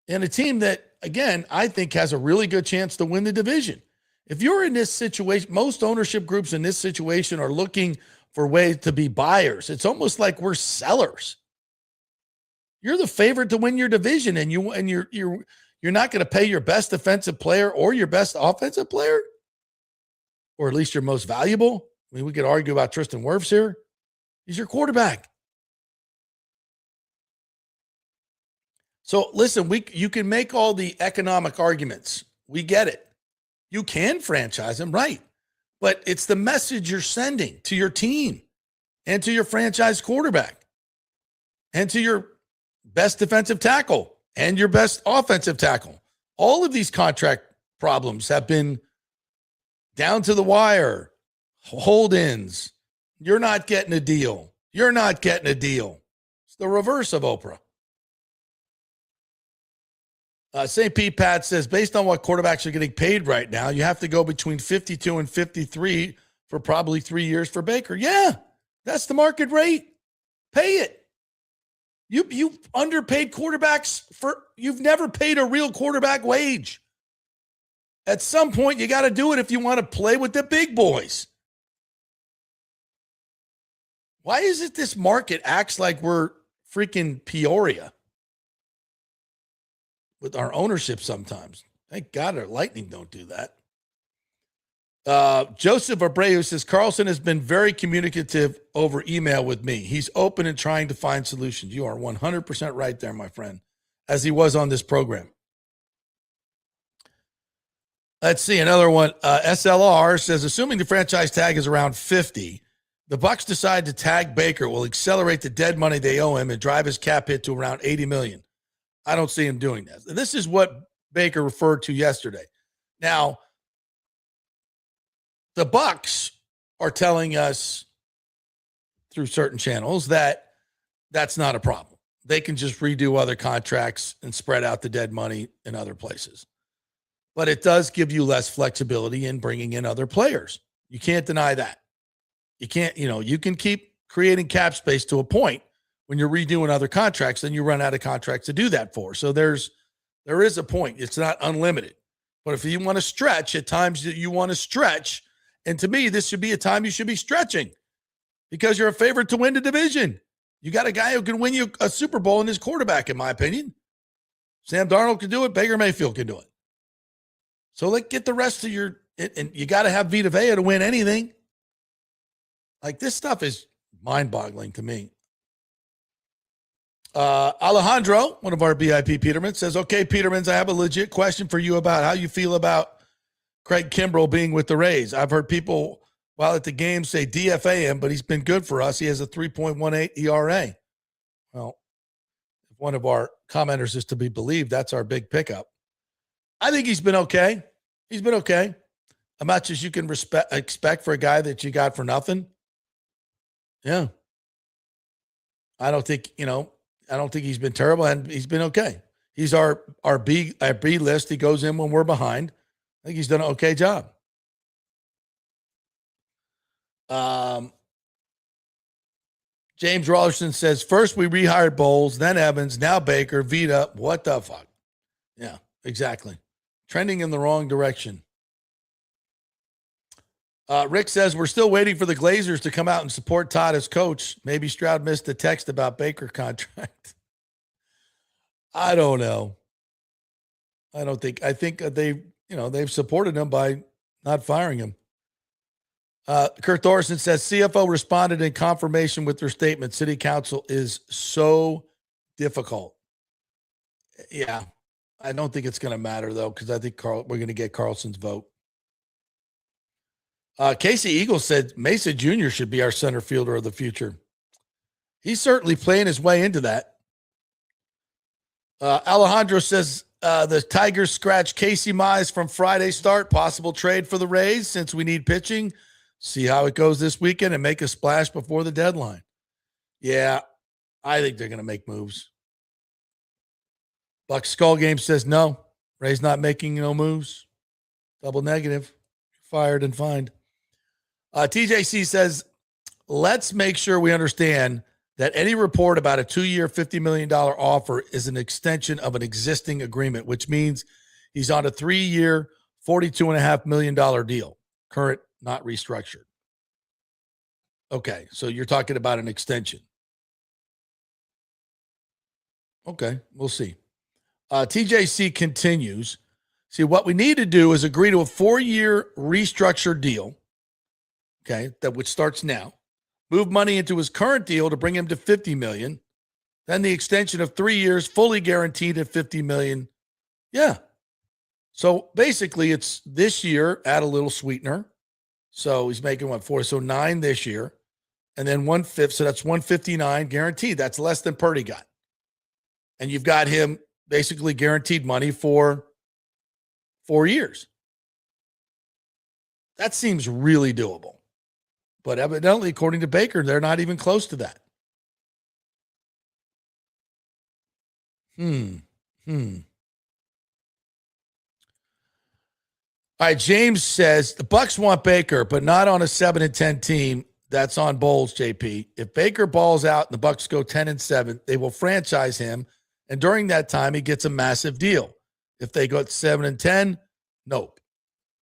And a team that, again, I think has a really good chance to win the division. If you're in this situation, most ownership groups in this situation are looking for ways to be buyers. It's almost like we're sellers. You're the favorite to win your division, and you're not going to pay your best defensive player or your best offensive player, or at least your most valuable. I mean, we could argue about Tristan Wirfs here. He's your quarterback. So listen, you can make all the economic arguments. We get it. You can franchise him, right? But it's the message you're sending to your team and to your franchise quarterback and to your best defensive tackle and your best offensive tackle. All of these contract problems have been down to the wire, hold-ins. You're not getting a deal. You're not getting a deal. It's the reverse of Oprah. St. Pete Pat says, based on what quarterbacks are getting paid right now, you have to go between 52 and 53 for probably 3 years for Baker. Yeah, that's the market rate. Pay it. You underpaid quarterbacks you've never paid a real quarterback wage. At some point, you got to do it if you want to play with the big boys. Why is it this market acts like we're freaking Peoria with our ownership sometimes? Thank God our Lightning don't do that. Joseph Abreu says, Carlson has been very communicative over email with me. He's open and trying to find solutions. You are 100% right there, my friend, as he was on this program. Let's see, another one. SLR says, assuming the franchise tag is around 50, the Bucs decide to tag Baker will accelerate the dead money they owe him and drive his cap hit to around $80 million. I don't see him doing that. This is what Baker referred to yesterday. Now, the Bucs are telling us through certain channels that that's not a problem. They can just redo other contracts and spread out the dead money in other places. But it does give you less flexibility in bringing in other players. You can't deny that. You can't, you can keep creating cap space to a point. When you're redoing other contracts, then you run out of contracts to do that for. So there is a point. It's not unlimited. But if you want to stretch, at times that you want to stretch, and to me, this should be a time you should be stretching because you're a favorite to win the division. You got a guy who can win you a Super Bowl in his quarterback, in my opinion. Sam Darnold can do it. Baker Mayfield can do it. So let's get the rest of your – and you got to have Vita Vea to win anything. Like, this stuff is mind-boggling to me. Alejandro, one of our BIP Petermans, says, okay, Petermans, I have a legit question for you about how you feel about Craig Kimbrell being with the Rays. I've heard people while at the game say DFA him, but he's been good for us. He has a 3.18 ERA. Well, if one of our commenters is to be believed, that's our big pickup. I think he's been okay. He's been okay. As much as you can expect for a guy that you got for nothing. Yeah. I don't think he's been terrible, and he's been okay. He's our B list. He goes in when we're behind. I think he's done an okay job. James Rollerson says, first we rehired Bowles, then Evans, now Baker, Vita. What the fuck? Yeah, exactly. Trending in the wrong direction. Rick says, we're still waiting for the Glazers to come out and support Todd as coach. Maybe Stroud missed the text about Baker contract. I don't know. I think they've supported him by not firing him. Kurt Thorson says, CFO responded in confirmation with their statement. City council is so difficult. Yeah. I don't think it's going to matter, though, because I think we're going to get Carlson's vote. Casey Eagle said Mesa Jr. should be our center fielder of the future. He's certainly playing his way into that. Alejandro says the Tigers scratch Casey Mize from Friday's start. Possible trade for the Rays since we need pitching. See how it goes this weekend and make a splash before the deadline. Yeah, I think they're going to make moves. Buck Skull Game says no. Ray's not making no moves. Double negative. Fired and fined. TJC says, let's make sure we understand that any report about a 2-year, $50 million offer is an extension of an existing agreement, which means he's on a 3-year, $42.5 million deal. Current, not restructured. Okay, so you're talking about an extension. Okay, we'll see. TJC continues. See, what we need to do is agree to a 4-year restructured deal, okay, which starts now. Move money into his current deal to bring him to $50 million. Then the extension of 3 years, fully guaranteed at $50 million. Yeah. So basically, it's this year, add a little sweetener. So he's making what, 4? So 9 this year. And then 1/5. So that's 159 guaranteed. That's less than Purdy got. And you've got him basically guaranteed money for 4 years. That seems really doable. But evidently, according to Baker, they're not even close to that. All right, James says the Bucs want Baker, but not on a 7-10 team that's on bowls, JP. If Baker balls out and the Bucs go 10-7, they will franchise him, and during that time, he gets a massive deal. If they go 7-10, nope.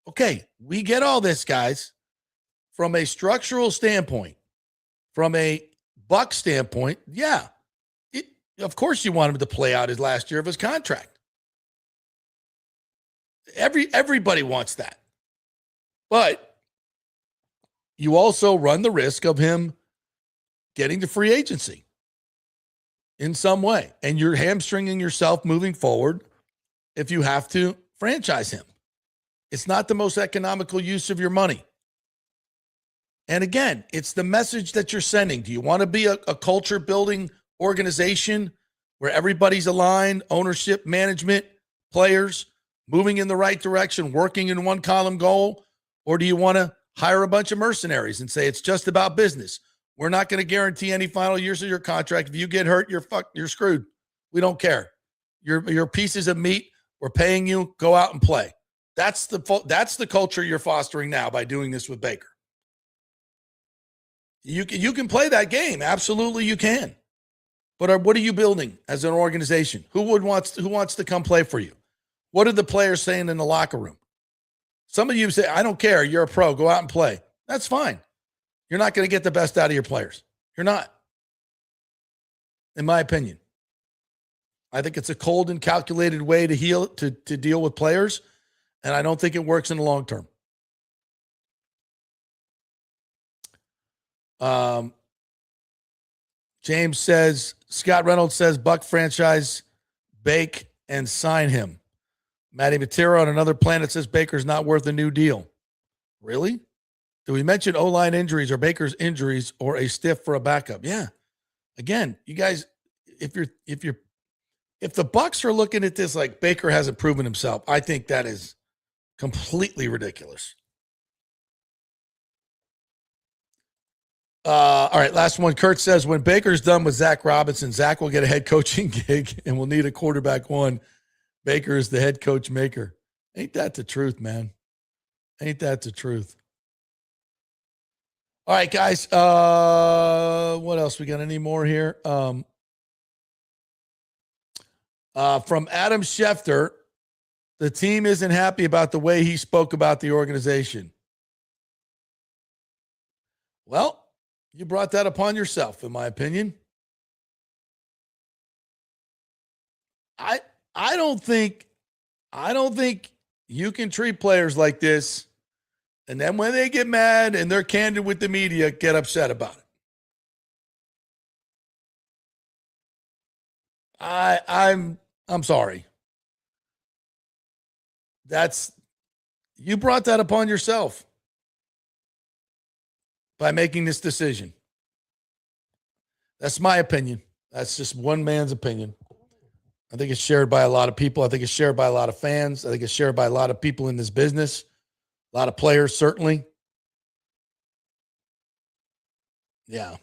Okay, we get all this, guys. From a structural standpoint, from a Bucs standpoint, yeah. Of course you want him to play out his last year of his contract. Everybody wants that. But you also run the risk of him getting to free agency in some way. And you're hamstringing yourself moving forward if you have to franchise him. It's not the most economical use of your money. And again, it's the message that you're sending. Do you want to be a culture building organization where everybody's aligned, ownership, management, players, moving in the right direction, working in one column goal? Or do you want to hire a bunch of mercenaries and say it's just about business? We're not going to guarantee any final years of your contract. If you get hurt, you're screwed. We don't care. You're pieces of meat. We're paying you. Go out and play. That's the culture you're fostering now by doing this with Baker. You can play that game. Absolutely you can. But what are you building as an organization? Who wants to come play for you? What are the players saying in the locker room? Some of you say, I don't care. You're a pro. Go out and play. That's fine. You're not going to get the best out of your players. You're not. In my opinion. I think it's a cold and calculated way to deal with players, and I don't think it works in the long term. James says, Scott Reynolds says, Buck franchise Bake and sign him. Matty Matera on another planet says Baker's not worth a new deal. Really? Do we mention O-line injuries or Baker's injuries or a stiff for a backup? Yeah. Again, you guys, if the Bucs are looking at this like Baker hasn't proven himself, I think that is completely ridiculous. All right, last one. Kurt says, when Baker's done with Zach Robinson, Zach will get a head coaching gig and we'll need a quarterback one. Baker is the head coach maker. Ain't that the truth, man? Ain't that the truth? All right, guys. What else? We got any more here? From Adam Schefter, the team isn't happy about the way he spoke about the organization. Well, you brought that upon yourself, in my opinion. I don't think you can treat players like this, and then when they get mad and they're candid with the media, get upset about it. I'm sorry. You brought that upon yourself by making this decision. That's my opinion. That's just one man's opinion. I think it's shared by a lot of people. I think it's shared by a lot of fans. I think it's shared by a lot of people in this business, a lot of players, certainly. Yeah.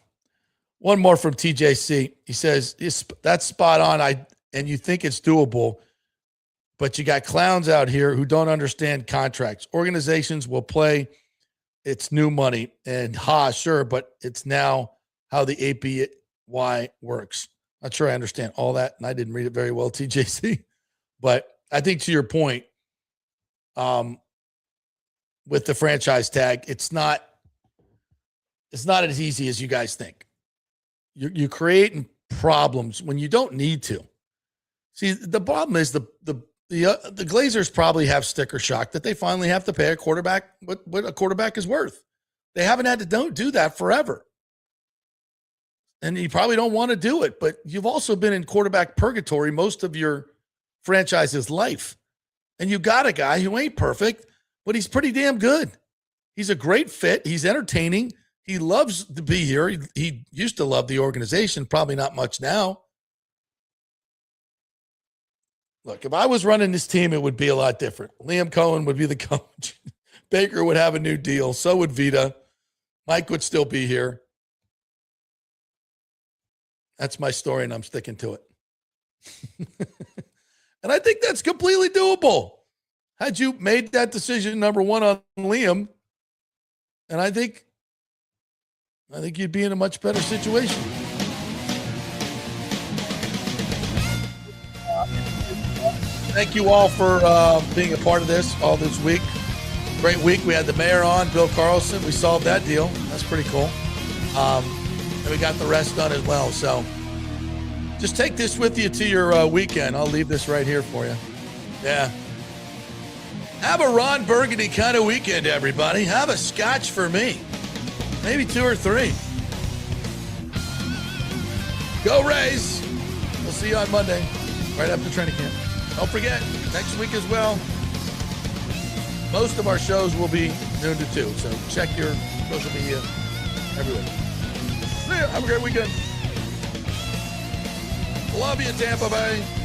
One more from TJC. He says, that's spot on. And you think it's doable, but you got clowns out here who don't understand contracts. Organizations will play it's new money. And sure, but it's now how the APY works. Not sure I understand all that, and I didn't read it very well, TJC. But I think to your point, with the franchise tag, it's not as easy as you guys think. You're creating problems when you don't need to. See, the problem is the Glazers probably have sticker shock that they finally have to pay a quarterback what a quarterback is worth. They haven't had to do that forever. And you probably don't want to do it, but you've also been in quarterback purgatory most of your franchise's life. And you got a guy who ain't perfect, but he's pretty damn good. He's a great fit. He's entertaining. He loves to be here. He used to love the organization, probably not much now. Look, if I was running this team, it would be a lot different. Liam Cohen would be the coach. Baker would have a new deal. So would Vita. Mike would still be here. That's my story, and I'm sticking to it. And I think that's completely doable. had you made that decision, number one, on Liam, and I think you'd be in a much better situation. Thank you all for being a part of this all this week. Great week. We had the mayor on, Bill Carlson. We solved that deal. That's pretty cool. And we got the rest done as well. So just take this with you to your weekend. I'll leave this right here for you. Yeah. Have a Ron Burgundy kind of weekend, everybody. Have a scotch for me. Maybe 2 or 3. Go Rays. We'll see you on Monday, right after training camp. Don't forget, next week as well, most of our shows will be noon to 2. So check your social media every week. See ya. Have a great weekend. Love you, Tampa Bay.